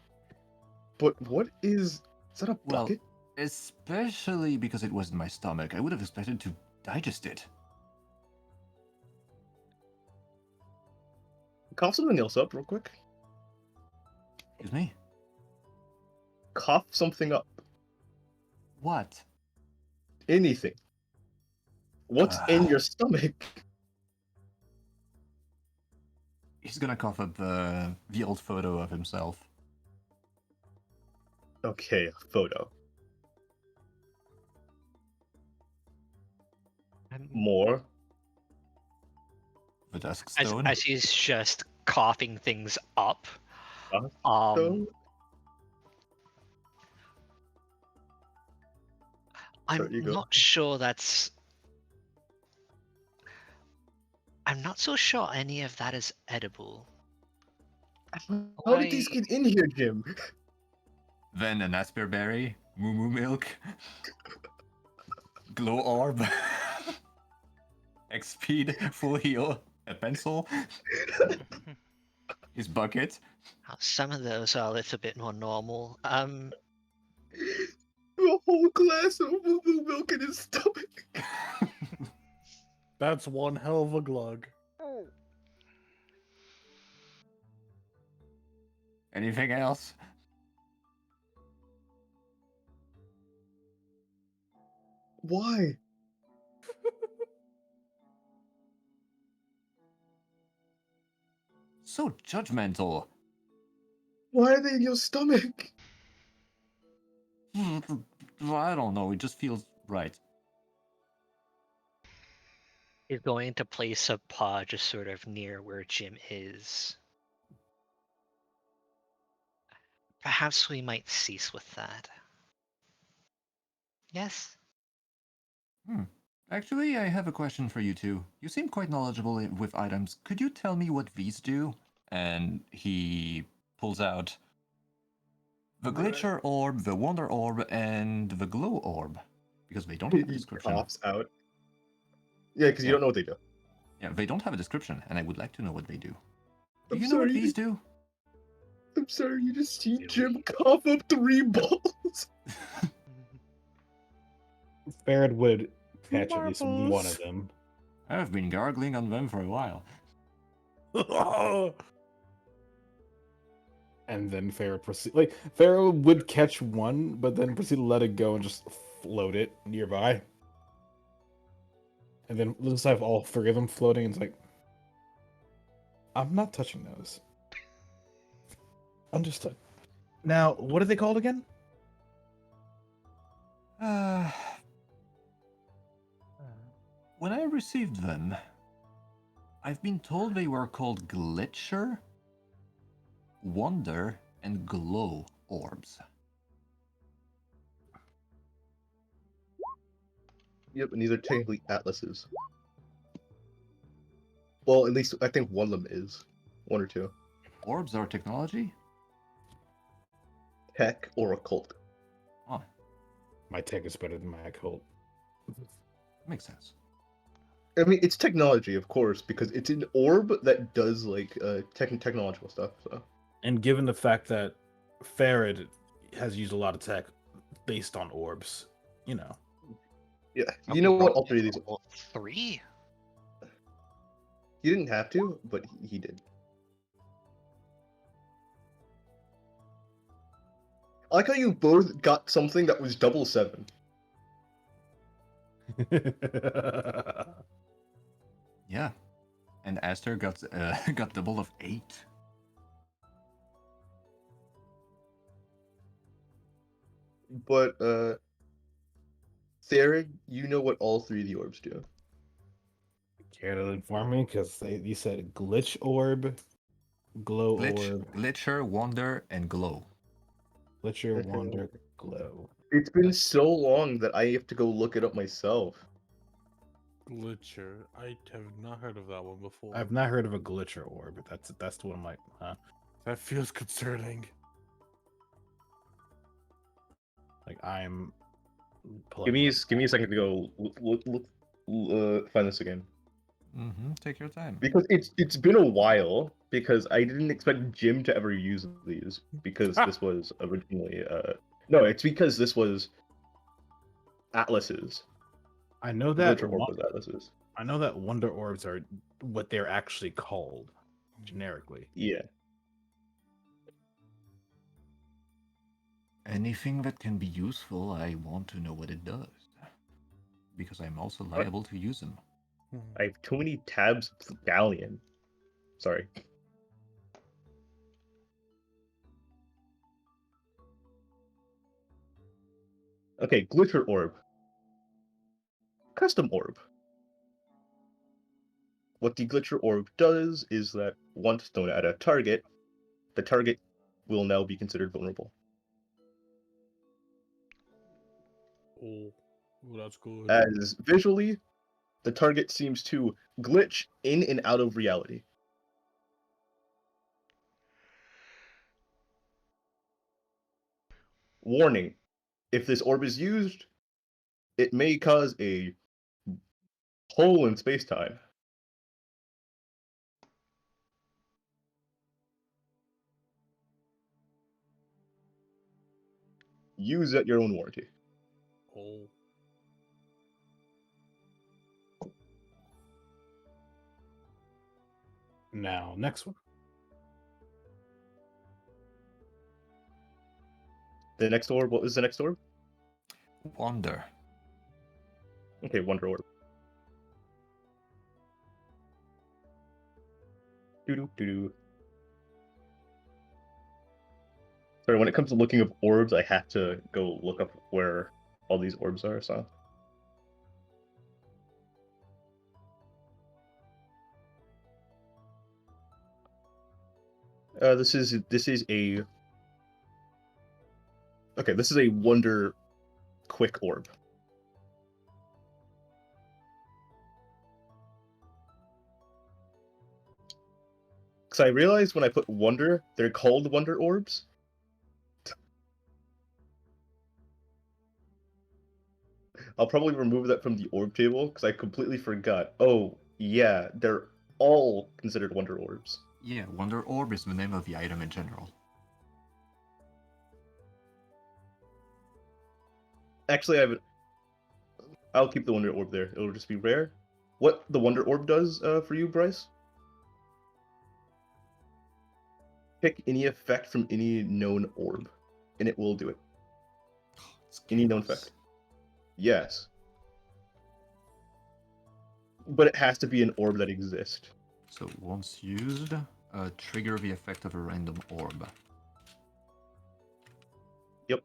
But what is that a Well, bucket? especially because it was in my stomach. I would have expected to digest it. Cough something else up real quick. Excuse me? Cough something up. What? Anything. What's in your stomach? He's gonna cough up the old photo of himself. Okay, a photo. More. The dusk As stone. as he's just coughing things up. So, I'm there you go. not sure that's. I'm not so sure any of that is edible. How did these Why? get in here, Jim? Then an asperberry, moo moo milk, glow orb, X speed, full heal, a pencil, his bucket. Some of those are a little bit more normal. A whole glass of moo milk in his stomach. That's one hell of a glug. Anything else? Why? So judgmental. Why are they in your stomach? I don't know, it just feels right. He's going to place a paw just sort of near where Jim is. Perhaps we might cease with that. Yes? Actually, I have a question for you two. You seem quite knowledgeable with items. Could you tell me what these do? And he pulls out the Glitcher Orb, the Wonder Orb, and the Glow Orb. Because they don't have a He description. coughs out. Yeah, because you Yeah. don't know what they do. Yeah, they don't have a description, and I would like to know what they do. Do I'm you know what sorry, these do? I'm sorry, you just see Jim cough up 3 balls. Ferret would catch at least one Marbles. of them. I've been gargling on them for a while. And then Pharaoh proceed. Like Pharaoh would catch one, but then proceed to let it go and just float it nearby. And then looks like all 3 of them floating. And it's like, I'm not touching those. Understood. Now, what are they called again? When I received them, I've been told they were called Glitcher, Wonder, and Glow Orbs. Yep, and these are technically atlases. Well, at least I think one of them is. 1 or 2. Orbs are technology? Tech or occult. Oh, My tech is better than my occult. makes sense. I mean, it's technology, of course, because it's an orb that does, like, technological stuff, so. And given the fact that Farad has used a lot of tech based on orbs, you know. Yeah, Are you we know what rolling all 3 of these... level 3? He didn't have to, but he did. I like how you both got something that was double 7. Yeah. And Aster got got double of 8. But, Therid, you know what all 3 of the orbs do. Care to inform me? Because you said glitch orb, glow orb, Glitcher, Wonder, and Glow. glitcher, wander, glow. It's been so long that I have to go look it up myself. Glitcher. I have not heard of that one before. I've not heard of a glitcher orb. That's the one I'm like, huh? That feels concerning. Like I'm. Give me a second to go find this again. Mm-hmm. Take your time. Because it's been a while, because I didn't expect Jim to ever use these, because this was originally no, it's because this was atlases. I know that Glitcher orb was atlases. I know that wonder orbs are what they're actually called generically. Yeah. Anything that can be useful, I want to know what it does. Because I'm also liable to use them. I have too many tabs of Galleon. Sorry. Okay, Glitcher Orb. Custom Orb. what the Glitcher Orb does is that once thrown at a target, the target will now be considered vulnerable. Oh, that's good. As visually, the target seems to glitch in and out of reality. Warning, if this orb is used, it may cause a hole in space-time. Use at your own warranty. Oh. Now, next one. The next orb, what was the next orb? Wonder. Okay, Wonder Orb. Doo-doo-doo-doo. Sorry, when it comes to looking up orbs, I have to go look up where all these orbs are, so. This is a okay. This is a Wonder Quick Orb. Because I realized when I put Wonder, they're called Wonder Orbs. I'll probably remove that from the orb table because I completely forgot. Oh, yeah, they're all considered Wonder Orbs. Yeah, Wonder Orb is the name of the item in general. Actually, I'll keep the Wonder Orb there. It'll just be rare. What the Wonder Orb does for you, Bryce? Pick any effect from any known orb, and it will do it. It's Any known chaos. effect. Yes. But it has to be an orb that exists. So once used, trigger the effect of a random orb. Yep.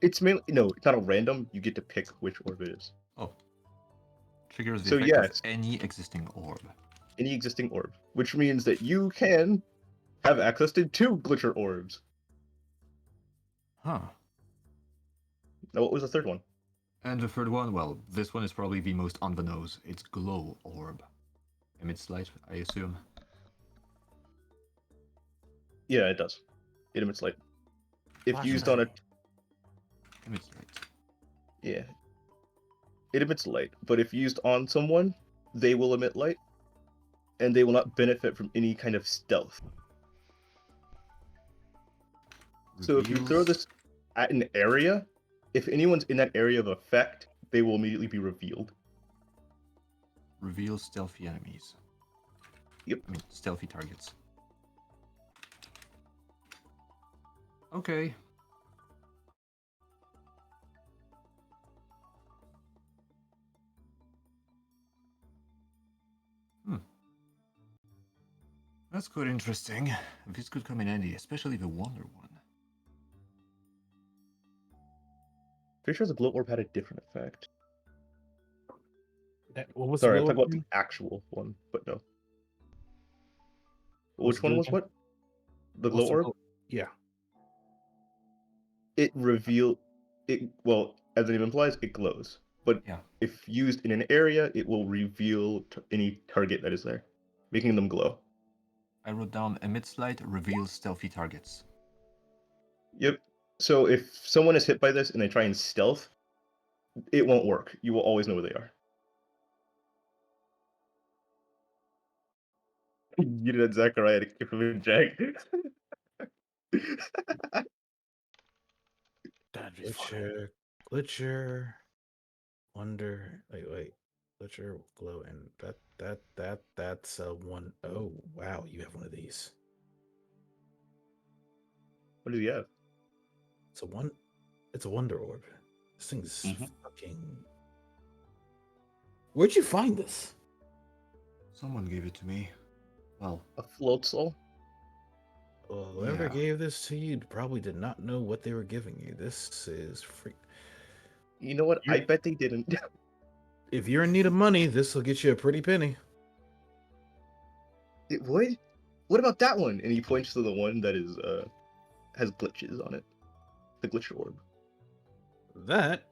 It's mainly no, it's not a random. You get to pick which orb it is. Oh. Triggers the So effect of yes. any existing orb. Any existing orb, which means that you can have access to 2 Glitcher orbs. Huh. Now, what was the third one? And the third one, well, this one is probably the most on the nose. It's Glow Orb. Emits light, I assume. Yeah, it does. It emits light. If Flash used on a Emits light. yeah, it emits light. But if used on someone, they will emit light, and they will not benefit from any kind of stealth. So if you throw Reveals- this at an area, if anyone's in that area of effect, they will immediately be revealed. Reveals stealthy enemies. Yep. I mean, stealthy targets. Okay. That's quite interesting. This could come in handy, especially the Wonder one. Pretty sure the glow orb had a different effect. What was Sorry, the I'm lower talking about one? the actual one, but no. What's Which the one do was again? what? The glow What's the orb? Yeah. It reveal it. Well, as the name implies, it glows. But Yeah. if used in an area, it will reveal any target that is there, making them glow. I wrote down emits light, reveals stealthy targets. Yep. So if someone is hit by this and they try and stealth, it won't work. You will always know where they are. You did Zachariah to kick him in Jack. That'd be fun. Glitcher, Wonder. Wait. Glitcher, Glow, and that's one. Oh wow, you have one of these. What do you have? It's a one. It's a Wonder Orb. This thing's Mhm. fucking. Where'd you find this? Someone gave it to me. Well, A float soul? Well, whoever Yeah. gave this to you probably did not know what they were giving you. This is free. You know what? I You're- bet they didn't. If you're in need of money, this will get you a pretty penny. It would? What about that one? And he points to the one that is has glitches on it. The glitch orb. That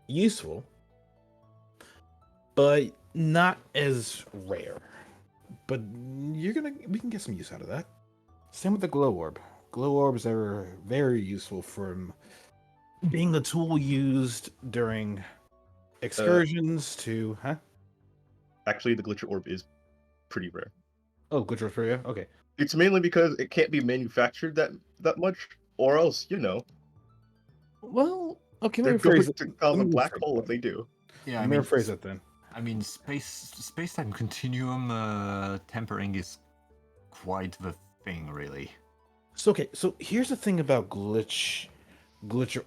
useful, but not as rare. But we can get some use out of that. Same with the glow orb. Glow orbs are very useful from being the tool used during excursions to, huh? Actually, the glitch orb is pretty rare. Oh, glitch orb for you? Okay. It's mainly because it can't be manufactured that much, or else, Well, okay, let they're me going rephrase it. to cause Let a me black rephrase hole it if they do. Yeah, Let me rephrase it then. I mean, space-time continuum tempering is quite the thing, really. So okay, so here's the thing about glitcher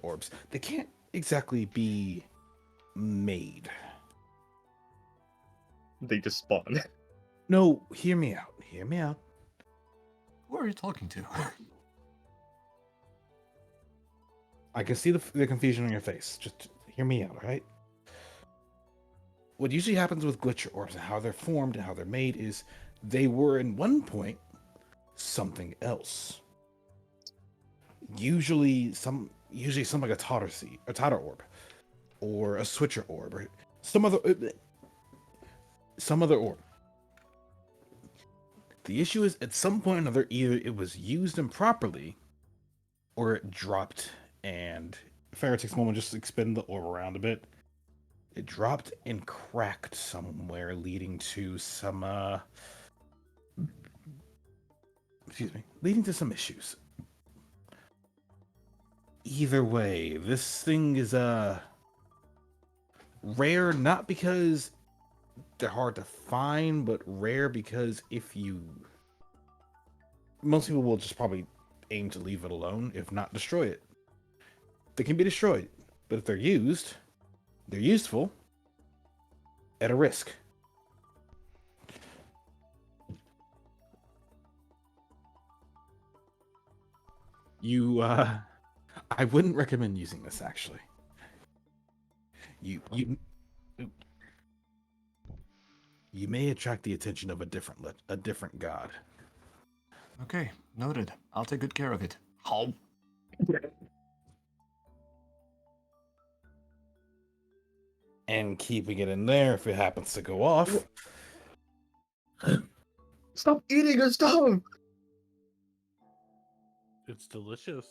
orbs. They can't exactly be made. They just spawn. No, hear me out. Hear me out. Who are you talking to? I can see the confusion on your face. Just hear me out, all right? What usually happens with glitcher orbs and how they're formed and how they're made is they were in one point something else. Usually some like a totter orb, or a switcher orb, or some other orb. The issue is at some point or another, either it was used improperly, or it dropped. And Farrah takes a moment just to spin the orb around a bit. It dropped and cracked somewhere, leading to some leading to some issues. Either way, this thing is rare, not because they're hard to find, but rare because most people will just probably aim to leave it alone, if not destroy it. They can be destroyed, but if they're used, they're useful at a risk. I wouldn't recommend using this, actually. You may attract the attention of a different god. Okay, noted. I'll take good care of it. How? And keeping it in there if it happens to go off. Stop eating her stuff! It's delicious.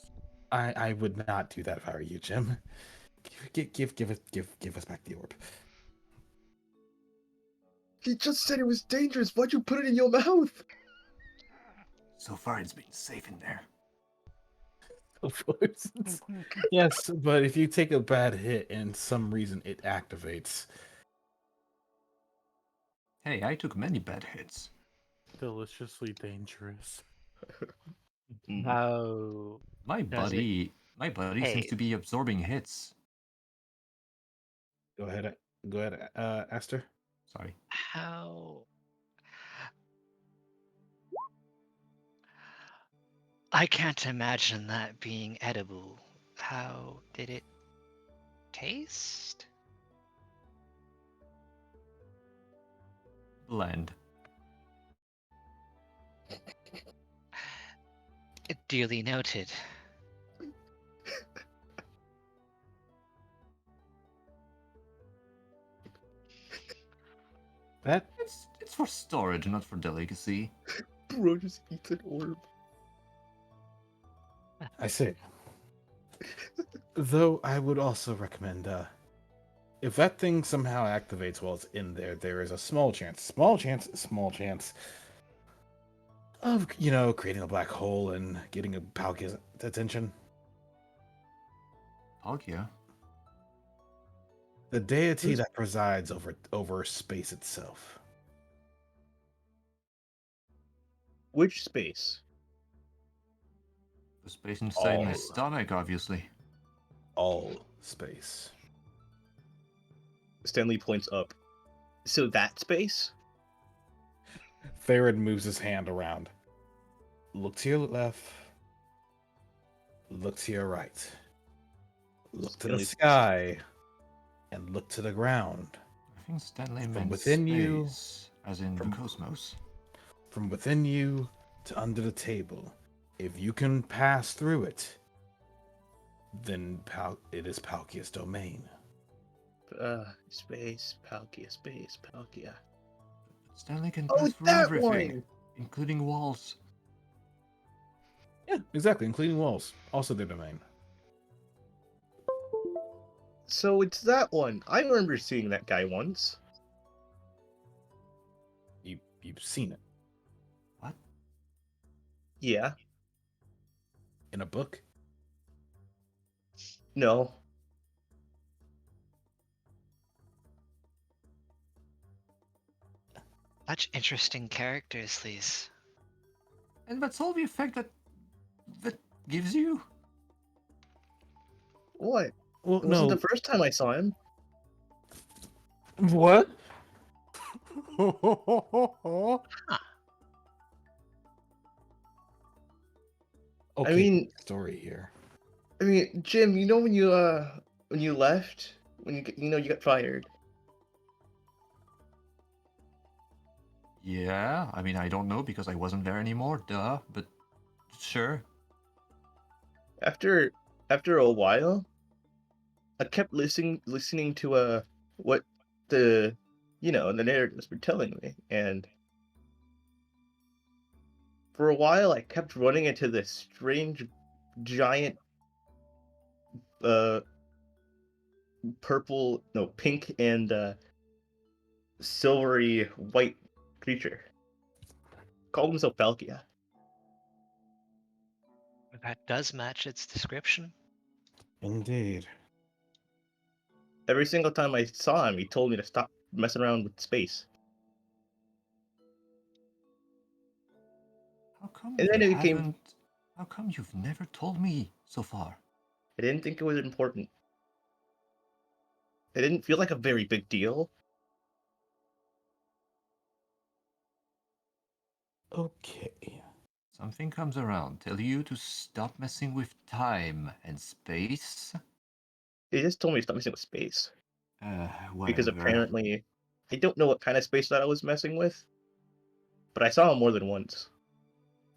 I would not do that if I were you, Jim. Give us back the orb. He just said it was dangerous. Why'd you put it in your mouth? So far, it's been safe in there. Of course. Yes, but if you take a bad hit and some reason it activates. Hey, I took many bad hits. Deliciously dangerous. How My does it? buddy Hey. seems to be absorbing hits. Go ahead, Aster. Sorry. How? I can't imagine that being edible. How did it taste? Bland. Duly noted. That It's for storage, not for delicacy. Bro just eats an orb. I see. Though I would also recommend if that thing somehow activates while it's in there, there is a small chance of creating a black hole and getting a Palkia's attention. Palkia? The deity that presides over space itself. Which space? The space inside my All. stomach, obviously. All space. Stanley points up. So that space? Farad moves his hand around. Look to your left. Look to your right. Look to the Stanley- sky. and look to the ground. I think Stanley From meant within you- space, as in from- the cosmos. From within you to under the table. If you can pass through it, then it is Palkia's domain. Space, Palkia, space, Palkia. Stanley can Oh, pass through that everything, one! including walls. Yeah, exactly, including walls. Also their domain. So it's that one. I remember seeing that guy once. You've seen it. What? Yeah. In a book? No. Such interesting characters, these. And that's all the effect that gives you? What? Well, It wasn't no. the first time I saw him. What? Okay, I mean, story here. Jim, you know when you left, you got fired. Yeah, I mean, I don't know because I wasn't there anymore, duh, but sure. After a while, I kept listening to what the the narratives were telling me, and for a while I kept running into this strange giant uh pink and silvery white creature. Called himself Palkia. That does match its description. Indeed. Every single time I saw him, he told me to stop messing around with space. How come And you then it became. haven't... How come you've never told me so far? I didn't think it was important. It didn't feel like a very big deal. Okay. Something comes around, tell you to stop messing with time and space? They just told me to stop messing with space. Because Whatever. apparently, I don't know what kind of space that I was messing with, but I saw him more than once.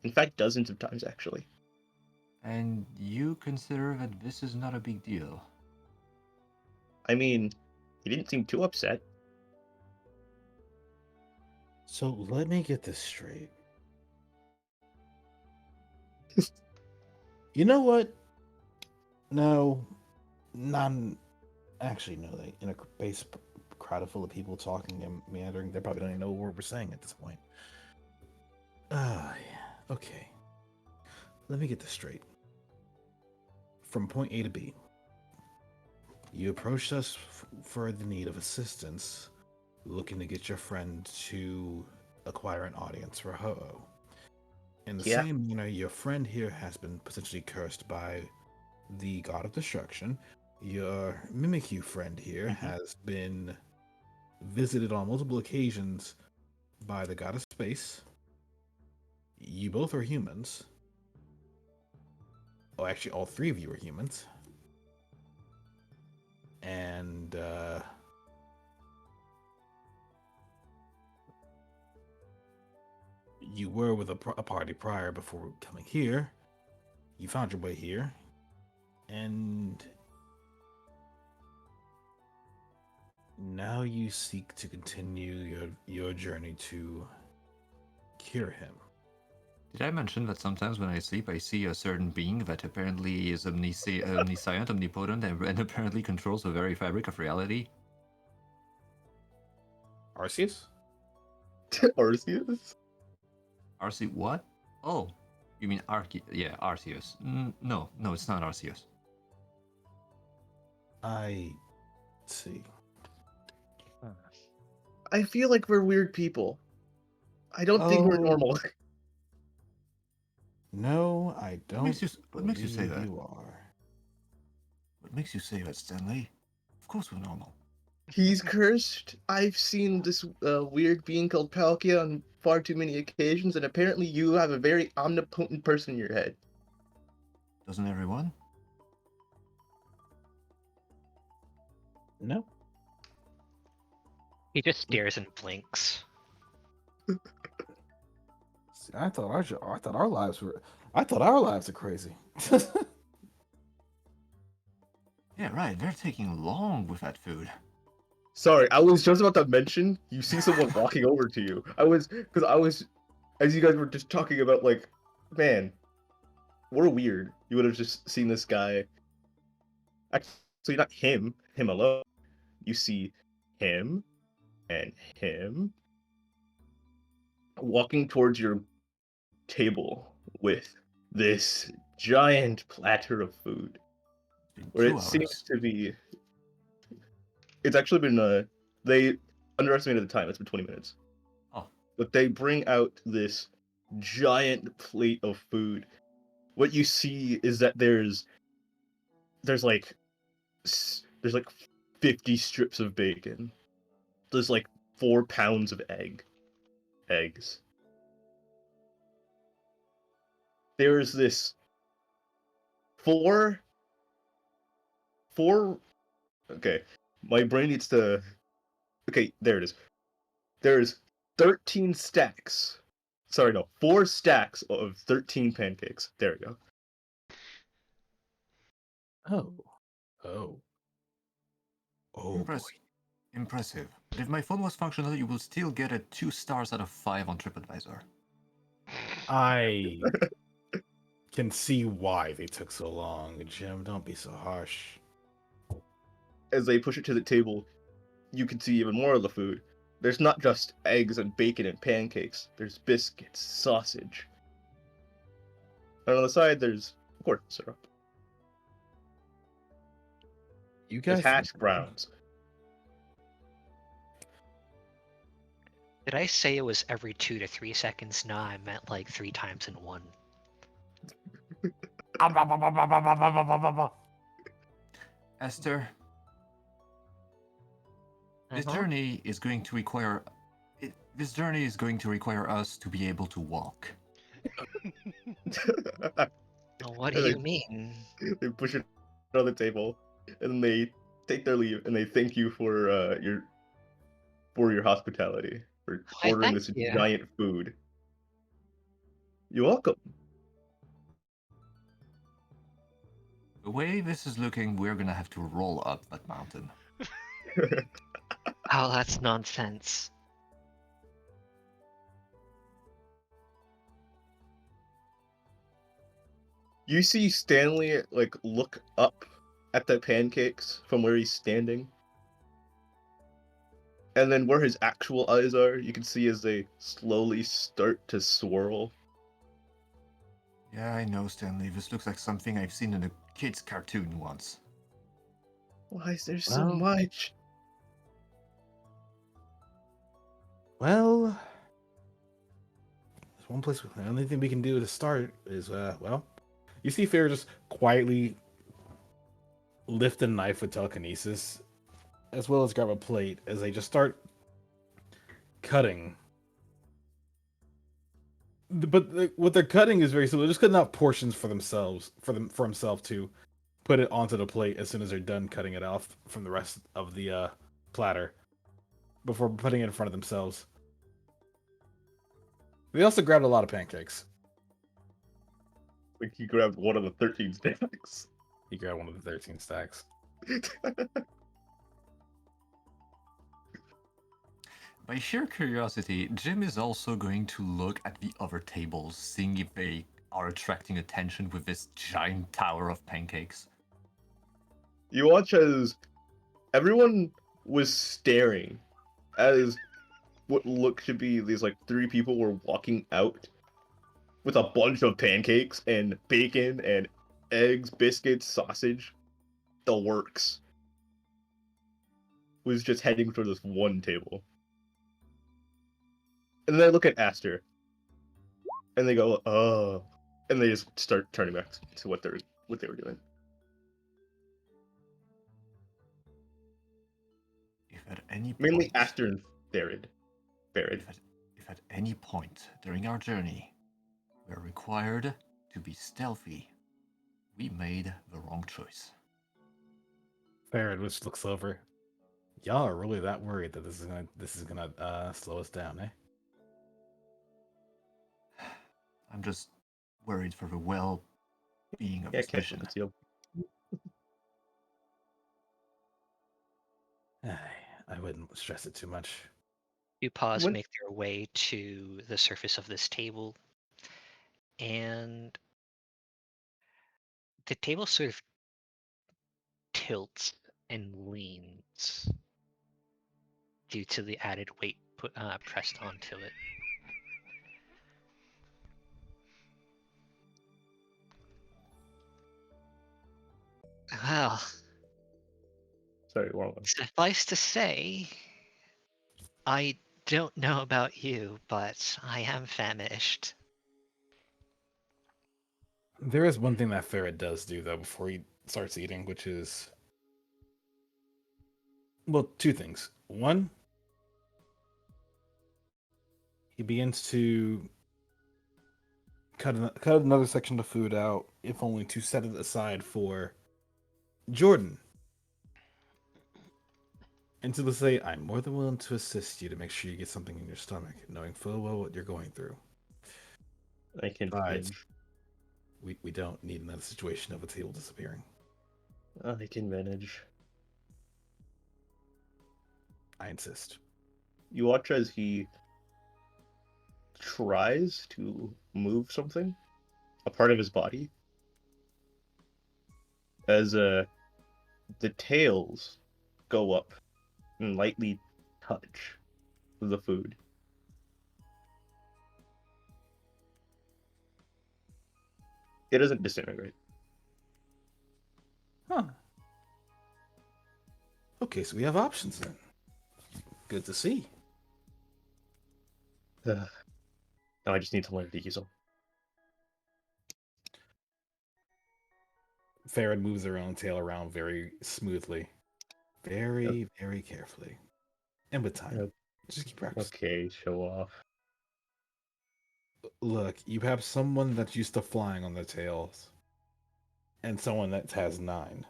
In fact, dozens of times, actually. And you consider that this is not a big deal? I mean, he didn't seem too upset. So let me get this straight. You know what? No, none. Actually, no. They in a base crowd full of people talking and meandering. They probably don't even know what we're saying at this point. Ah, yeah. Okay. Let me get this straight. From point A to B, you approached us for the need of assistance, looking to get your friend to acquire an audience for Ho-Oh. In the Yeah. same manner, your friend here has been potentially cursed by the god of destruction. Your Mimikyu friend here has been visited on multiple occasions by the god of space. You both are humans. Oh, actually, all three of you are humans. And, you were with a party prior before coming here. You found your way here. And now you seek to continue your journey to cure him. Did I mention that sometimes when I sleep, I see a certain being that apparently is omniscient, omnipotent, and apparently controls the very fabric of reality? Arceus? Arceus? Arceus? What? Oh, you mean Yeah, Arceus. No, it's not Arceus. I see. I feel like we're weird people. I don't think we're normal. No, I don't. What makes you say that? You are. What makes you say that, Stanley? Of course we're normal. He's cursed. I've seen this weird being called Palkia on far too many occasions, and apparently you have a very omnipotent person in your head. Doesn't everyone? No. He just stares and blinks. See, I thought our lives were. I thought our lives are crazy. Yeah, right. They're taking long with that food. Sorry, I was just about to mention you see someone walking over to you. Because I was, as you guys were just talking about, like, man, we're weird. You would have just seen this guy. Actually, not him alone. You see him and him walking towards your table with this giant platter of food, It's been where 2 it seems hours. to be. It's actually been they underestimated the time. It's been 20 minutes. Oh, But they bring out this giant plate of food. What you see is that there's like there's like 50 strips of bacon. There's like 4 pounds of eggs. There's this four four okay. My brain needs to okay, there it is. There's 13 stacks. Sorry, no, 4 stacks of 13 pancakes. There we go. Oh. Oh. Oh boy. Impressive. But if my phone was functional, you will still get a 2 stars out of 5 on TripAdvisor. I can see why they took so long. Jim, don't be so harsh. As they push it to the table, you can see even more of the food. There's not just eggs and bacon and pancakes. There's biscuits, sausage. And on the side, there's corn syrup. You There's guys. hash browns. Did I say it was every 2 to 3 seconds? No, I meant like 3 times in one. Esther, this journey is going to require this journey is going to require us to be able to walk. What do And you mean? they push it on the table, and they take their leave, and they thank you for your hospitality, for I ordering thank this you. giant food. You're welcome. The way this is looking, we're gonna have to roll up that mountain. Oh, that's nonsense. You see Stanley like look up at the pancakes from where he's standing. And then where his actual eyes are, you can see as they slowly start to swirl. Yeah, I know, Stanley. This looks like something I've seen in a kid's cartoon once. Why is there so Well, much? well, there's one place. The only thing we can do to start is, well, you see Fair just quietly lift a knife with telekinesis, as well as grab a plate as they just start cutting. But what they're cutting is very simple. They're just cutting out portions for themselves, for himself to put it onto the plate as soon as they're done cutting it off from the rest of the platter, before putting it in front of themselves. They also grabbed a lot of pancakes. Like he grabbed one of the 13 stacks. He grabbed one of the 13 stacks. By sheer curiosity, Jim is also going to look at the other tables, seeing if they are attracting attention with this giant tower of pancakes. You watch as everyone was staring as what looked to be these like 3 people were walking out with a bunch of pancakes and bacon and eggs, biscuits, sausage. The works. Was just heading for this one table. And then I look at Aster. And they go, oh. And they just start turning back to what they were doing. If at any Mainly point, Aster and Farid. if at any point during our journey we're required to be stealthy, we made the wrong choice. Farron just looks over. Y'all are really that worried that this is gonna slow us down, eh? I'm just worried for the well-being of Yeah, this catch mission. the seal. I wouldn't stress it too much. You pause, When make their way to the surface of this table, and the table sort of tilts and leans due to the added weight pressed onto it. Well, sorry, wrong one. suffice to say, I don't know about you, but I am famished. There is one thing that Ferret does do though before he starts eating, which is well, two things. One, he begins to cut another section of food out, if only to set it aside for Jordan. And to say, I'm more than willing to assist you to make sure you get something in your stomach, knowing full well what you're going through. I can Besides, manage. we don't need another situation of a table disappearing. I can manage. I insist. You watch as he tries to move something, a part of his body, as the tails go up and lightly touch the food. It doesn't disintegrate. Huh. Okay, so we have options then. Good to see. Now I just need to learn to use them. Farron moves her own tail around very smoothly. Very, very carefully. And with time. Just keep practicing. Okay, show off. Look, you have someone that's used to flying on their tails. And someone that has 9.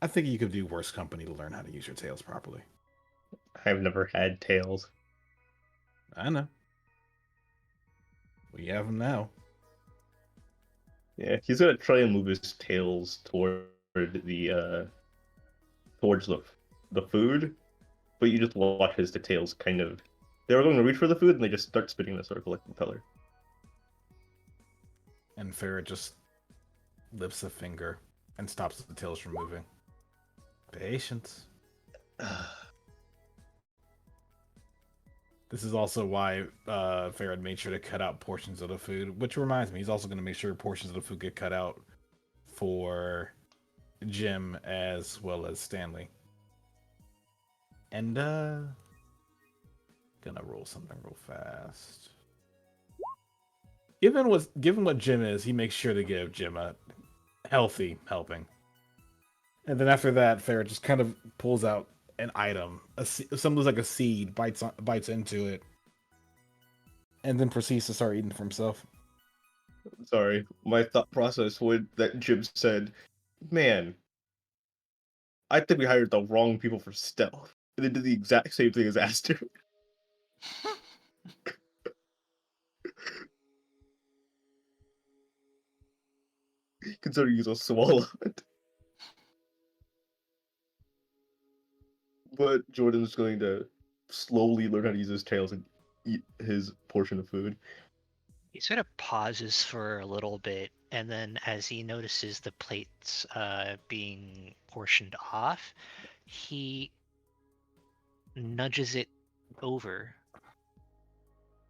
I think you could do worse company to learn how to use your tails properly. I've never had tails. I know. We have them now. Yeah, he's gonna try and move his tails toward the towards the food, but you just watch as the tails kind of they were going to reach for the food and they just start spinning in a circle like a propeller. And Farrah just lifts a finger and stops the tails from moving. Patience. This is also why Farrah made sure to cut out portions of the food, which reminds me, he's also going to make sure portions of the food get cut out for Jim as well as Stanley. And gonna roll something real fast. Given what Jim is, he makes sure to give Jim a healthy helping. And then after that, Farrah just kind of pulls out an item, something like a seed, bites into it, and then proceeds to start eating for himself. Sorry, my thought process would that Jim said, "Man, I think we hired the wrong people for stealth." And they did the exact same thing as Aster. Considering he's a swallow. But Jordan's going to slowly learn how to use his tails and eat his portion of food. He sort of pauses for a little bit, and then as he notices the plates being portioned off, he nudges it over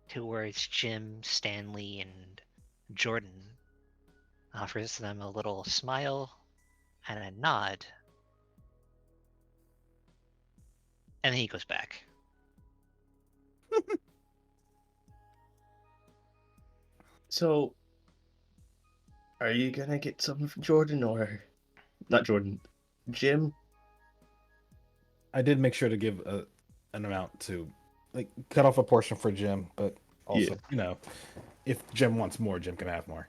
towards Jim, Stanley, and Jordan, offers them a little smile and a nod, and then he goes back. So, are you gonna get something from Jordan or not Jordan? Jim? I did make sure to give an amount to, like, cut off a portion for Jim, but also, if Jim wants more, Jim can have more.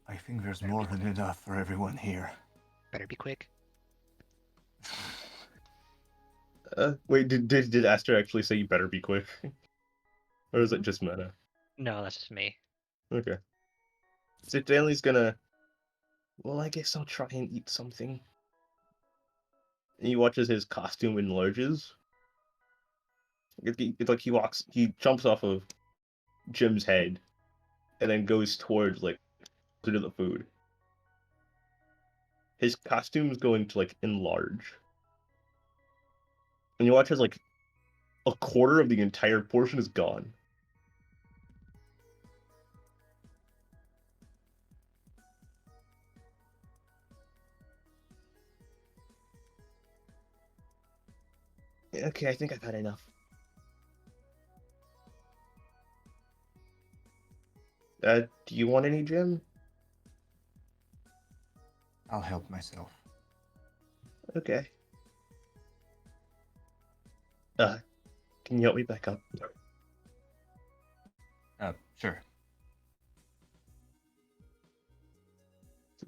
I think there's more than enough for everyone here. Better be quick. Wait, did Aster actually say you better be quick? Or is it just meta? No, that's just me. Okay. So Stanley's gonna. Well, I guess I'll try and eat something. And he watches his costume enlarges. It's like he jumps off of Jim's head, and then goes towards like to the food. His costume's going to like enlarge, and you watch as like a quarter of the entire portion is gone. Okay, I think I've had enough. Do you want any, Jim? I'll help myself. Okay. Can you help me back up? Sure.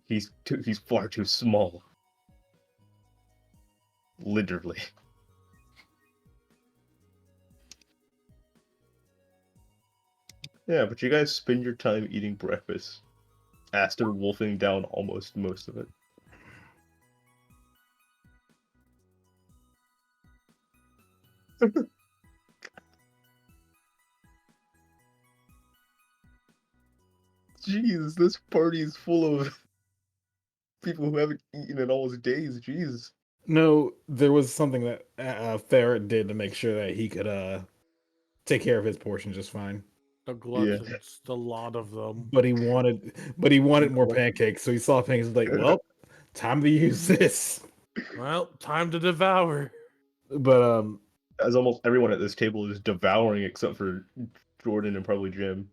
He's far too small. Literally. Yeah, but you guys spend your time eating breakfast. Aster wolfing down almost most of it. Jeez, this party is full of people who haven't eaten in almost days. Jeez. No, there was something that Ferret did to make sure that he could take care of his portion just fine. The gluttons, the lot of them. But he wanted more pancakes, so he saw pancakes and was like, well, time to use this. Well, time to devour. But As almost everyone at this table is devouring except for Jordan and probably Jim.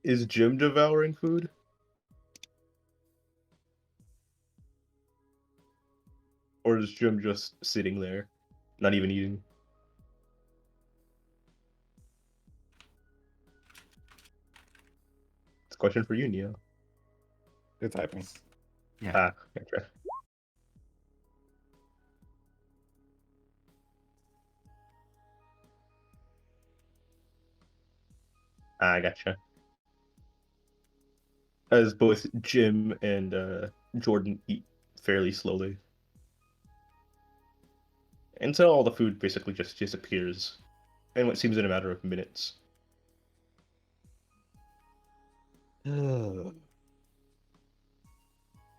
Is Jim devouring food? Or is Jim just sitting there, not even eating? It's a question for you, Neo. they're typing. Yeah. Ah, gotcha. I gotcha. As both Jim and Jordan eat fairly slowly. Until all the food basically just disappears. In what seems in a matter of minutes.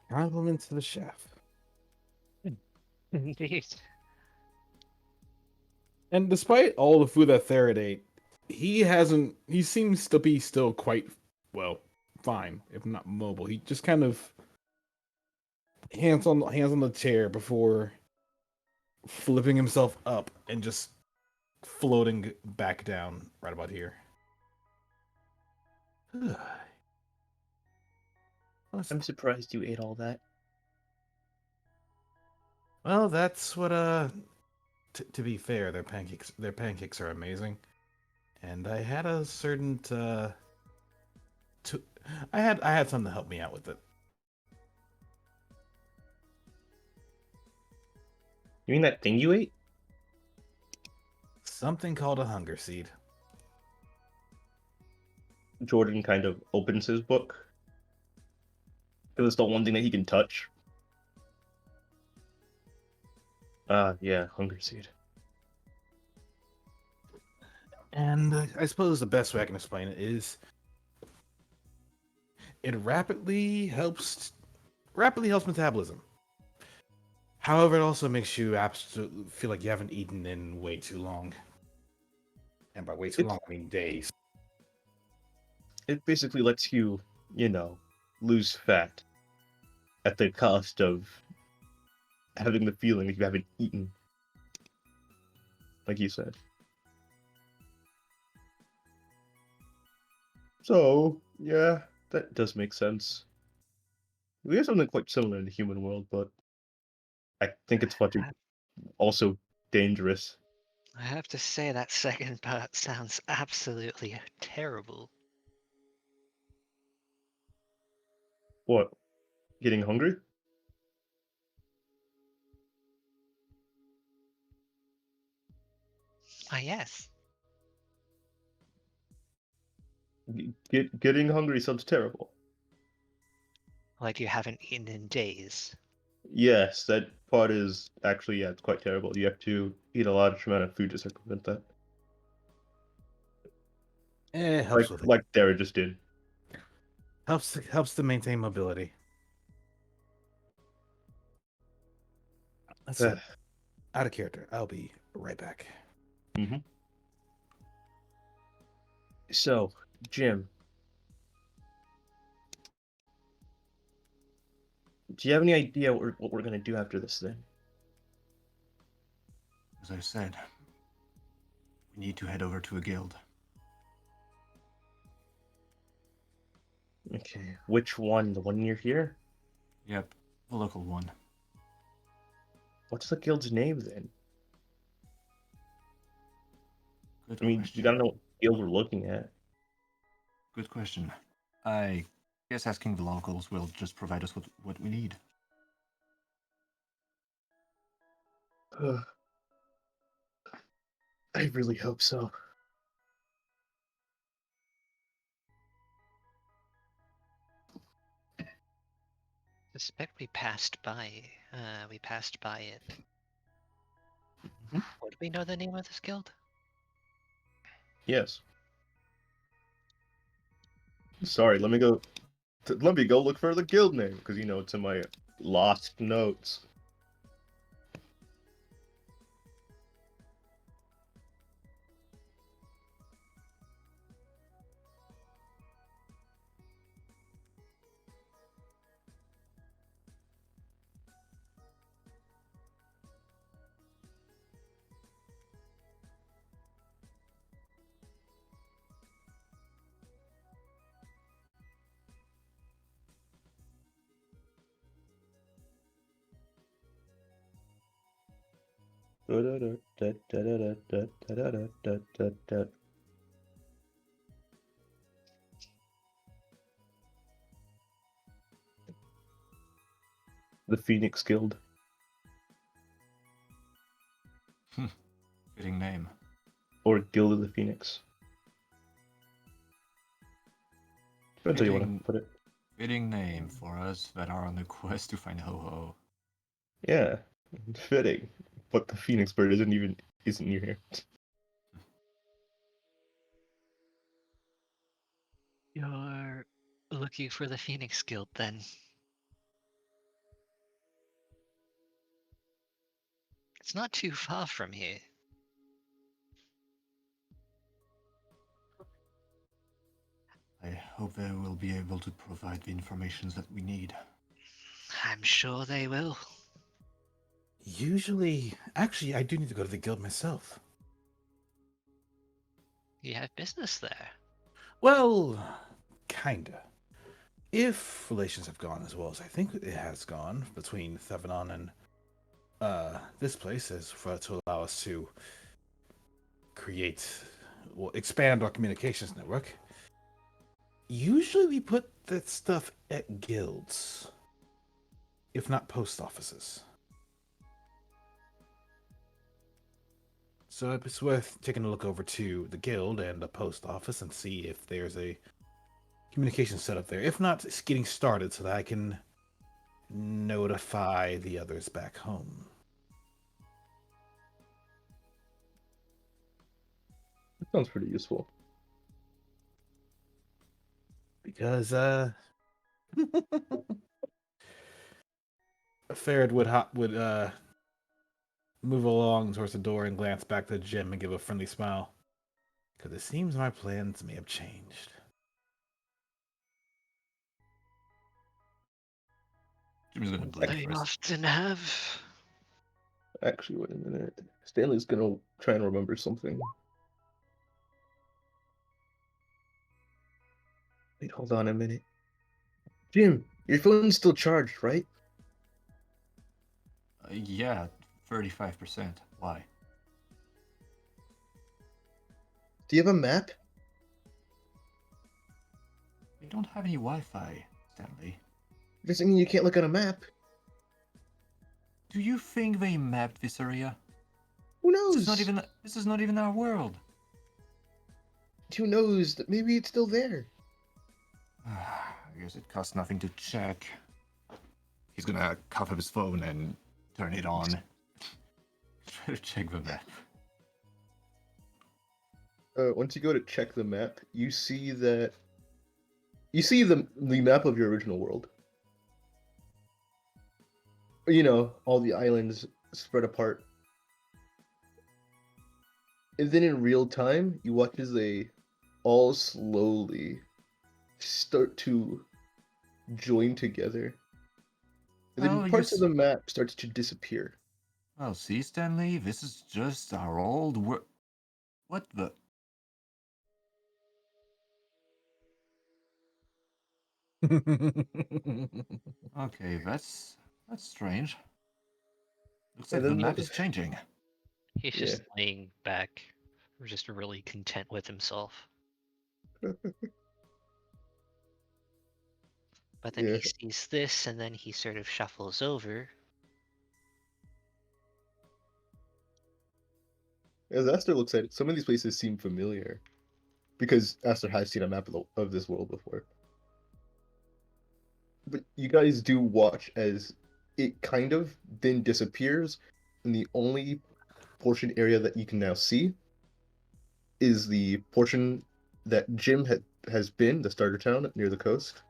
Compliments to the chef. Indeed. And despite all the food that Ferret ate, he seems to be still quite, well, fine, if not mobile. He just kind of hands on the chair before flipping himself up and just floating back down right about here. I'm surprised you ate all that. Well, that's what to be fair, their pancakes are amazing. And I had a certain I had something to help me out with it. You mean that thing you ate? Something called a hunger seed. Jordan kind of opens his book. It was the one thing that he can touch. Yeah, hunger seed. And I suppose the best way I can explain it is it rapidly helps metabolism. However, it also makes you absolutely feel like you haven't eaten in way too long. And by way too long, I mean days. It basically lets you, lose fat at the cost of having the feeling that you haven't eaten. Like you said. So, yeah, that does make sense. We have something quite similar in the human world, but I think it's much also dangerous. I have to say that second part sounds absolutely terrible. What? Getting hungry? Ah, yes. Getting hungry sounds terrible. Like you haven't eaten in days. Yes, that part is actually, yeah, it's quite terrible. You have to eat a large amount of food to circumvent that. It helps with it. Like Dara just did. Helps to maintain mobility. Let's see. Out of character. I'll be right back. Mm-hmm. So, Jim, do you have any idea what we're gonna do after this thing? As I said, we need to head over to a guild. Okay, which one? The one near here? Yep, the local one. What's the guild's name then? Good I mean, you question. gotta know what guild we're looking at. Good question. I guess asking the locals will just provide us with what we need. I really hope so. Suspect we passed by. We passed by it. Mhm. Would we know the name of this guild? Yes. Sorry, let me go. Let me go look for the guild name because it's in my lost notes. The Phoenix Guild. Fitting name. Or Guild of the Phoenix. Depends how you want Fitting, to put it. fitting name for us that are on the quest to find Ho-Ho. Yeah, fitting. But the Phoenix Bird isn't near here. You're looking for the Phoenix Guild, then. It's not too far from here. I hope they will be able to provide the information that we need. I'm sure they will. Usually, actually, I do need to go to the guild myself. You have business there. Well, kinda. If relations have gone as well as I think it has gone between Thevenon and this place, as for to allow us to expand our communications network. Usually, we put that stuff at guilds, if not post offices. So it's worth taking a look over to the guild and the post office and see if there's a communication set up there. If not, it's getting started so that I can notify the others back home. That sounds pretty useful. Because Farad would move along towards the door and glance back to Jim and give a friendly smile. Because it seems my plans may have changed. Jim's gonna blink They first. often have. Actually, wait a minute. Stanley's gonna try and remember something. Wait, hold on a minute. Jim, your phone's still charged, right? Yeah, 35%. Why? Do you have a map? We don't have any Wi-Fi, Stanley. Doesn't mean you can't look at a map. Do you think they mapped this area? Who This is not knows? even. This is not even our world. Who knows that maybe it's still there? I guess it costs nothing to check. He's gonna cough up his phone and turn it on. Try to check the map. Once you go to check the map, you see that you see the map of your original world. You know, all the islands spread apart. And then in real time, you watch as they all slowly start to join together. And then Well, parts of the map starts to disappear. Well, see, Stanley, this is just our old world. What the? Okay, that's strange. Looks And like the then map is changing. He's Yeah. just laying back, just really content with himself. But then Yeah. he sees this, and then he sort of shuffles over. As Aster looks at it, some of these places seem familiar. Because Aster has seen a map of this world before. But you guys do watch as it kind of then disappears, and the only portion area that you can now see is the portion that Jim has been, the starter town near the coast,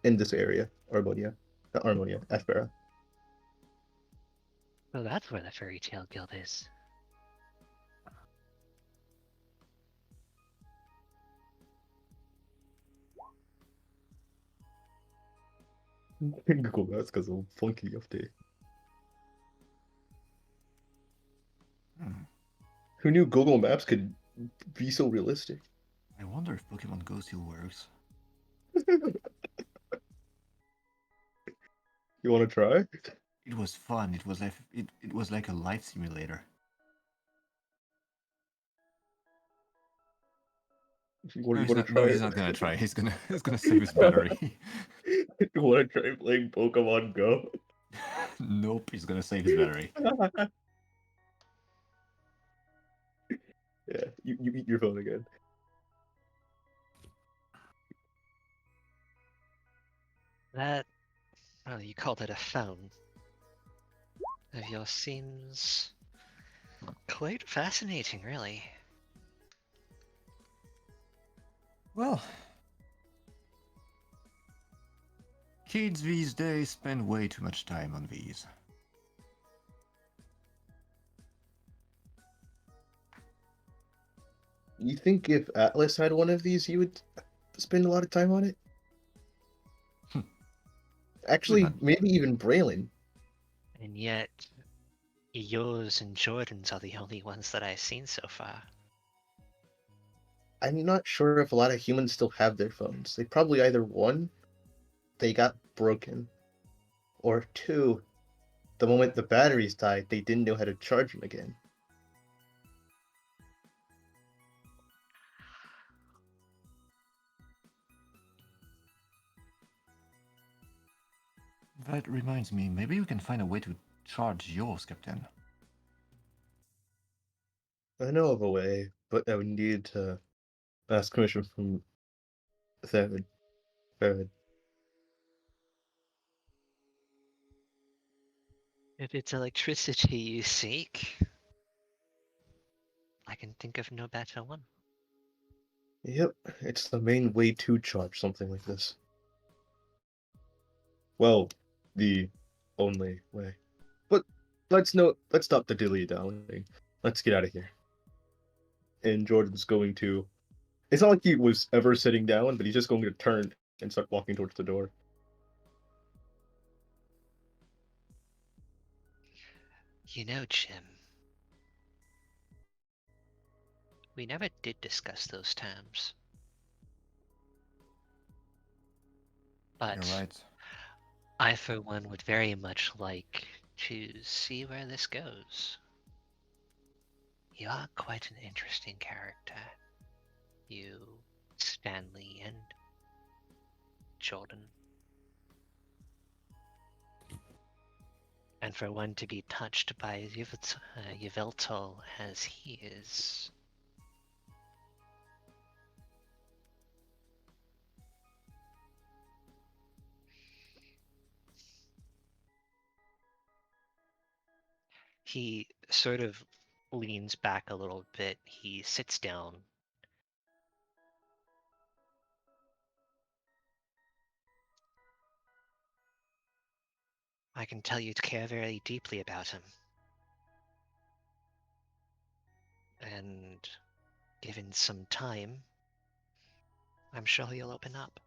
in this area, Armonia. Not Armonia, Aspera. Oh, that's where the Fairy Tale Guild is. Google Maps because of funky update. Hmm. Who knew Google Maps could be so realistic? I wonder if Pokemon Go still works. You want to try? It was fun. It was like a life simulator. What do No, you want to no, try? he's not gonna try. He's gonna save his battery. You want to try playing Pokemon Go? Nope, he's gonna save his battery. Yeah, you eat your phone again. That, well, you called it a phone. Of yours seems quite fascinating, really. Well, kids these days spend way too much time on these. You think if Atlas had one of these, he would spend a lot of time on it? Hmm. Actually, not. maybe even Braylon. And yet, yours and Jordan's are the only ones that I've seen so far. I'm not sure if a lot of humans still have their phones. They probably either one, they got broken, or two, the moment the batteries died, they didn't know how to charge them again. That reminds me, maybe we can find a way to charge yours, Captain. I know of a way, but I would need to ask permission from Thad. If it's electricity you seek, I can think of no better one. Yep, it's the main way to charge something like this. Well, the only way. But let's stop the dilly-dallying. Let's get out of here. And Jordan's going to. It's not like he was ever sitting down, but he's just going to turn and start walking towards the door. You know, Jim, we never did discuss those terms. You're But right. I, for one, would very much like to see where this goes. You are quite an interesting character. You, Stanley, and Jordan. And for one to be touched by Yveltal as he is. He sort of leans back a little bit. He sits down. I can tell you care very deeply about him. And given some time, I'm sure he'll open up.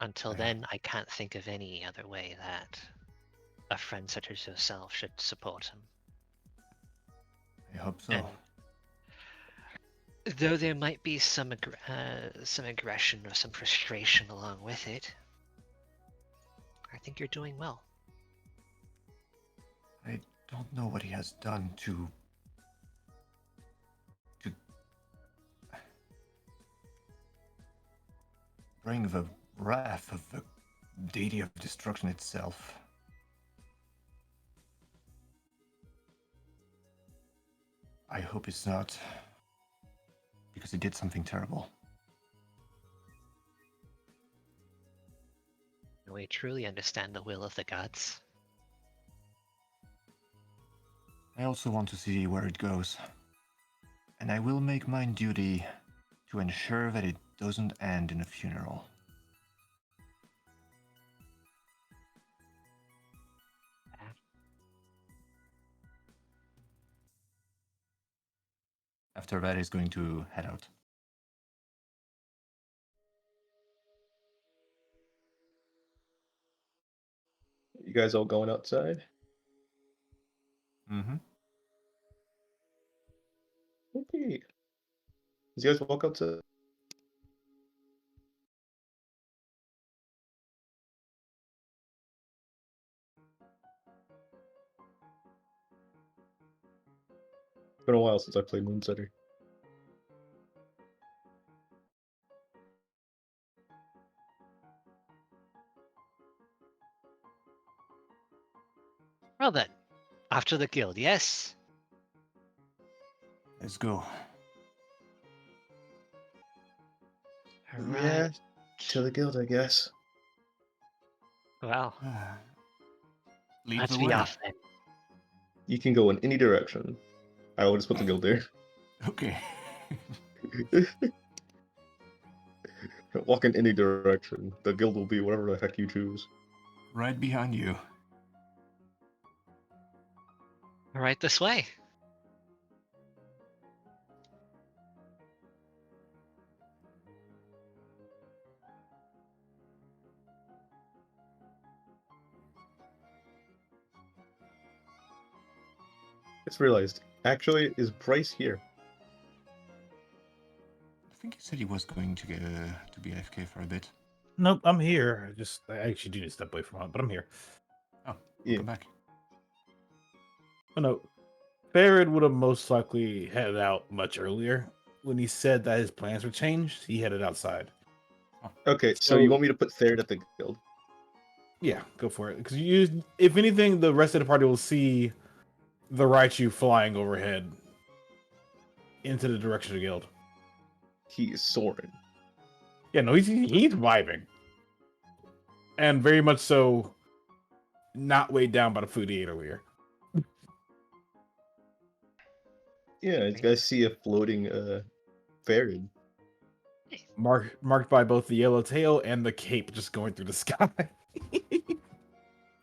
Until Yeah. then, I can't think of any other way that a friend such as yourself should support him. I hope so. And though there might be some aggression or some frustration along with it, I think you're doing well. I don't know what he has done to bring the wrath of the deity of destruction itself. I hope it's not because he did something terrible. We truly understand the will of the gods. I also want to see where it goes. And I will make my duty to ensure that it doesn't end in a funeral. After that, he's going to head out. You guys all going outside? Mm-hmm. Okay. Did you guys walk outside? It's been a while since I played Moonsetter. Well then, after the guild, yes? Let's go. Yeah, Right. to the guild, I guess. Well, Lead let's the be way. off then. You can go in any direction. I will just put the guild there. Okay. Walk in any direction. The guild will be whatever the heck you choose. Right behind you. Right this way. Just realized, actually, is Bryce here? I think he said he was going to get to be AFK for a bit. Nope, I'm here. I actually do need to step away from it, but I'm here. Oh, Yeah. welcome back. Oh no, Farad would have most likely headed out much earlier. When he said that his plans were changed, he headed outside. Okay, so you want me to put Thared at the guild? Yeah, go for it. Because if anything, the rest of the party will see the Raichu flying overhead into the direction of the guild. He is soaring. Yeah, no, he's vibing, and very much so, not weighed down by the food he ate earlier. Yeah, you guys see a floating Thared. Marked by both the yellow tail and the cape just going through the sky.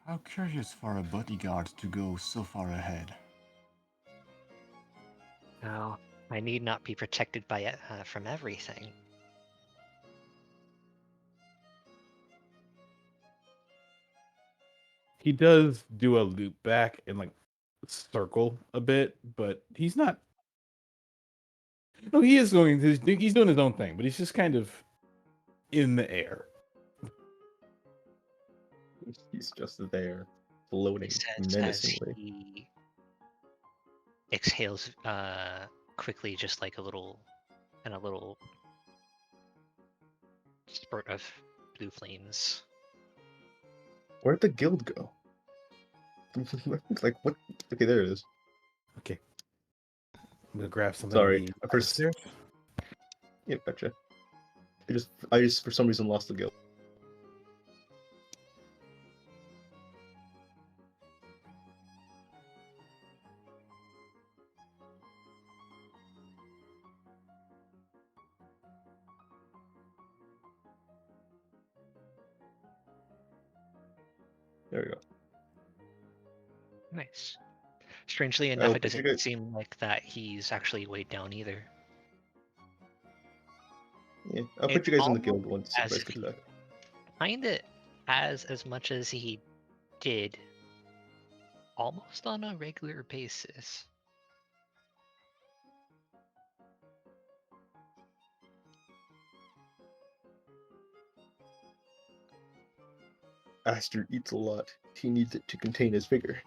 How curious for a bodyguard to go so far ahead. No, I need not be protected by it from everything. He does do a loop back and like circle a bit, but he's not. No, he is going. He's doing his own thing, but he's just kind of in the air. He's just there, floating He says as menacingly. he exhales quickly, just like a little spurt of blue flames. Where'd the guild go? Like, what? Okay, there it is. Okay. I'm gonna grab something Sorry, on I the first. stairs. Yep, gotcha. I just for some reason lost the guild. There we go. Nice. Strangely I'll enough, it put you doesn't guys. seem like that he's actually weighed down either. Yeah, I'll put It's you guys in the almost guild once you as guys if get he back. kinda has as much as he did almost on a regular basis. Aster eats a lot. He needs it to contain his vigor.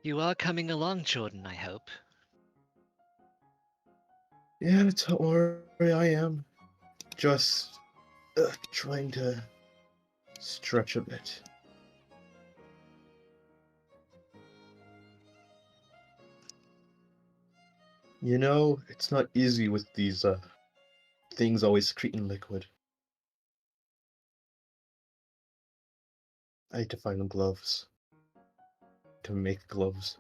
You are coming along, Jordan, I hope. Yeah, don't worry, I am. Just trying to stretch a bit. You know, it's not easy with these things always secreting liquid. I need to find gloves. To make gloves.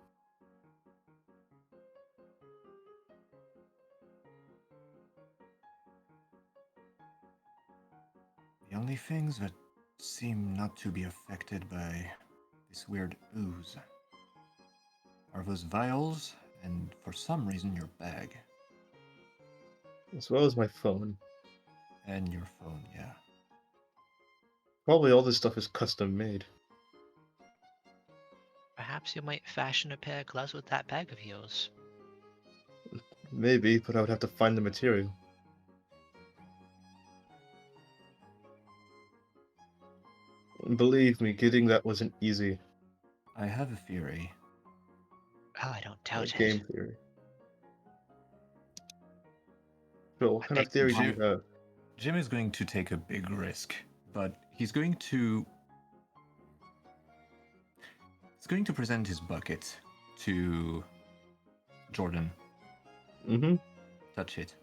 The only things that seem not to be affected by this weird ooze are those vials, and for some reason your bag. As well as my phone. And your phone, yeah. Probably all this stuff is custom made. Perhaps you might fashion a pair of gloves with that bag of yours. Maybe, but I would have to find the material. Believe me, getting that wasn't easy. I have a theory. Oh, I don't A doubt game it. theory. So, what I kind of beg your theory do you Jim, have? Jim is going to take a big risk, but he's going to present his bucket to Jordan. Mm-hmm. Touch it.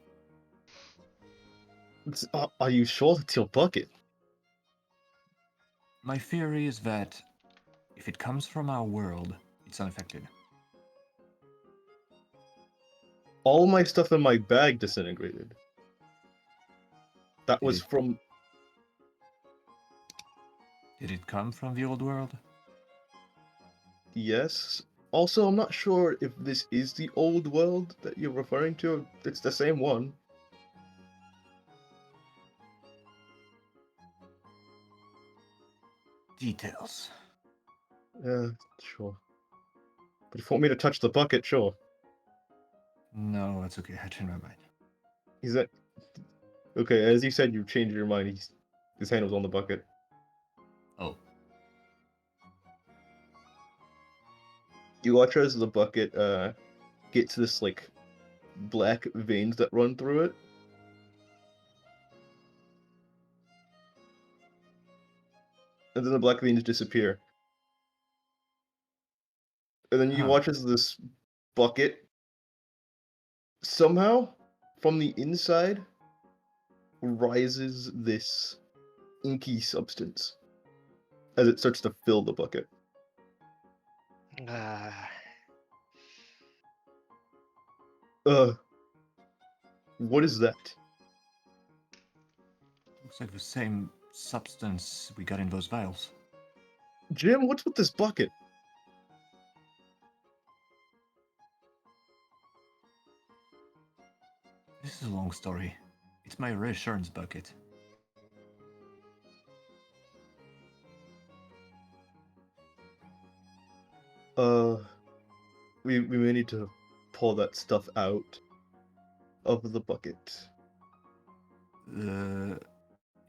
Are you sure it's your bucket? My theory is that if it comes from our world, it's unaffected. All my stuff in my bag disintegrated. That Did was it, from... did it come from the old world? Yes. Also, I'm not sure if this is the old world that you're referring to. It's the same one. Details. Yeah, sure. But if you want me to touch the bucket, sure. No, that's okay. I changed my mind. He's that... Okay, as you said, you changed your mind. His hand was on the bucket. Oh, You watch as the bucket gets this like black veins that run through it. And then the black veins disappear. And then you huh. watch as this bucket somehow from the inside rises this inky substance as it starts to fill the bucket. Uh, Uh, what is that? Looks like the same substance we got in those vials. Jim, what's with this bucket? This is a long story. It's my reassurance bucket. Uh, we may need to pull that stuff out of the bucket.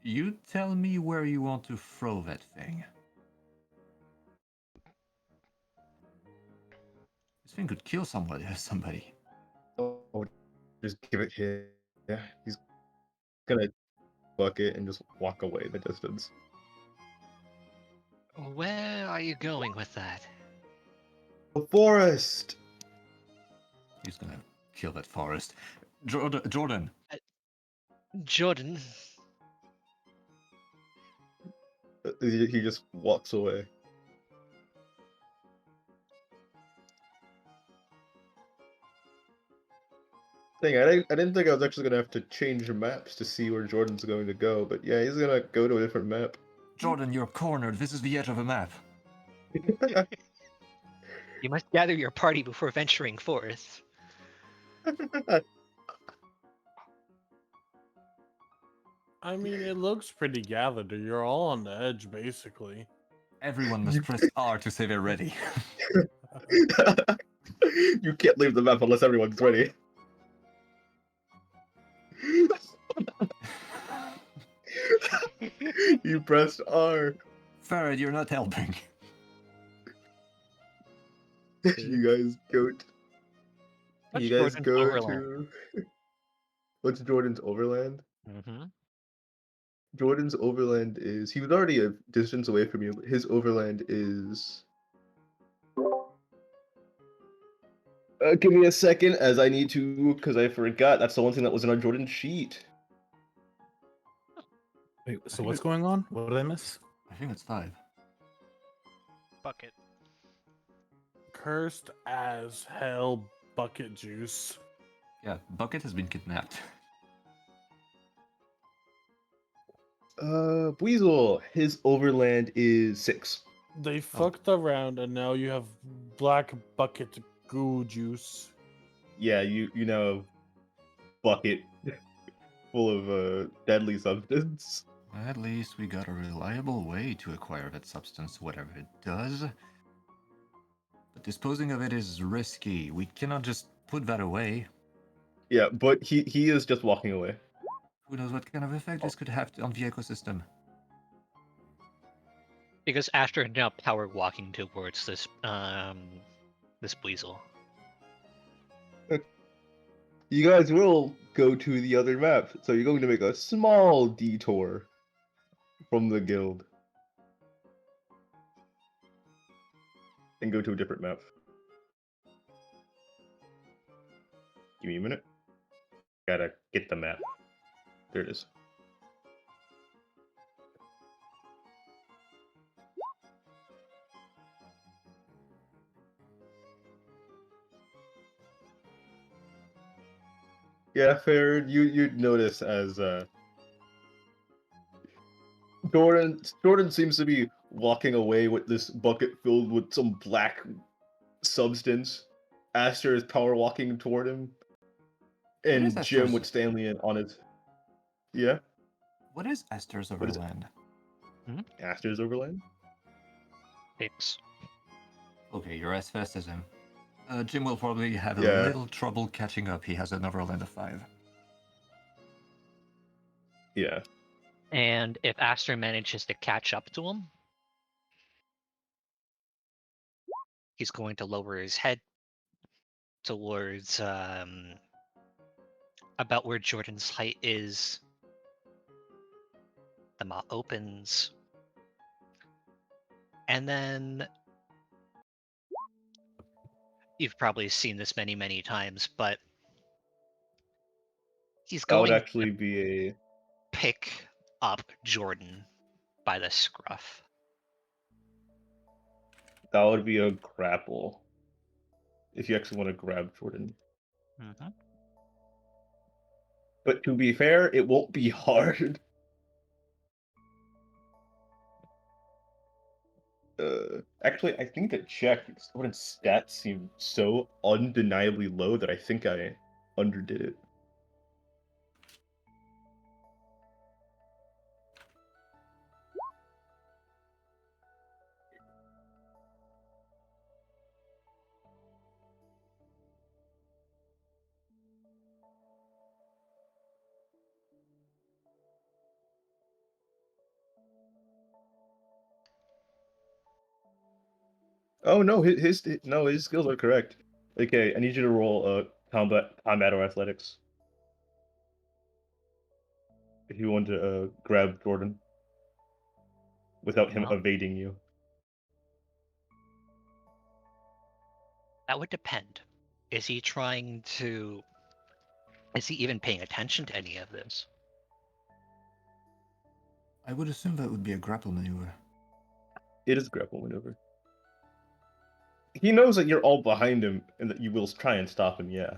You tell me where you want to throw that thing. This thing could kill somebody. Oh, just give it here. Yeah, he's gonna bucket and just walk away in the distance. Where are you going with that? The forest. He's gonna kill that forest. Jordan. Jordan, He just walks away. Thing, I didn't think I was actually gonna have to change maps to see where Jordan's going to go, but yeah, he's gonna go to a different map. Jordan, you're cornered. This is the edge of a map. you must gather your party before venturing forth. I mean, it looks pretty gathered. You're all on the edge, basically. Everyone must press R to say they're ready. You can't leave the map unless everyone's ready. You pressed R. Farad, you're not helping. You guys go. What's You guys Jordan's go overland? to. What's Jordan's overland? Mm-hmm. Jordan's overland is. He was already a distance away from you, but his overland is. Give me a second, as I need to, because I forgot. That's the one thing that was in our Jordan sheet. Wait, so what's going on? What did I miss? I think it's 5. Bucket. Cursed as hell bucket juice. Yeah, Bucket has been kidnapped. Weasel. His overland is 6. They fucked around and now you have black bucket goo juice. Yeah, you know, bucket full of deadly substance. At least we got a reliable way to acquire that substance, whatever it does. But disposing of it is risky. We cannot just put that away. Yeah, but he is just walking away. Who knows what kind of effect this could have on the ecosystem? Because Asher is now power walking towards this weasel. You guys will go to the other map, so you're going to make a small detour from the guild and go to a different map. Give me a minute. Gotta get the map. There it is. Yeah, Farron, you'd notice as Jordan seems to be walking away with this bucket filled with some black substance. Aster is power walking toward him, What is and Jim Esther's? with Stanley on his. Yeah, What is Esther's What is it? overland? Aster's overland. Thanks. Okay, you're as fast as him. Jim will probably have a Yeah. little trouble catching up. He has an overland of 5. Yeah. And if Astor manages to catch up to him, he's going to lower his head towards about where Jordan's height is. The mouth opens. And then you've probably seen this many, many times, but he's That would going actually to be a. pick up Jordan by the scruff. That would be a grapple. If you actually want to grab Jordan. Mm-hmm. But to be fair, it won't be hard. Actually, I think that check because Jordan's stats seem so undeniably low that I think I underdid it. Oh no, his skills are correct. Okay, I need you to roll combat or athletics if you want to grab Jordan without him Well, evading you. that would depend. Is he trying to? Is he even paying attention to any of this? I would assume that would be a grapple maneuver. It is a grapple maneuver. He knows that you're all behind him and that you will try and stop him. Yeah.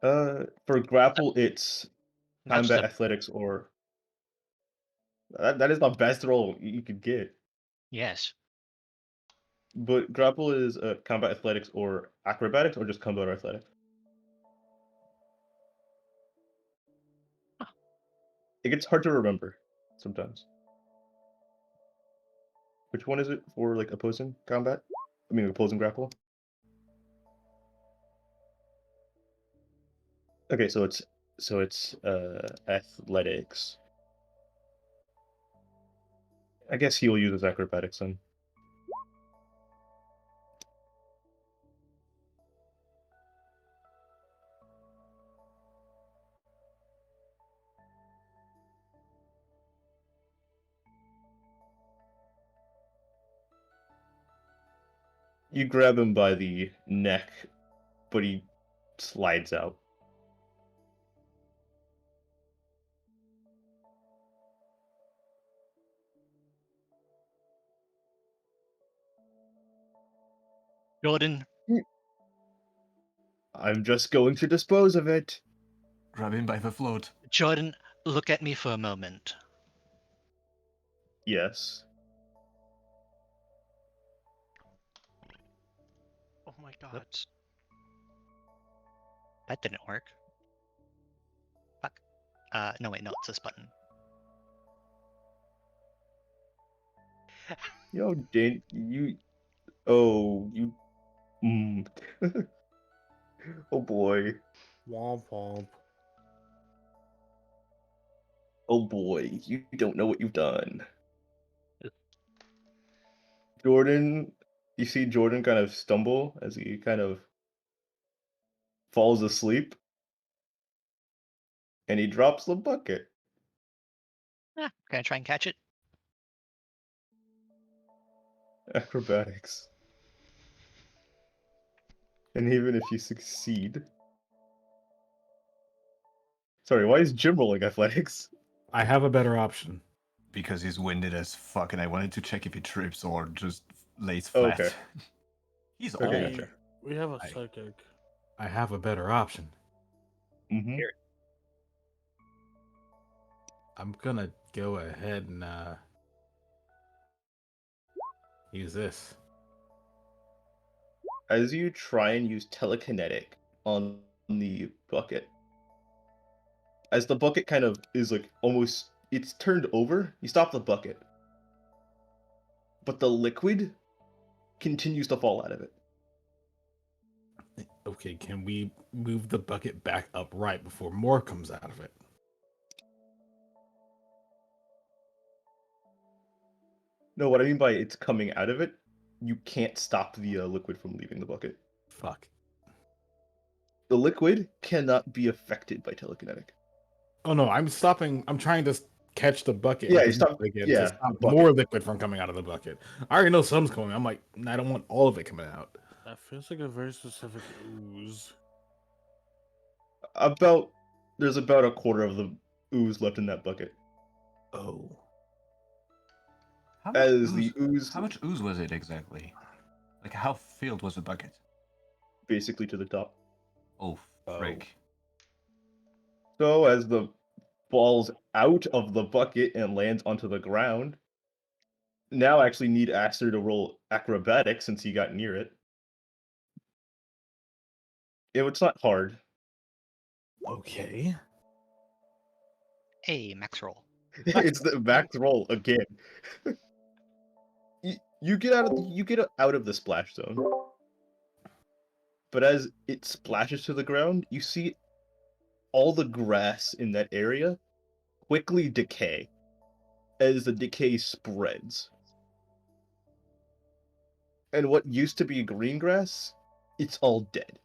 For grapple, it's Not just combat a athletics or that is the best roll you could get. yes. But grapple is combat athletics or acrobatics or just combat or athletics. Huh. It gets hard to remember sometimes. Which one is it for like opposing combat? I mean opposing grapple. Okay, so it's athletics. I guess he will use his acrobatics then. You grab him by the neck, but he slides out. Jordan, I'm just going to dispose of it. Grab him by the float. Jordan, look at me for a moment. Yes. Oh my god. Whoops. That didn't work. Fuck. No wait, no, it's this button. Yo, Dan, you. Oh, you. Mm. Oh boy. Womp womp. Oh boy. You don't know what you've done. Jordan. You see Jordan kind of stumble as he kind of falls asleep. And he drops the bucket. Can I try and catch it? Acrobatics. And even if you succeed. Sorry, why is Jim rolling athletics? I have a better option. Because he's winded as fuck, and I wanted to check if he trips or just lays Oh, flat. okay. He's Okay, old. gotcha. We have a I- psychic. I have a better option. Mm-hmm. I'm gonna go ahead and use this. As you try and use telekinetic on the bucket, as the bucket kind of is like almost it's turned over, you stop the bucket. But the liquid continues to fall out of it. Okay, can we move the bucket back upright before more comes out of it? No, what I mean by it's coming out of it, you can't stop the liquid from leaving the bucket. Fuck. The liquid cannot be affected by telekinetic. Oh no, I'm stopping. I'm trying to catch the bucket Yeah, and you then stop- again yeah, to the stop bucket. more liquid from coming out of the bucket. I already know some's coming. I'm like, I don't want all of it coming out. That feels like a very specific ooze. There's about a quarter of the ooze left in that bucket. Oh. How much As ooze? the ooze How much ooze was it exactly? Like how filled was the bucket? basically to the top. Oh, frick. So as the falls out of the bucket and lands onto the ground, now actually need Aster to roll acrobatics since he got near it. It's not hard. Okay. Hey, max roll. It's the max roll again. You get out of the splash zone. But as it splashes to the ground, you see all the grass in that area quickly decay. as the decay spreads. And what used to be green grass, it's all dead.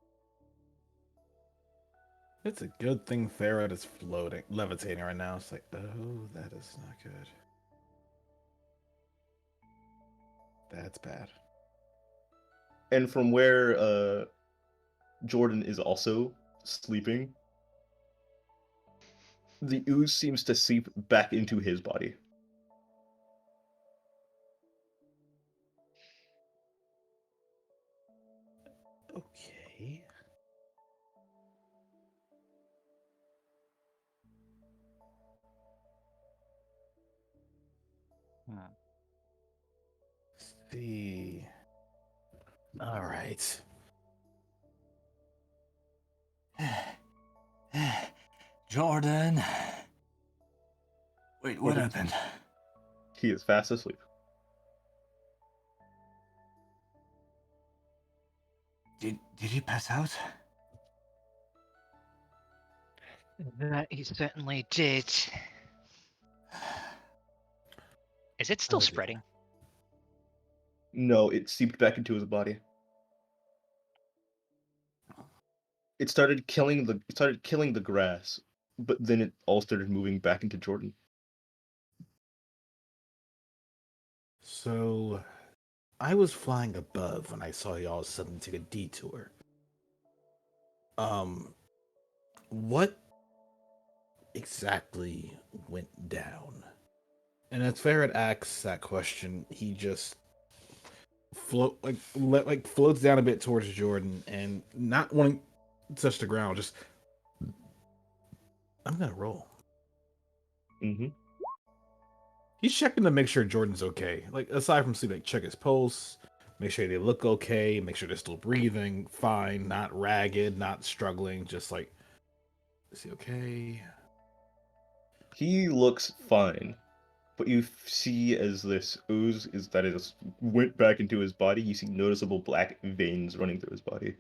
It's a good thing Ferret is floating, levitating right now. It's like, oh, that is not good. That's bad. And from where Jordan is also sleeping, the ooze seems to seep back into his body. Okay. See. All right. Jordan. Wait, what Jordan's- happened? He is fast asleep. Did he pass out? That he certainly did. Is it still Oh, dear. spreading? No, it seeped back into his body. It started killing the grass, but then it all started moving back into Jordan. So, I was flying above when I saw y'all suddenly take a detour. What exactly went down? And as Ferret asks that question, he just floats down a bit towards Jordan and not wanting to touch the ground. Just, I'm gonna roll. Mm-hmm. He's checking to make sure Jordan's okay. Like aside from sleep, like check his pulse, make sure they look okay, make sure they're still breathing fine, not ragged, not struggling. Just like, is he okay? He looks fine, but you see as this ooze is went back into his body, you see noticeable black veins running through his body.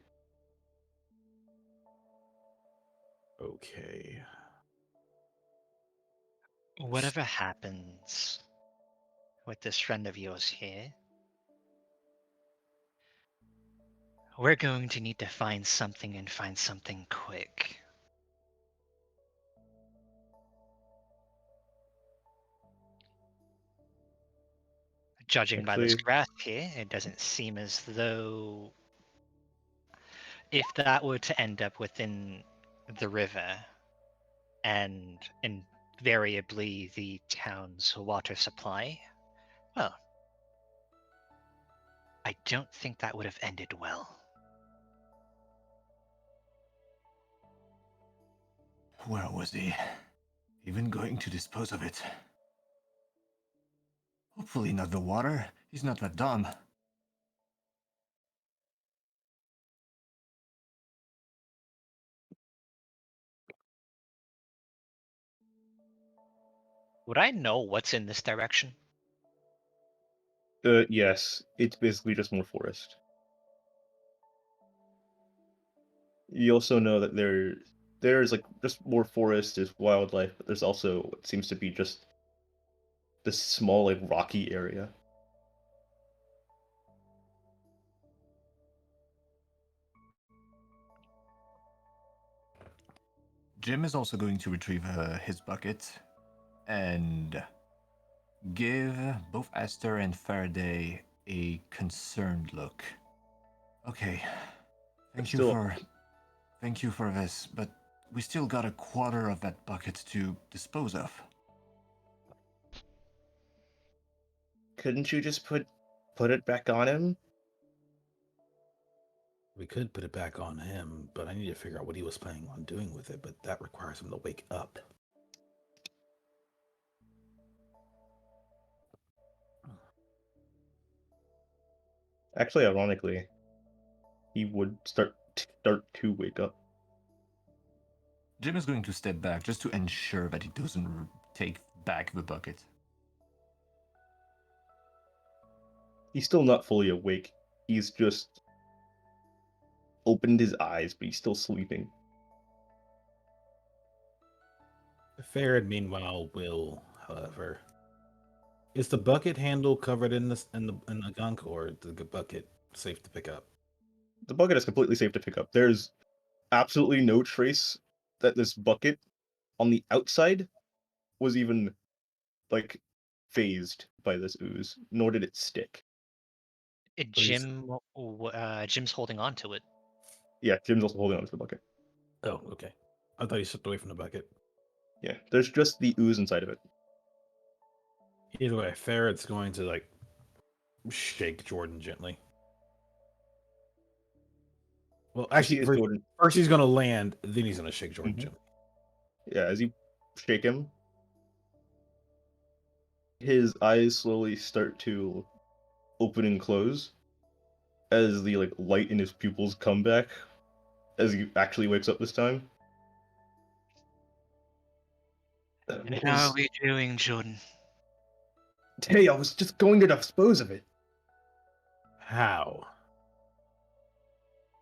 Okay. Whatever happens with this friend of yours here, we're going to need to find something and find something quick. Judging by this Actually, graph here, it doesn't seem as though if that were to end up within the river and invariably the town's water supply, well, I don't think that would have ended well. Where was he? Even going to dispose of it. Hopefully not the water. He's not that dumb. Would I know what's in this direction? yes, it's basically just more forest. You also know that there's like just more forest, there's wildlife, but there's also what seems to be just this small like rocky area. Jim is also going to retrieve his bucket and give both Esther and Faraday a concerned look. Okay, But still, thank you for this, but we still got a quarter of that bucket to dispose of. couldn't you just put it back on him? We could put it back on him, but I need to figure out what he was planning on doing with it, but that requires him to wake up. Actually, ironically, he would start to wake up. Jim is going to step back just to ensure that he doesn't take back the bucket. He's still not fully awake. He's just opened his eyes, but he's still sleeping. Farad, meanwhile, will, however, Is the bucket handle covered in the gunk, or is the bucket safe to pick up? The bucket is completely safe to pick up. There's absolutely no trace that this bucket on the outside was even like phased by this ooze, nor did it stick. Jim's holding on to it. Yeah, Jim's also holding onto the bucket. Oh, okay. I thought he stepped away from the bucket. Yeah, there's just the ooze inside of it. Either way, Ferret's going to like shake Jordan gently. Well, You see actually, as Jordan, first he's going to land, then he's going to shake Jordan Mhm. gently. yeah, as you shake him, his eyes slowly start to open and close as the like light in his pupils come back as he actually wakes up this time. What How are was? we doing, Jordan? Hey, I was just going to dispose of it. How?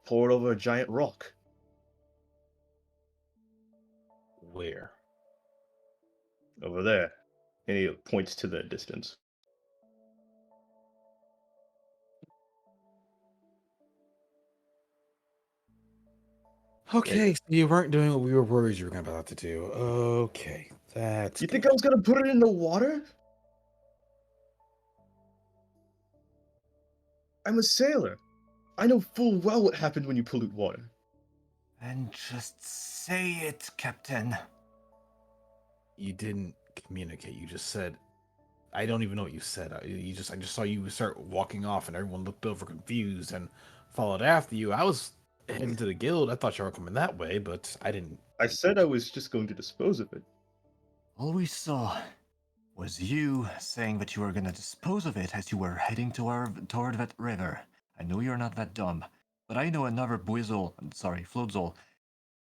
Pour it over a giant rock. Where? Over there. And he points to the distance. Okay, so you weren't doing what we were worried you were about to do. Okay, that's You think good. I was gonna put it in the water? I'm a sailor. I know full well what happened when you pollute water. And just say it, Captain. You didn't communicate. You just said, I don't even know what you said. I just saw you start walking off, and everyone looked over confused and followed after you. I was heading to the guild. I thought you were coming that way, but I didn't. I said I was just going to dispose of it. All we saw was you saying that you were gonna dispose of it as you were heading toward that river. I know you're not that dumb, but I know another Floatzel,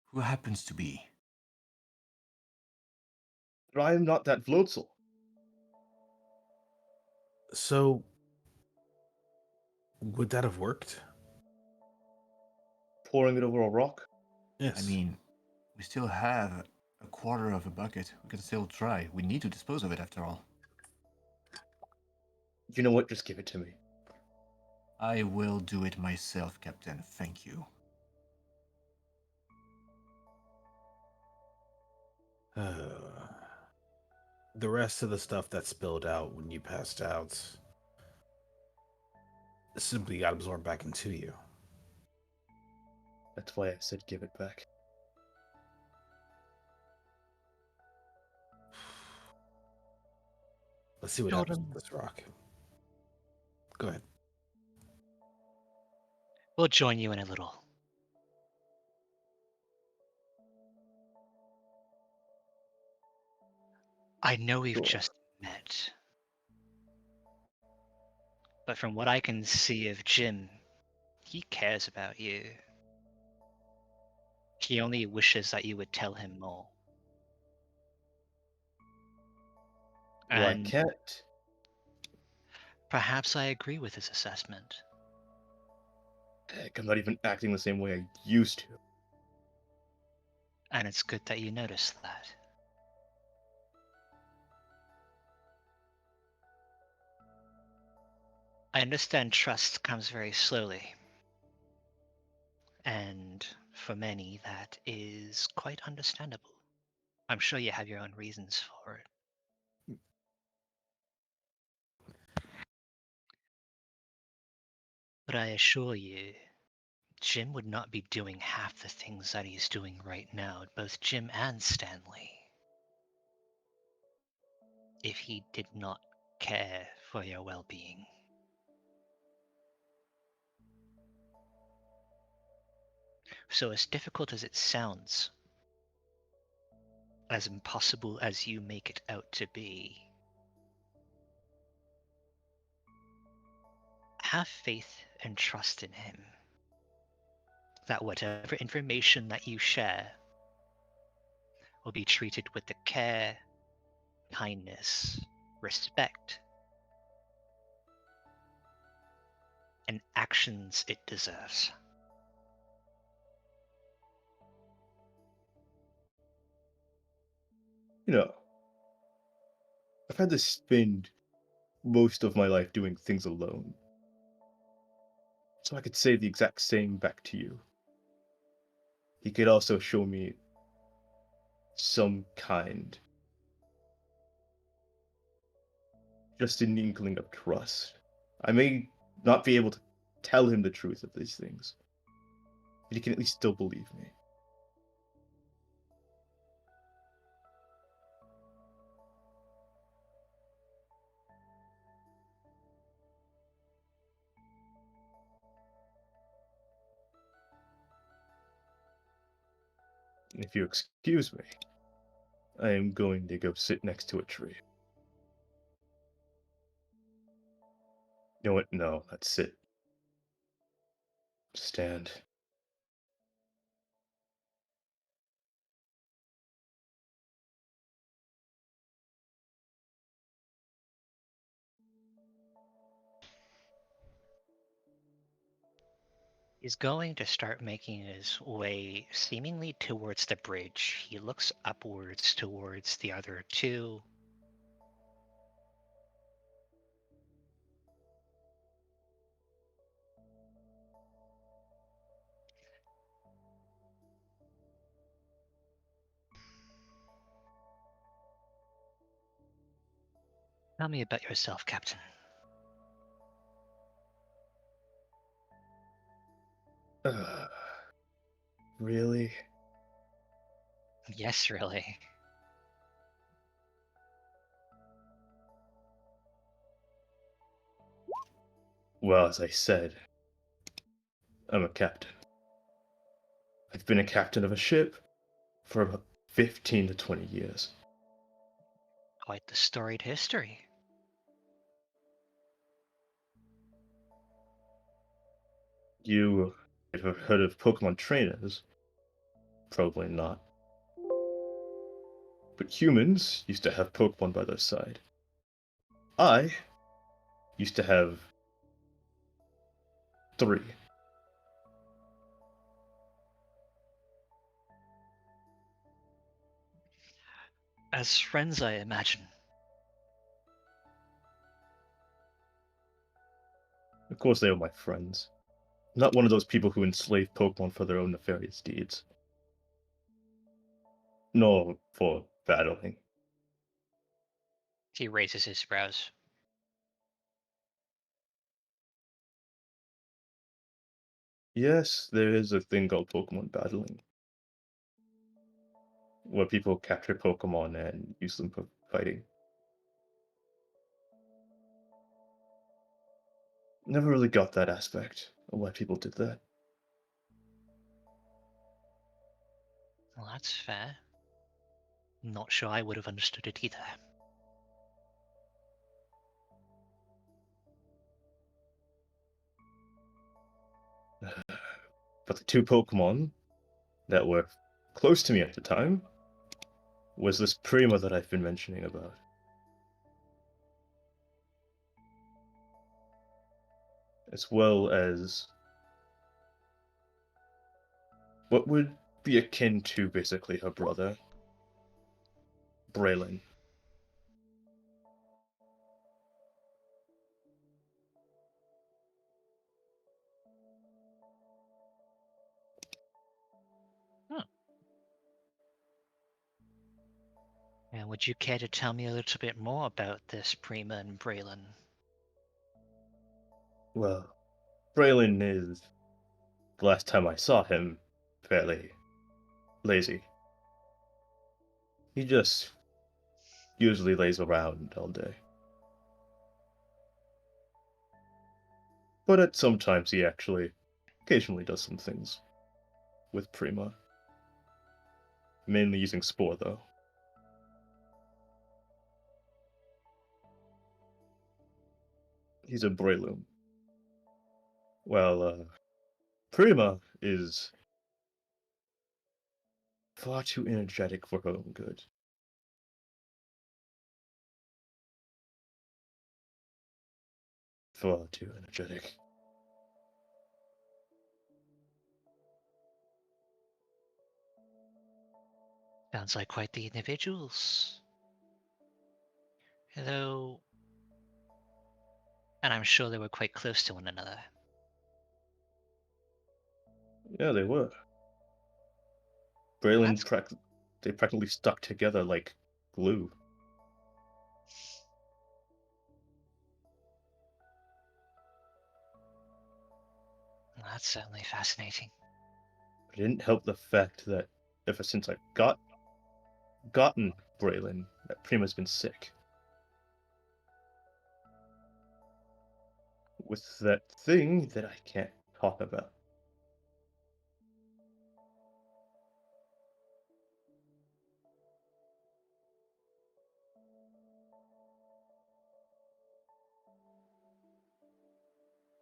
who happens to be. But I am not that Vlotzel. So, would that have worked? Pouring it over a rock? Yes. I mean, we still have a quarter of a bucket. We can still try. We need to dispose of it after all. You know what? Just give it to me. I will do it myself, Captain. Thank you. The rest of the stuff that spilled out when you passed out simply got absorbed back into you. That's why I said give it back. Let's see what happens with this rock. Go ahead. We'll join you in a little. I know we've Sure. just met, but from what I can see of Jim, he cares about you. He only wishes that you would tell him more. Well, I And can't. perhaps I agree with his assessment. Heck, I'm not even acting the same way I used to. And it's good that you noticed that. I understand trust comes very slowly. And for many, that is quite understandable. I'm sure you have your own reasons for it. But I assure you, Jim would not be doing half the things that he's doing right now, both Jim and Stanley, if he did not care for your well-being. So as difficult as it sounds, as impossible as you make it out to be, have faith and trust in him that whatever information that you share will be treated with the care, kindness, respect, and actions it deserves. You know, I've had this spin most of my life doing things alone. So I could say the exact same back to you. He could also show me some kind, just an inkling of trust. I may not be able to tell him the truth of these things, but he can at least still believe me. If you excuse me, I am going to go sit next to a tree. You know what? No, let's sit. Stand. He's going to start making his way seemingly towards the bridge. He looks upwards towards the other two. Tell me about yourself, Captain. Really? Yes, really. Well, as I said, I'm a captain. I've been a captain of a ship for about 15 to 20 years. Quite the storied history. You have heard of Pokemon trainers? Probably not. But humans used to have Pokemon by their side. I used to have 3. As friends, I imagine. Of course, they were my friends. I'm not one of those people who enslave Pokemon for their own nefarious deeds. Nor for battling. He raises his brows. Yes, there is a thing called Pokemon battling, where people capture Pokemon and use them for fighting. Never really got that aspect of why people did that. Well, that's fair. Not sure I would have understood it either. But the 2 Pokemon that were close to me at the time was this Prima that I've been mentioning about. As well as what would be akin to basically her brother, Braylon. Huh. And would you care to tell me a little bit more about this Prima and Braylon? Well, Braylon is, the last time I saw him, fairly lazy. He just usually lays around all day. But at sometimes he actually occasionally does some things with Prima. Mainly using Spore, though. He's a Breloom. Well, Prima is far too energetic for her own good. Far too energetic. Sounds like quite the individuals. Though, And I'm sure they were quite close to one another. Yeah, they were. Braylon, That's they practically stuck together like glue. certainly fascinating. It didn't help the fact that ever since I gotten Braylon, that Prima's been sick. With that thing that I can't talk about.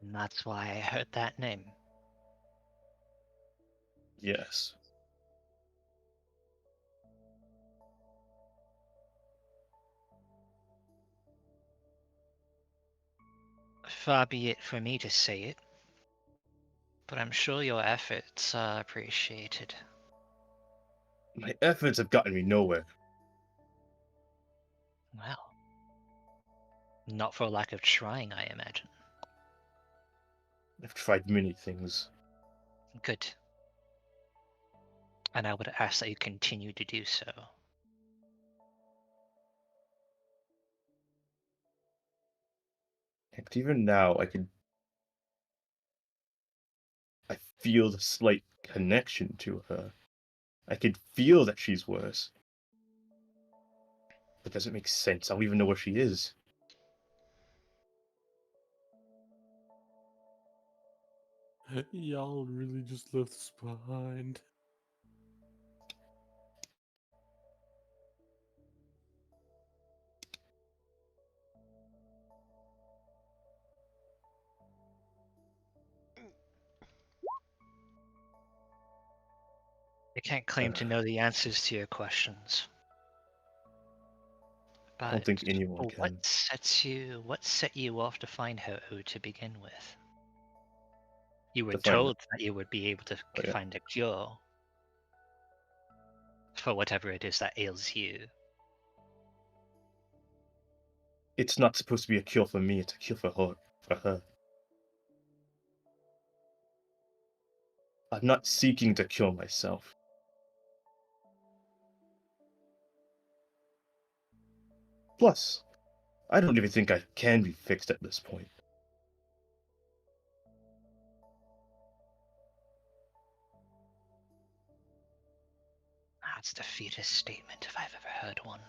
And that's why I heard that name. Yes. Far be it for me to say it, but I'm sure your efforts are appreciated. My efforts have gotten me nowhere. Well, not for lack of trying, I imagine. I've tried many things. Good. And I would ask that you continue to do so. And even now, I feel the slight connection to her. I could feel that she's worse. It doesn't make sense. I don't even know where she is. Y'all really just left us behind. I can't claim to know the answers to your questions. I don't But think anyone can. what set you off to find Ho-Oh to begin with? You were To find told that you would be able to Oh, yeah. find a cure for whatever it is that ails you. It's not supposed to be a cure for me, it's a cure for her. For her. I'm not seeking to cure myself. Plus, I don't even think I can be fixed at this point. That's the defeatist statement if I've ever heard one.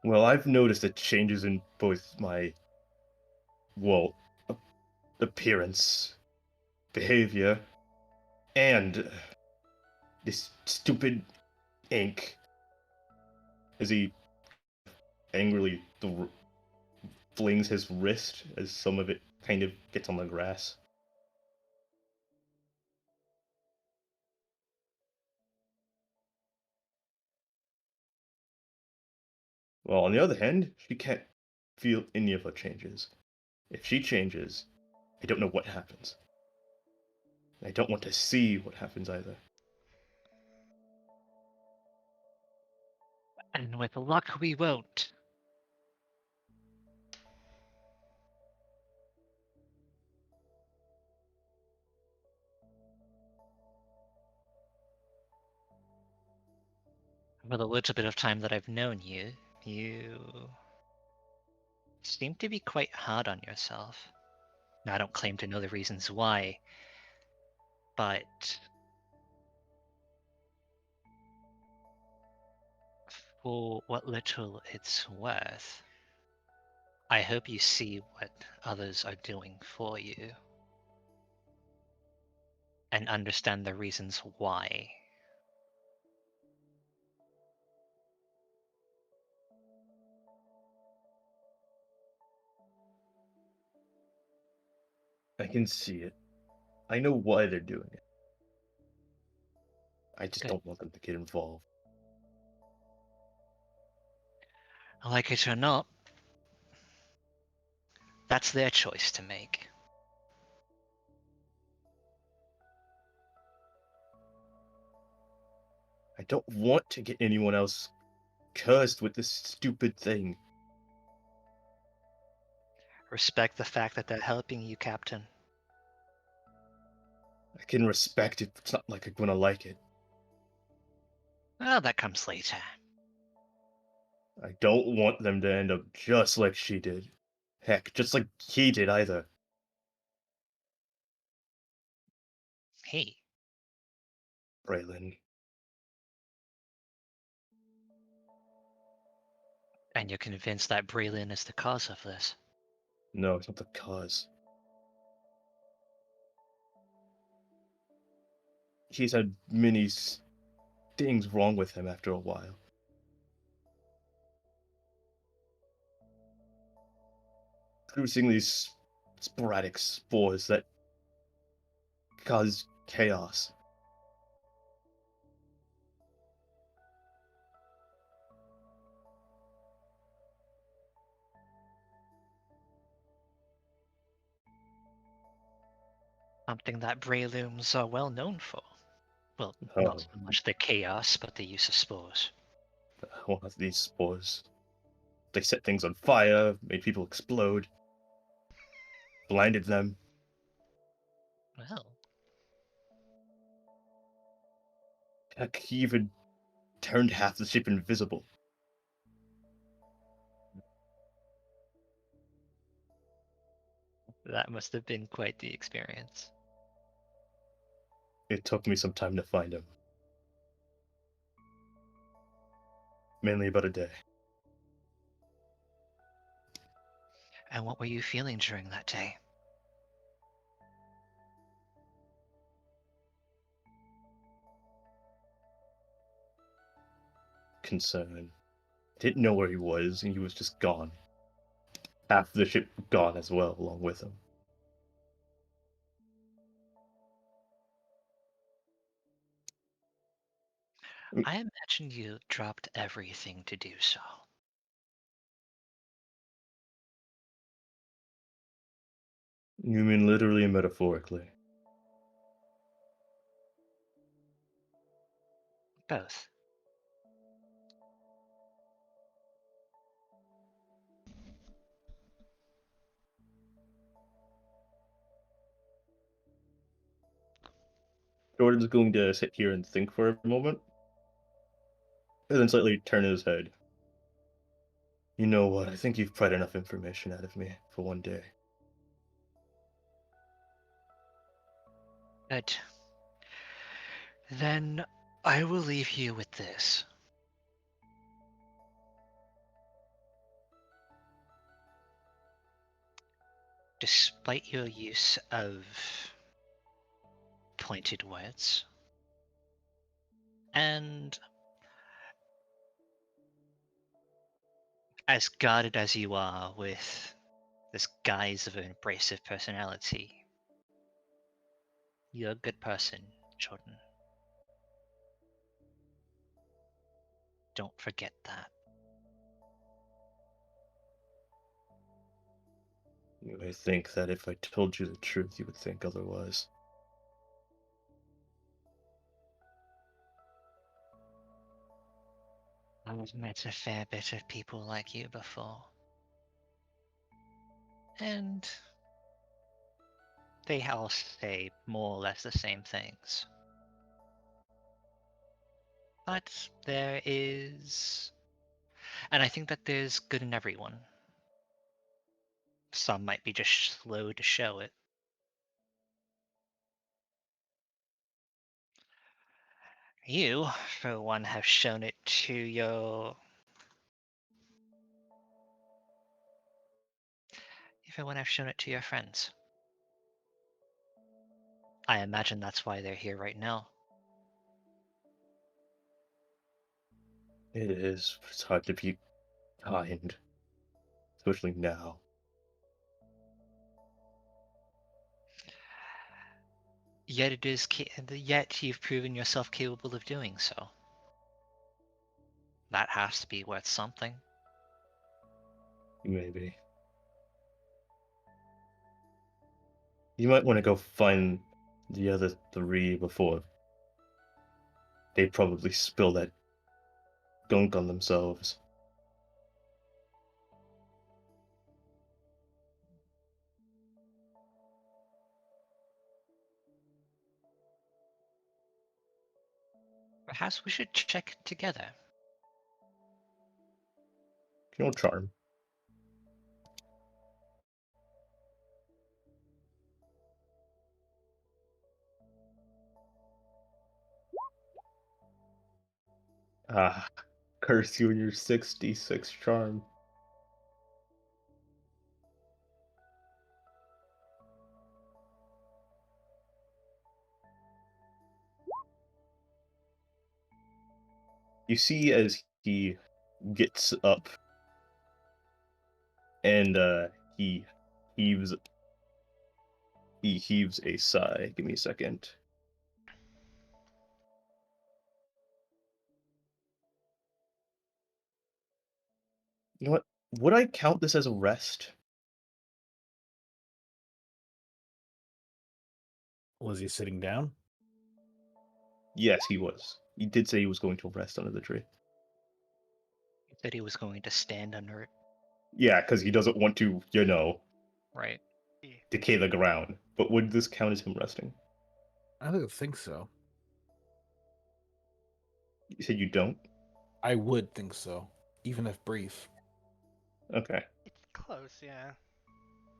Well, I've noticed the changes in both my, well, appearance, behavior, and this stupid ink as he angrily flings his wrist as some of it kind of gets on the grass. Well, on the other hand, she can't feel any of her changes. If she changes, I don't know what happens. I don't want to see what happens either. And with luck, we won't. For the little bit of time that I've known you, you seem to be quite hard on yourself. Now, I don't claim to know the reasons why, but for what little it's worth, I hope you see what others are doing for you and understand the reasons why. I can see it. I know why they're doing it. I just Good. don't want them to get involved. Like it or not, that's their choice to make. I don't want to get anyone else cursed with this stupid thing. Respect the fact that they're helping you, Captain. I can respect it, but it's not like I'm gonna like it. Well, that comes later. I don't want them to end up just like she did. Heck, just like he did either. Hey, Braylon. and you're convinced that Braylon is the cause of this? No, it's not the cause. He's had many things wrong with him after a while. Producing these sporadic spores that cause chaos. Something that Braylooms are well known for. Well, not Oh, so much the chaos, but the use of spores. one of these spores. They set things on fire, made people explode, blinded them. Well, Heck, he even turned half the ship invisible. that must have been quite the experience. It took me some time to find him. Mainly about a day. And what were you feeling during that day? Concern. Didn't know where he was, and he was just gone. Half the ship gone as well, along with him. I imagine you dropped everything to do so. You mean literally and metaphorically? Both. Jordan's going to sit here and think for a moment, and then slightly turn his head. You know what? I think you've pried enough information out of me for one day. Good. Then I will leave you with this. Despite your use of pointed words and as guarded as you are with this guise of an abrasive personality, you're a good person, Jordan. Don't forget that. You may think that if I told you the truth, you would think otherwise. I've met a fair bit of people like you before. And they all say more or less the same things. But there is. And I think that there's good in everyone. Some might be just slow to show it. You, for one, have shown it to your. You, for one, have shown it to your friends. I imagine that's why they're here right now. It is, but it's hard to be kind. Especially now. Yet it is. Yet you've proven yourself capable of doing so. That has to be worth something. Maybe. You might want to go find the other three before they probably spill that gunk on themselves. Perhaps we should check together. Charm. Ah, curse you and your 66 charm. You see as he gets up and he heaves heaves a sigh. Give me a second. You know what? Would I count this as a rest? Was he sitting down? Yes, he was. He did say he was going to rest under the tree. He said he was going to stand under it. Yeah, because he doesn't want to, Right. decay the ground. But would this count as him resting? I don't think so. You said you don't? I would think so, even if brief. Okay. It's close, yeah.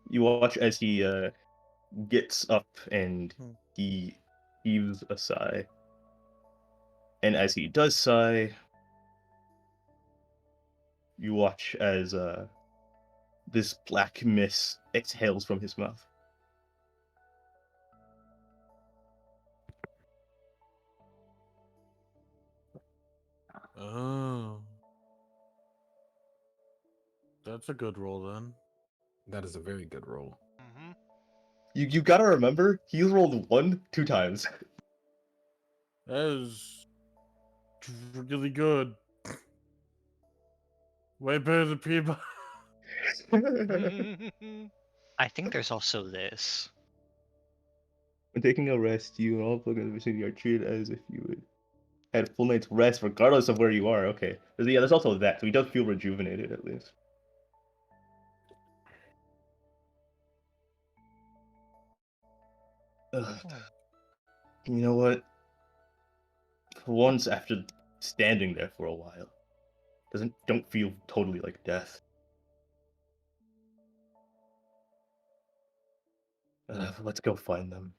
You watch as he gets up and Hmm. he heaves a sigh. And as he does sigh, you watch as this black mist exhales from his mouth. Oh. That's a good roll then. That is a very good roll. Mm-hmm. You gotta remember, he's rolled 1, 2 times. That is really good. Way better than people. When I think there's also this. taking a rest, you and all Pokemon in the vicinity are treated as if you would had full night's rest, regardless of where you are. Okay. There's also that, so he does feel rejuvenated at least. Ugh. You know what? For once, after standing there for a while, don't feel totally like death. Let's go find them.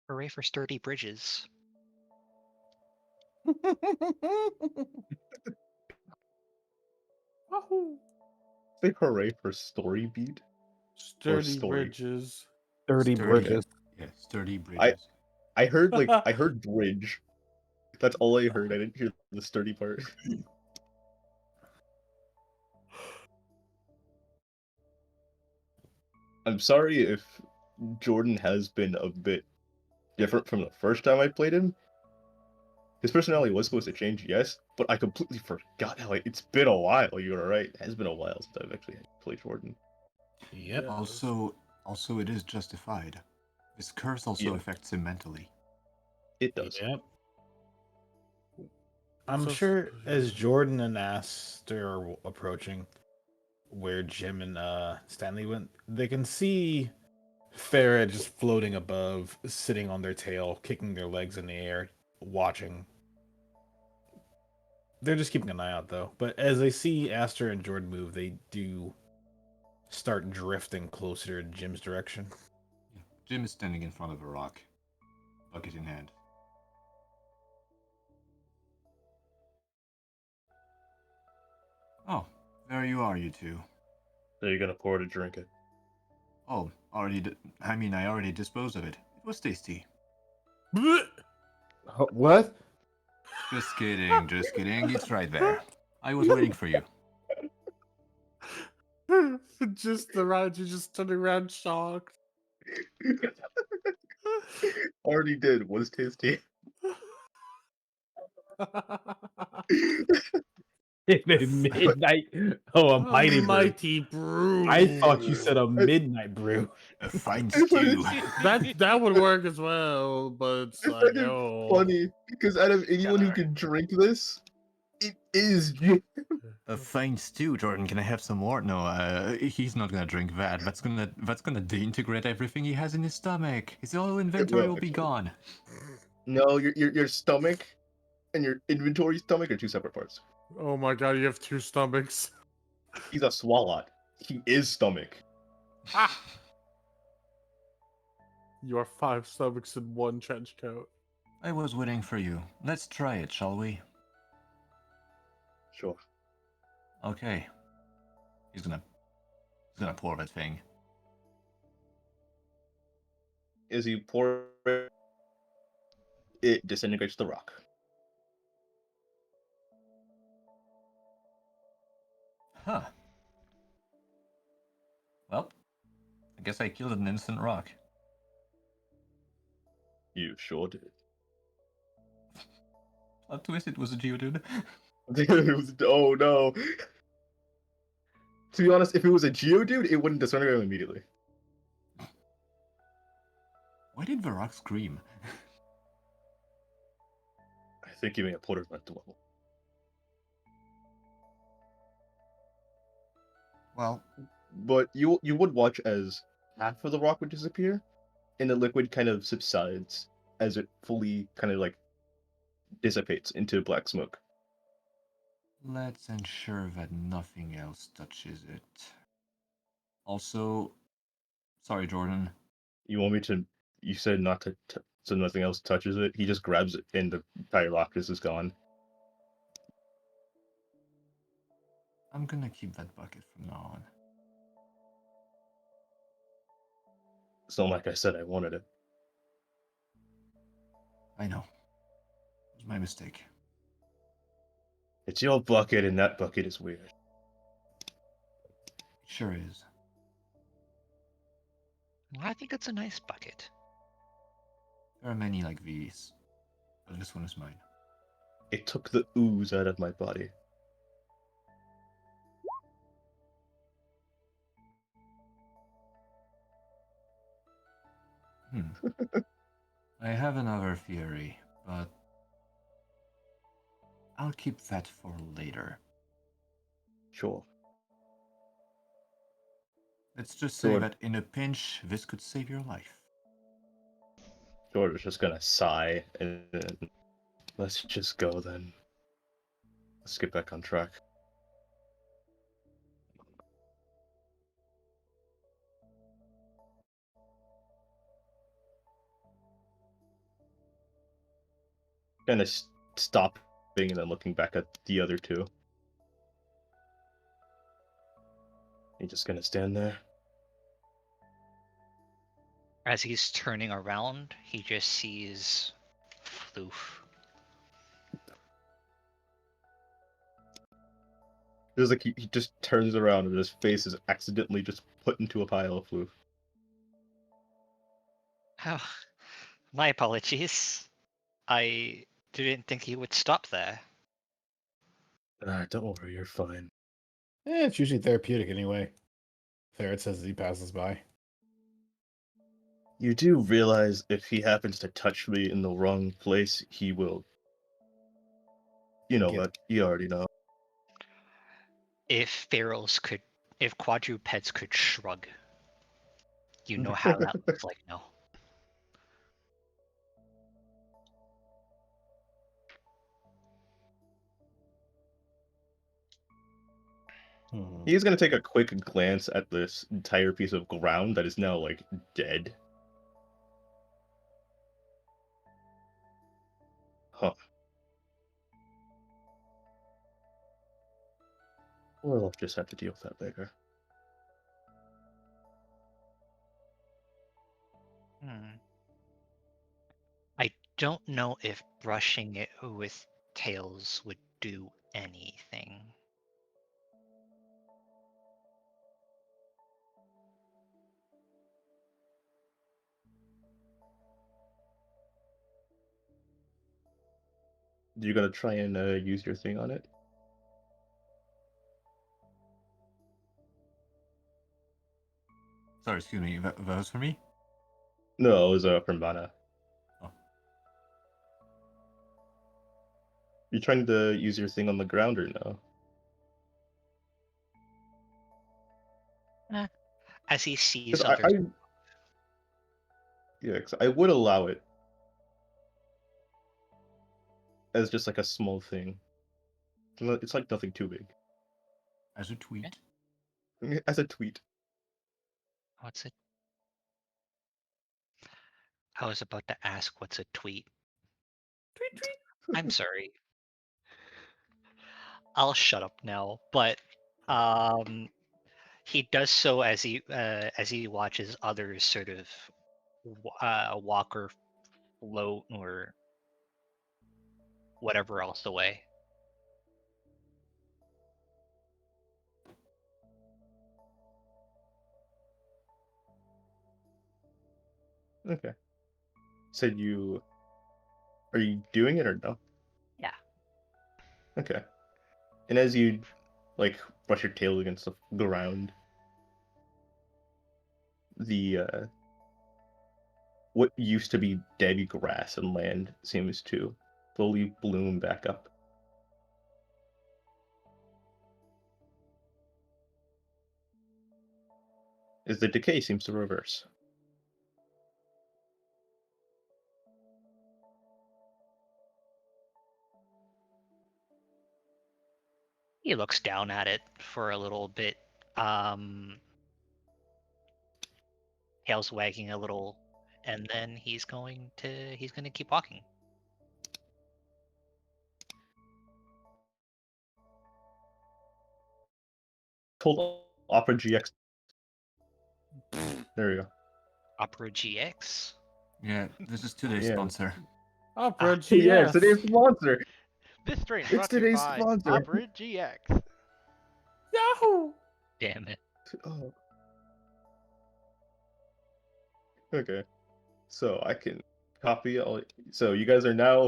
Hooray for sturdy bridges. Say hooray for story beat or Sturdy story. bridges. Dirty bridges. Yeah, sturdy bridges. I heard bridge. That's all I heard. I didn't hear the sturdy part. I'm sorry if Jordan has been a bit different from the first time I played him. His personality was supposed to change, yes, but I completely forgot how it's been a while. You're right. It has been a while since I've actually played Jordan. Yep. Yeah. Also, it is justified. This curse also Yeah. affects him mentally. It does. Yep. I'm So- sure as Jordan and Aster are approaching where Jim and Stanley went, they can see Farah just floating above, sitting on their tail, kicking their legs in the air, watching. They're just keeping an eye out though. But as they see Aster and Jordan move, they do start drifting closer to Jim's direction. Jim is standing in front of a rock, bucket in hand. Oh, there you are, you two. So you're gonna pour to drink it. Oh, I already disposed of it. It was tasty. What? Just kidding, just kidding. It's right there. I was waiting for you. Just the right, you just turning around shocked. Already did. Was tasty. Midnight. Oh, a mighty brew. Mighty brew. I thought you said a midnight brew. A fine It's like- stew. that would work as well, but it's I like, find it oh, funny because out of anyone who Together. can drink this, It is. A fine stew, Jordan. Can I have some more? No, he's not gonna drink that. That's gonna disintegrate everything he has in his stomach. His whole It inventory will will be actually. gone. No, your stomach and your inventory stomach are two separate parts. Oh my god, you have two stomachs. He's a swalot. He is stomach. You are 5 stomachs in one trench coat. I was waiting for you. Let's try it, shall we? Sure. Okay. He's gonna pour that thing. As you pour it disintegrates the rock. Huh. Well, I guess I killed an instant rock. You sure did. Plot twist, it was a geodude. Oh no. To be honest, if it was a Geodude, it wouldn't disintegrate immediately. Why did the rock scream? I think you may have put it at the level. Well, But you would watch as half of the rock would disappear, and the liquid kind of subsides as it fully kind of like dissipates into black smoke. let's ensure that nothing else touches it. Also, sorry, Jordan. You want me to? You said not to, so nothing else touches it. He just grabs it, and the entire rock is gone. I'm gonna keep that bucket from now on. It's not like I said I wanted it. I know. It was my mistake. It's your bucket, and that bucket is weird. It sure is. I think it's a nice bucket. There are many like these, but this one is mine. It took the ooze out of my body. I have another theory, but I'll keep that for later. Sure. Let's just say Sure. that in a pinch, this could save your life. George was just gonna sigh, and then let's just go then. Let's get back on track. Kind of stopping and then looking back at the other two. You just gonna stand there? As he's turning around, he just sees Floof. It's like he just turns around and his face is accidentally just put into a pile of floof. Oh, my apologies. I didn't think he would stop there. Don't worry, you're fine. It's usually therapeutic anyway. Ferret says as he passes by. You do realize if he happens to touch me in the wrong place, he will. You know, Get- but you already know. If if quadrupeds could shrug, you know how that looks like, no? He's gonna take a quick glance at this entire piece of ground that is now, like, dead. Huh. Well, I'll just have to deal with that later. I don't know if brushing it with tails would do anything. You're gonna try and use your thing on it? Sorry, excuse me. That was for me? No, it was from Mana. Oh. You trying to use your thing on the ground or no? As he sees Because others. yeah, 'cause I would allow it as just like a small thing. It's like nothing too big. As a tweet. As a tweet. What's it? I was about to ask what's a tweet. Tweet tweet. I'm sorry. I'll shut up now. But he does so as he watches others sort of walk or float or whatever else away. Okay. Said are you doing it or no? Yeah. Okay. And as you like brush your tail against the ground, the what used to be dead grass and land seems to slowly bloom back up. As the decay seems to reverse. He looks down at it for a little bit. Tail's wagging a little, and then he's going to keep walking. Told Opera GX. There we go. Opera GX. Yeah, this is today's Yeah. sponsor. Opera Yeah, it's GS. today's sponsor. This train It's brought to you today's by sponsor. Opera GX. Yahoo! Damn it. Oh. Okay. So I can copy all. So you guys are now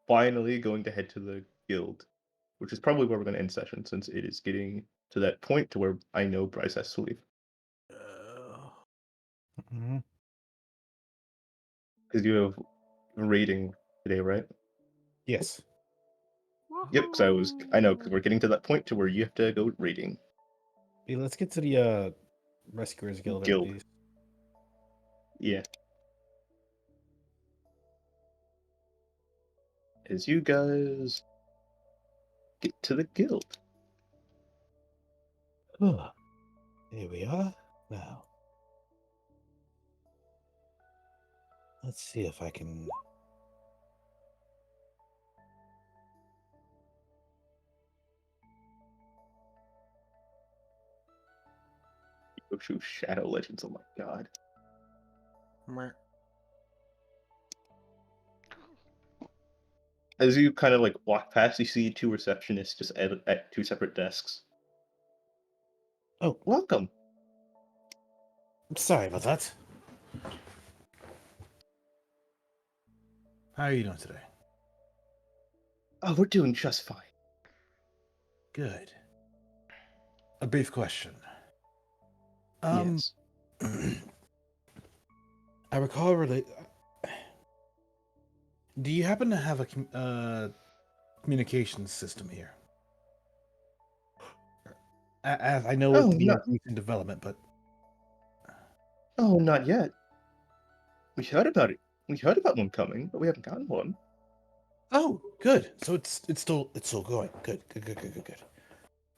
finally going to head to the guild, which is probably where we're going to end session since it is getting to that point to where I know Bryce has to leave. Mhm. Because you have raiding today, right? Yes. Yep, because I know, because we're getting to that point to where you have to go raiding. Hey, let's get to the Rescuers Guild. Guild. Please. Yeah. As you guys get to the guild. Here we are. Now, let's see if I can. Yoshu Shadow Legends, oh my god. Meh. As you kind of like walk past, you see two receptionists just at two separate desks. Oh, Welcome. I'm sorry about that. How are you doing today? Oh, we're doing just fine. Good. A brief question. Yes. I recall do you happen to have a communications system here? As I know Oh, it's no. in development, but Oh, not yet. We heard about it. We heard about one coming, but we haven't gotten one. oh, good. So it's still going. Good.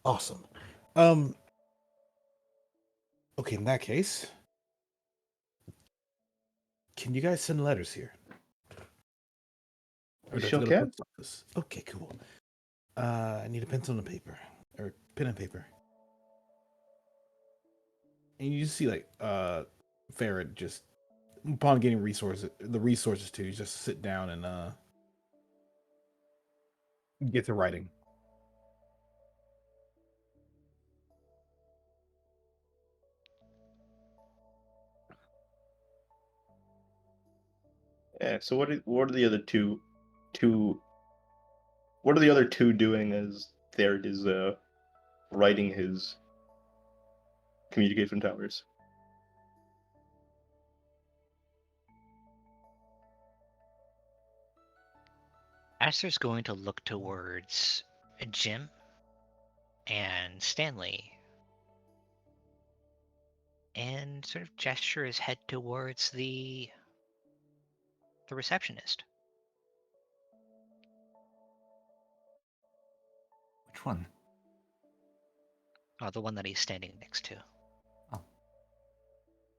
Awesome. Okay, in that case, can you guys send letters here? We do I have to sure go to the can. post office? Okay, cool. I need a pencil and a paper, or pen and paper. And you just see like Farrad just upon getting the resources to just sit down and get to writing. Yeah. So what are the other two? What are the other two doing as Therd is writing his communication towers? Aster's going to look towards Jim and Stanley and sort of gesture his head towards the receptionist. Which one? The one that he's standing next to.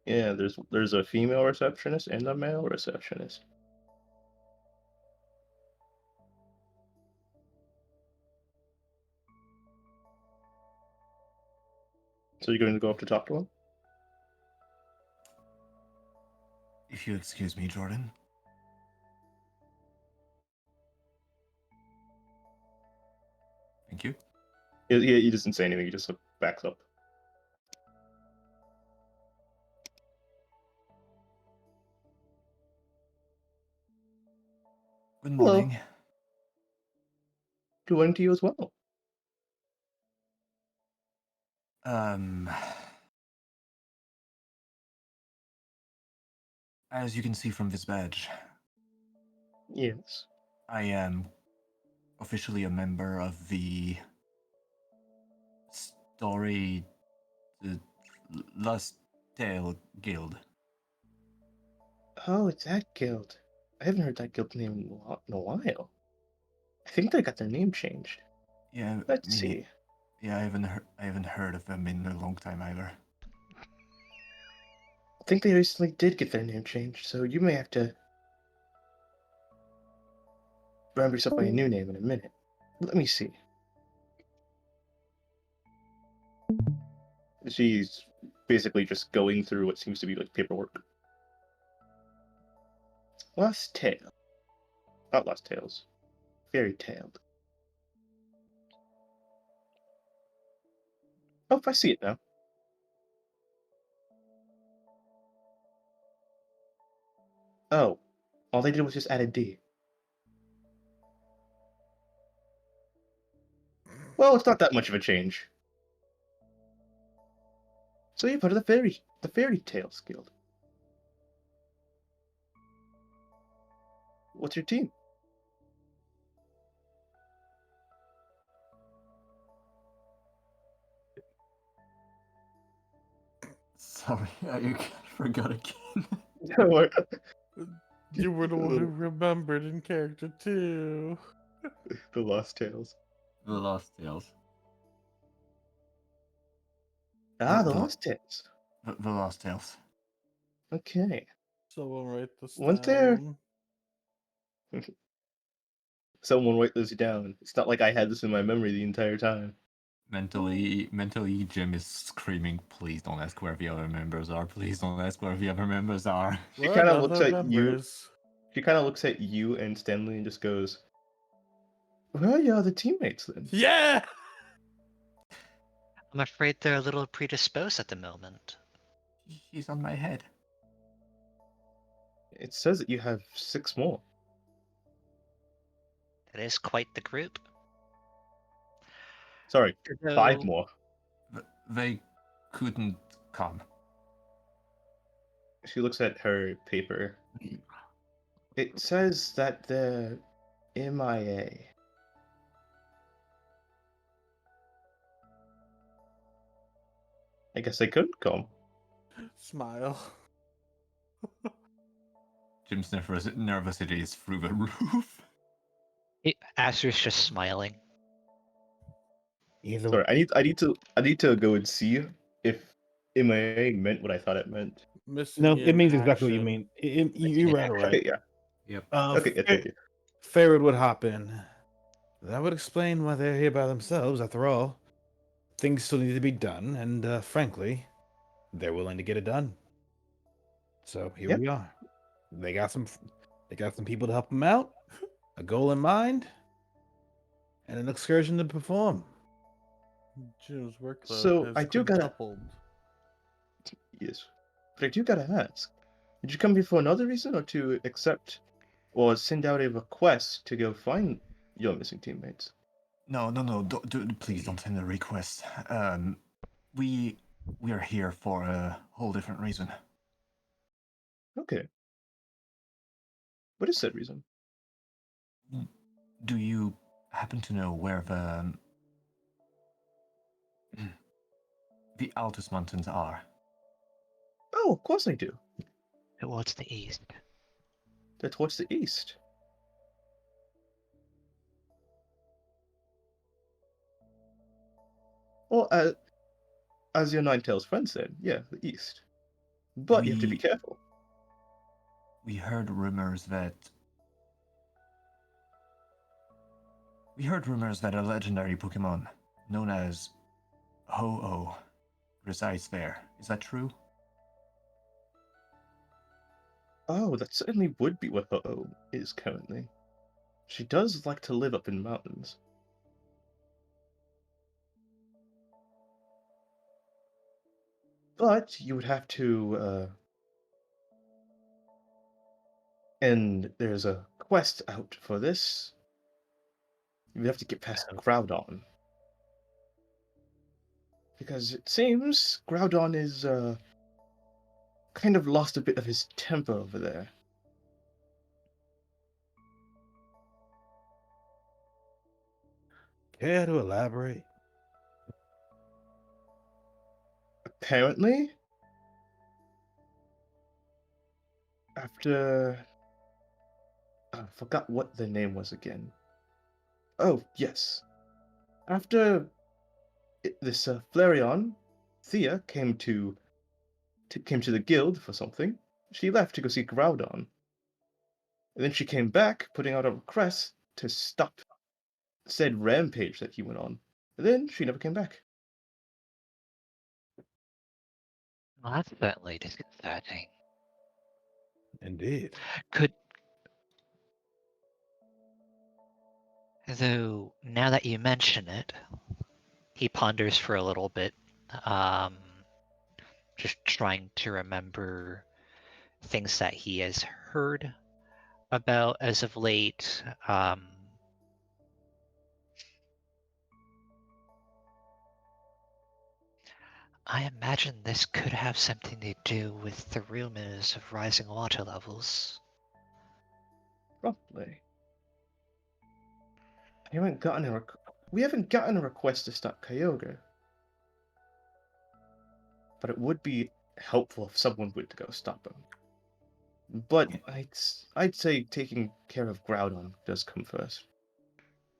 Yeah, there's a female receptionist and a male receptionist. So you're going to go up to talk to him? If you excuse me, Jordan. Thank you. He doesn't say anything. He just backs up. Good Hello. morning. Good morning to you as well. As you can see from this badge, Yes. I am officially a member of the Story the Lost Tale Guild. Oh, it's that guild. I haven't heard that guild name in a while. I think they got their name changed. Yeah, Let's me. see. Yeah, I haven't heard of them in a long time either. I think they recently did get their name changed, so you may have to remember yourself by a new name in a minute. Let me see. She's basically just going through what seems to be like paperwork. Lost Tale. Not Lost Tales. Fairy Tale. Oh, I see it now. Oh, all they did was just add a D. Well, it's not that much of a change. So you're part of the Fairy Tales Guild. What's your team? Sorry, I forgot again. You were the one who remembered in character too. The Lost Tales. The Lost Tales. Ah, the the- Lost Tales. The Lost Tales. Okay. Someone write this Weren't there- down. Someone write this down. It's not like I had this in my memory the entire time. Mentally, Jim is screaming, please don't ask where the other members are. Please don't ask where the other members are. She What kind of looks other at you. members? She kind of looks at you and Stanley and just goes, "Where are your other teammates then?" Yeah. I'm afraid they're a little predisposed at the moment. He's on my head. It says that you have 6 more. That is quite the group. Sorry, 5 Though- more. They couldn't come. She looks at her paper. It says that they're MIA. I guess they couldn't come. Smile. Jim's nervosity is through the roof. Aster's just smiling. Either Sorry, I need to go and see if MIA meant what I thought it meant. Missing no, it in means exactly what you action. mean. You read it right. Okay, yeah. Yep. Okay, yeah, thank you. Farrod would hop in. That would explain why they're here by themselves. After all, things still need to be done, and frankly, they're willing to get it done. So here Yep. we are. They got some people to help them out, a goal in mind, and an excursion to perform. Jim's workload So, has I do gotta- quintupled. Yes. But I do gotta ask. Did you come here for another reason or to accept or send out a request to go find your missing teammates? No, please don't send a request. We are here for a whole different reason. Okay. What is that reason? Do you happen to know where the Altus Mountains are? Oh, of course I do. Towards the east. They're towards the east. Well, as your Ninetales friend said, yeah, the east. But you have to be We- careful. We heard rumors that a legendary Pokémon known as Ho-Oh resides there. Is that true? Oh, that certainly would be what Ho-Oh is currently. She does like to live up in mountains. But you would have to, and there's a quest out for this. You would have to get past Groudon. Because it seems Groudon is, kind of lost a bit of his temper over there. Care to elaborate? Apparently, after... I forgot what the name was again. Oh, yes. After this Flareon, Thea came to the guild for something. She left to go see Groudon. And then she came back, putting out a request to stop said rampage that he went on. And then she never came back. Well, that's certainly disconcerting. Indeed. Could. Though, now that you mention it, he ponders for a little bit, just trying to remember things that he has heard about as of late. I imagine this could have something to do with the rumors of rising water levels. Probably. We haven't gotten a request to stop Kyogre. But it would be helpful if someone would go stop him. But I'd say taking care of Groudon does come first.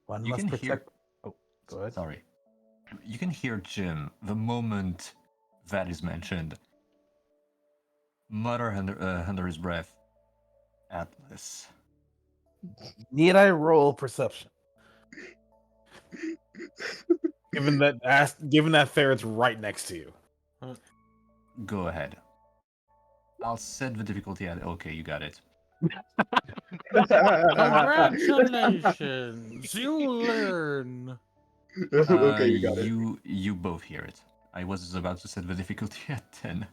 One You must can hear. protect. Oh, go ahead. Sorry. You can hear Jim the moment that is mentioned. Mutter under his breath. Atlas. Need I roll perception? Given that ferret's right next to you. Go ahead. I'll set the difficulty at okay, you got it. Congratulations! You learn. Okay, you got it. You both hear it. I was about to set the difficulty at 10.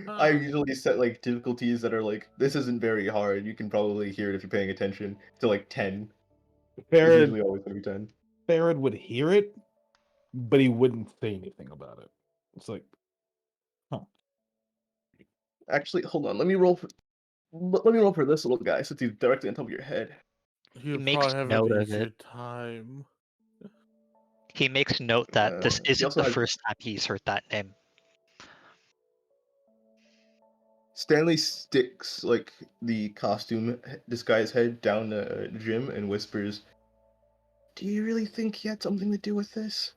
I usually set like difficulties that are like, this isn't very hard. You can probably hear it if you're paying attention. To like 10. It's Ferret, usually always gonna be 10. Ferret would hear it, but he wouldn't say anything about it. It's like, Actually, hold on. Let me roll for this little guy since he's directly on top of your head. You makes probably have note an of easier it. time. He makes note that this He isn't also the has first time he's heard that name. Stanley sticks like the costume disguise head down Jim and whispers, "Do you really think he had something to do with this?"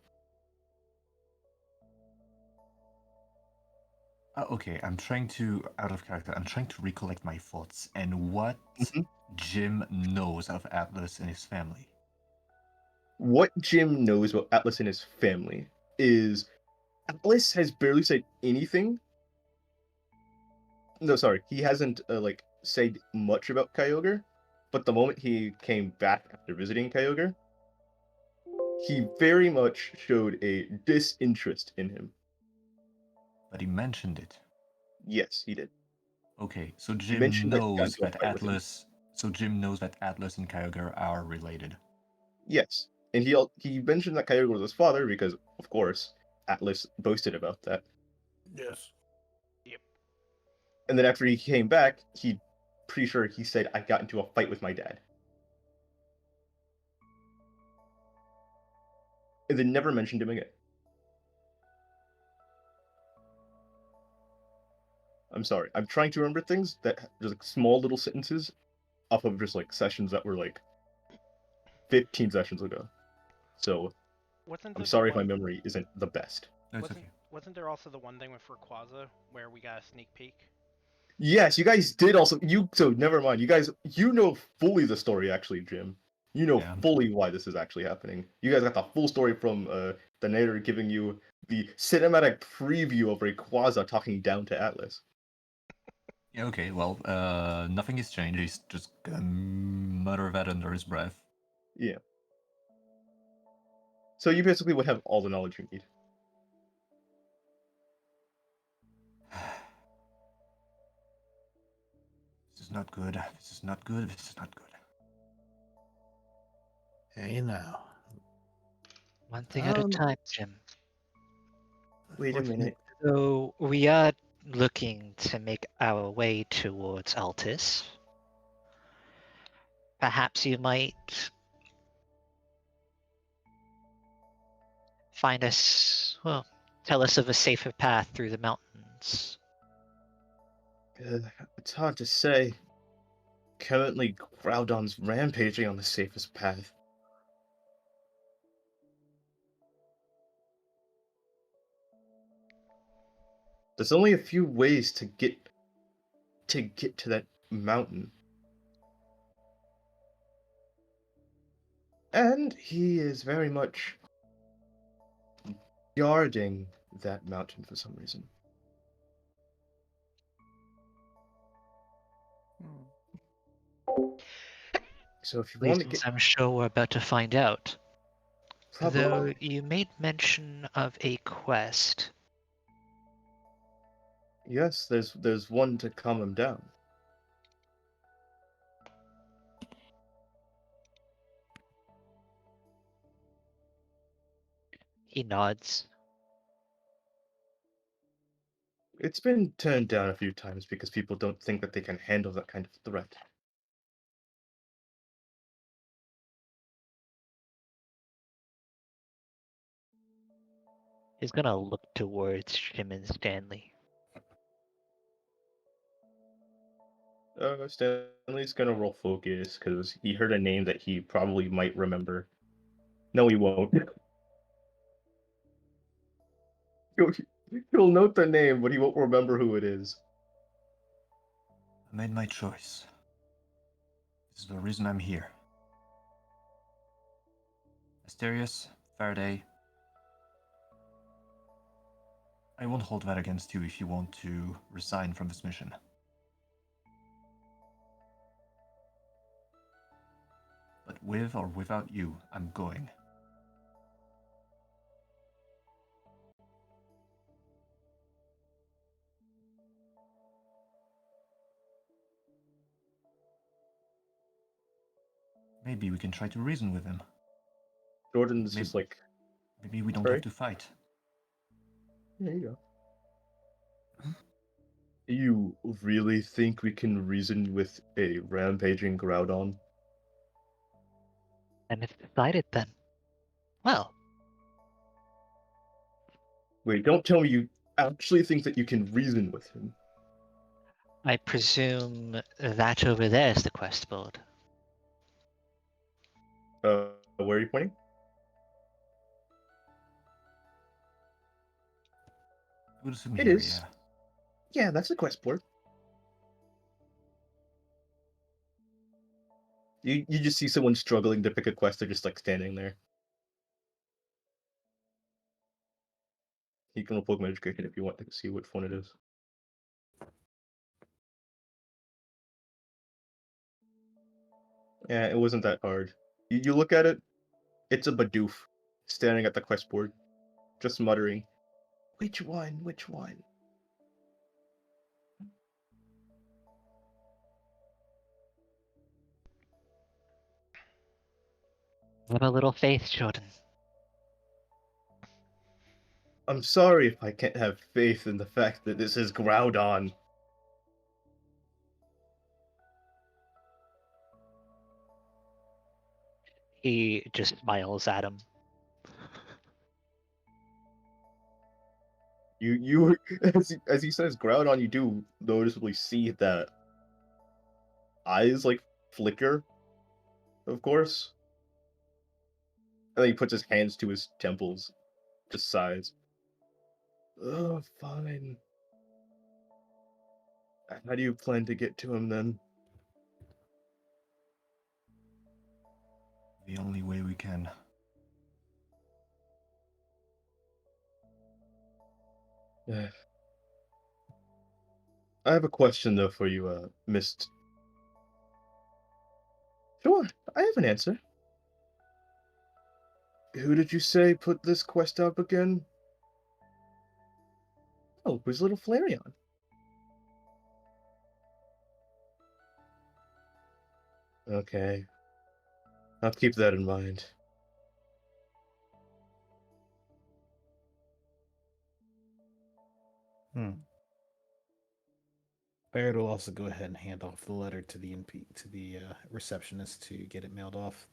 Okay, I'm trying to, out of character, I'm trying to recollect my thoughts and what Mhm. Jim knows of Atlas and his family. What Jim knows about Atlas and his family is Atlas has barely said anything. No, sorry, he hasn't like said much about Kyogre, but the moment he came back after visiting Kyogre, he very much showed a disinterest in him. But he mentioned it. Yes, he did. Okay, so He mentioned that he got into a fight with him. Jim knows that Atlas and Kyogre are related. Yes, and he mentioned that Kyogre was his father because, of course, Atlas boasted about that. Yes. And then after he came back, pretty sure he said, "I got into a fight with my dad." and they never mentioned him again. I'm sorry. I'm trying to remember things that just like small little sentences off of just like sessions that were like 15 sessions ago. So Wasn't I'm there the sorry if my one? memory isn't the best. No, it's Wasn't okay. wasn't there also the one thing with Rayquaza where we got a sneak peek? Yes, you guys did also. So never mind. You know fully the story actually, Jim. You know Yeah. fully why this is actually happening. You guys got the full story from the narrator giving you the cinematic preview of Rayquaza talking down to Atlas. Yeah, okay, well, nothing has changed. He's just gonna mutter that under his breath. Yeah. So you basically would have all the knowledge you need. This is not good. This is not good. This is not good. Hey now. One thing at a Um, time, Jim. Wait a minute. So we are looking to make our way towards Altus. Perhaps you might find us, well, tell us of a safer path through the mountains. It's hard to say. Currently, Groudon's rampaging on the safest path. There's only a few ways to get to that mountain. And he is very much guarding that mountain for some reason. So if you want to Reasons get I'm sure we're about to find out. probably Though you made mention of a quest. yes, there's one to calm him down. He nods. It's been turned down a few times because people don't think that they can handle that kind of threat. He's gonna look towards Jim and Stanley. Stanley's gonna roll focus because he heard a name that he probably might remember. No, he won't. he'll, he'll note the name, but he won't remember who it is. I made my choice. This is the reason I'm here. Asterius, Faraday. I won't hold that against you if you want to resign from this mission. But with or without you, I'm going. Maybe we can try to reason with him. Jordan's Maybe, just like, maybe we don't sorry? have to fight. There you go. You really think we can reason with a rampaging Groudon? And it's decided then. Well, Wait, don't tell me you actually think that you can reason with him. I presume that over there is the quest board. Where are you pointing? I would assume It here, is. yeah. Yeah, that's the quest board. You just see someone struggling to pick a quest, they're just like standing there. You can roll Pokemon Education if you want to see which one it is. Yeah, it wasn't that hard. You look at it, it's a Bidoof standing at the quest board, just muttering, "Which one? Which one?" Have a little faith, Jordan. I'm sorry if I can't have faith in the fact that this is Groudon. He just smiles at him. You as he says Groudon, you do noticeably see that eyes like flicker, of course. And then he puts his hands to his temples, just sighs. Oh, fine. How do you plan to get to him then? The only way we can. I have a question though for you, Mist. Sure, I have an answer. Who did you say put this quest up again? Oh, it was little Flareon. Okay, I'll keep that in mind. Barrett will also go ahead and hand off the letter to the receptionist to get it mailed off.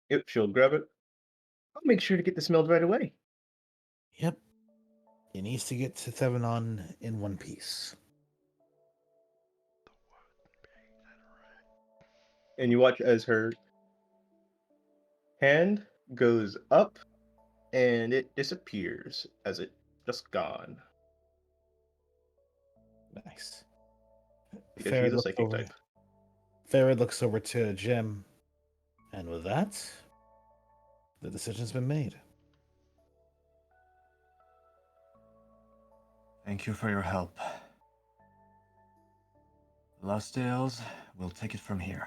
Yep, she'll grab it. I'll make sure to get this mailed right away. Yep. He needs to get to Thevenon in one piece. And you watch as her hand goes up and it disappears as it just gone. Nice. Because she's a psychic type. Farrah looks over to Jim, and with that, the decision's been made. Thank you for your help. Lost Tales, we'll take it from here.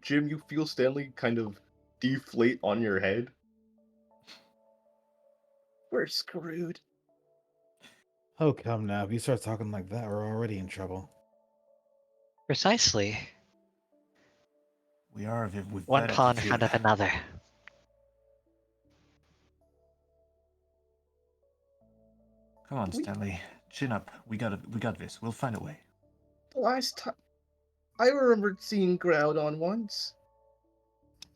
Jim, you feel Stanley kind of deflate on your head. We're screwed. Oh, come now. If you start talking like that, we're already in trouble. Precisely. We are with One that paw in front attitude. of another. Come on, Stanley. Chin up. We got this. We'll find a way. The last time I remember seeing Groudon once.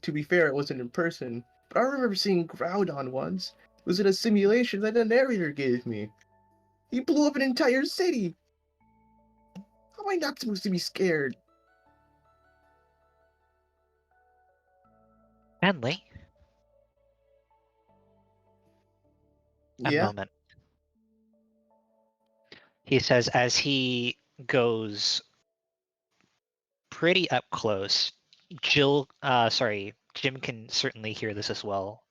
To be fair, it wasn't in person, but I remember seeing Groudon once. It was in a simulation that a narrator gave me. He blew up an entire city. How am I not supposed to be scared? Stanley, a Yeah? moment. He says as he goes pretty up close. Jim can certainly hear this as well.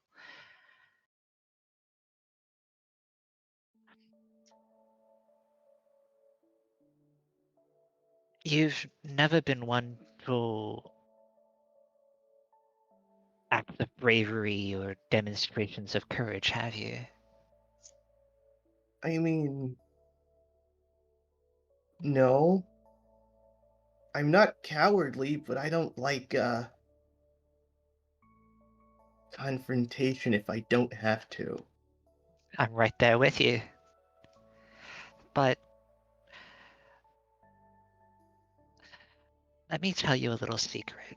You've never been one to acts of bravery or demonstrations of courage, have you? I mean... No. I'm not cowardly, but I don't like, confrontation if I don't have to. I'm right there with you. But let me tell you a little secret.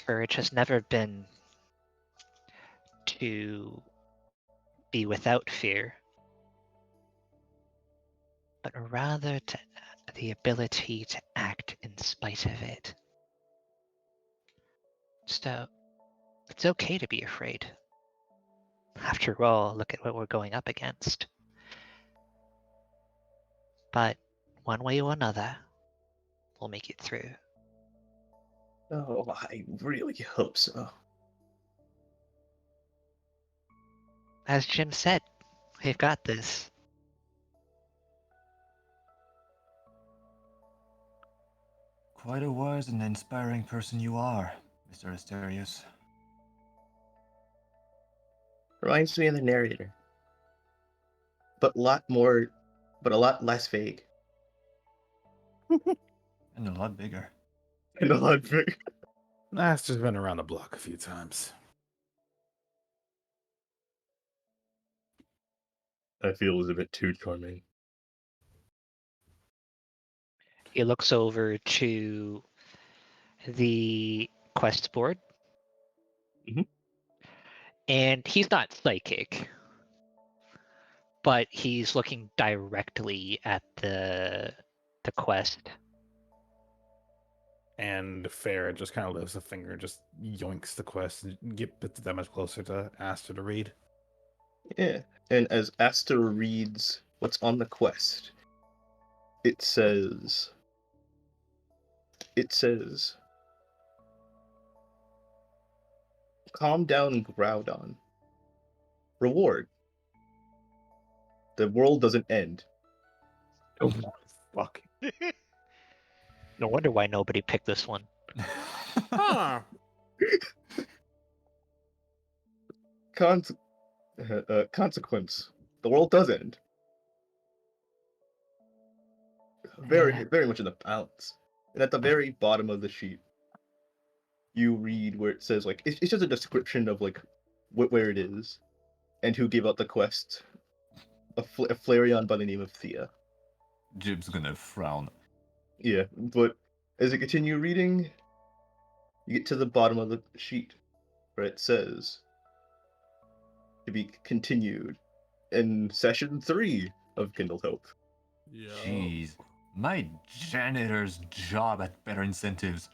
Courage has never been to be without fear, but rather to the ability to act in spite of it. So, it's okay to be afraid. After all, look at what we're going up against. But one way or another, we'll make it through. Oh, I really hope so. As Jim said, we've got this. Quite a wise and inspiring person you are, Mr. Asterius. Reminds me of the narrator. But a lot less vague. And a lot bigger. And a lot bigger. That's just been around the block a few times. I feel it was a bit too charming. He looks over to the quest board. Mhm. And he's not psychic, but he's looking directly at the quest. And Farah just kind of lifts a finger and just yoinks the quest and gets that much closer to Aster to read. Yeah. And as Asta reads what's on the quest, it says, calm down, Groudon. Reward. The world doesn't end. Oh, fuck. No wonder why nobody picked this one. Huh. Consequence. The world does end. Very much in the balance. And at the very bottom of the sheet, you read where it says, like, it's just a description of, like, where it is and who gave out the quest. A Flareon by the name of Thea. Jib's gonna frown. Yeah, but as you continue reading, you get to the bottom of the sheet where it says, to be continued in session 3 of Kindled Hope. Yeah. Jeez. My janitor's job had better incentives.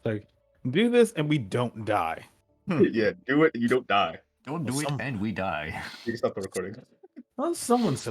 Like, do this and we don't die. Yeah, do it and you don't die. Don't do it Some- and we die. You can stop the recording. Well, someone said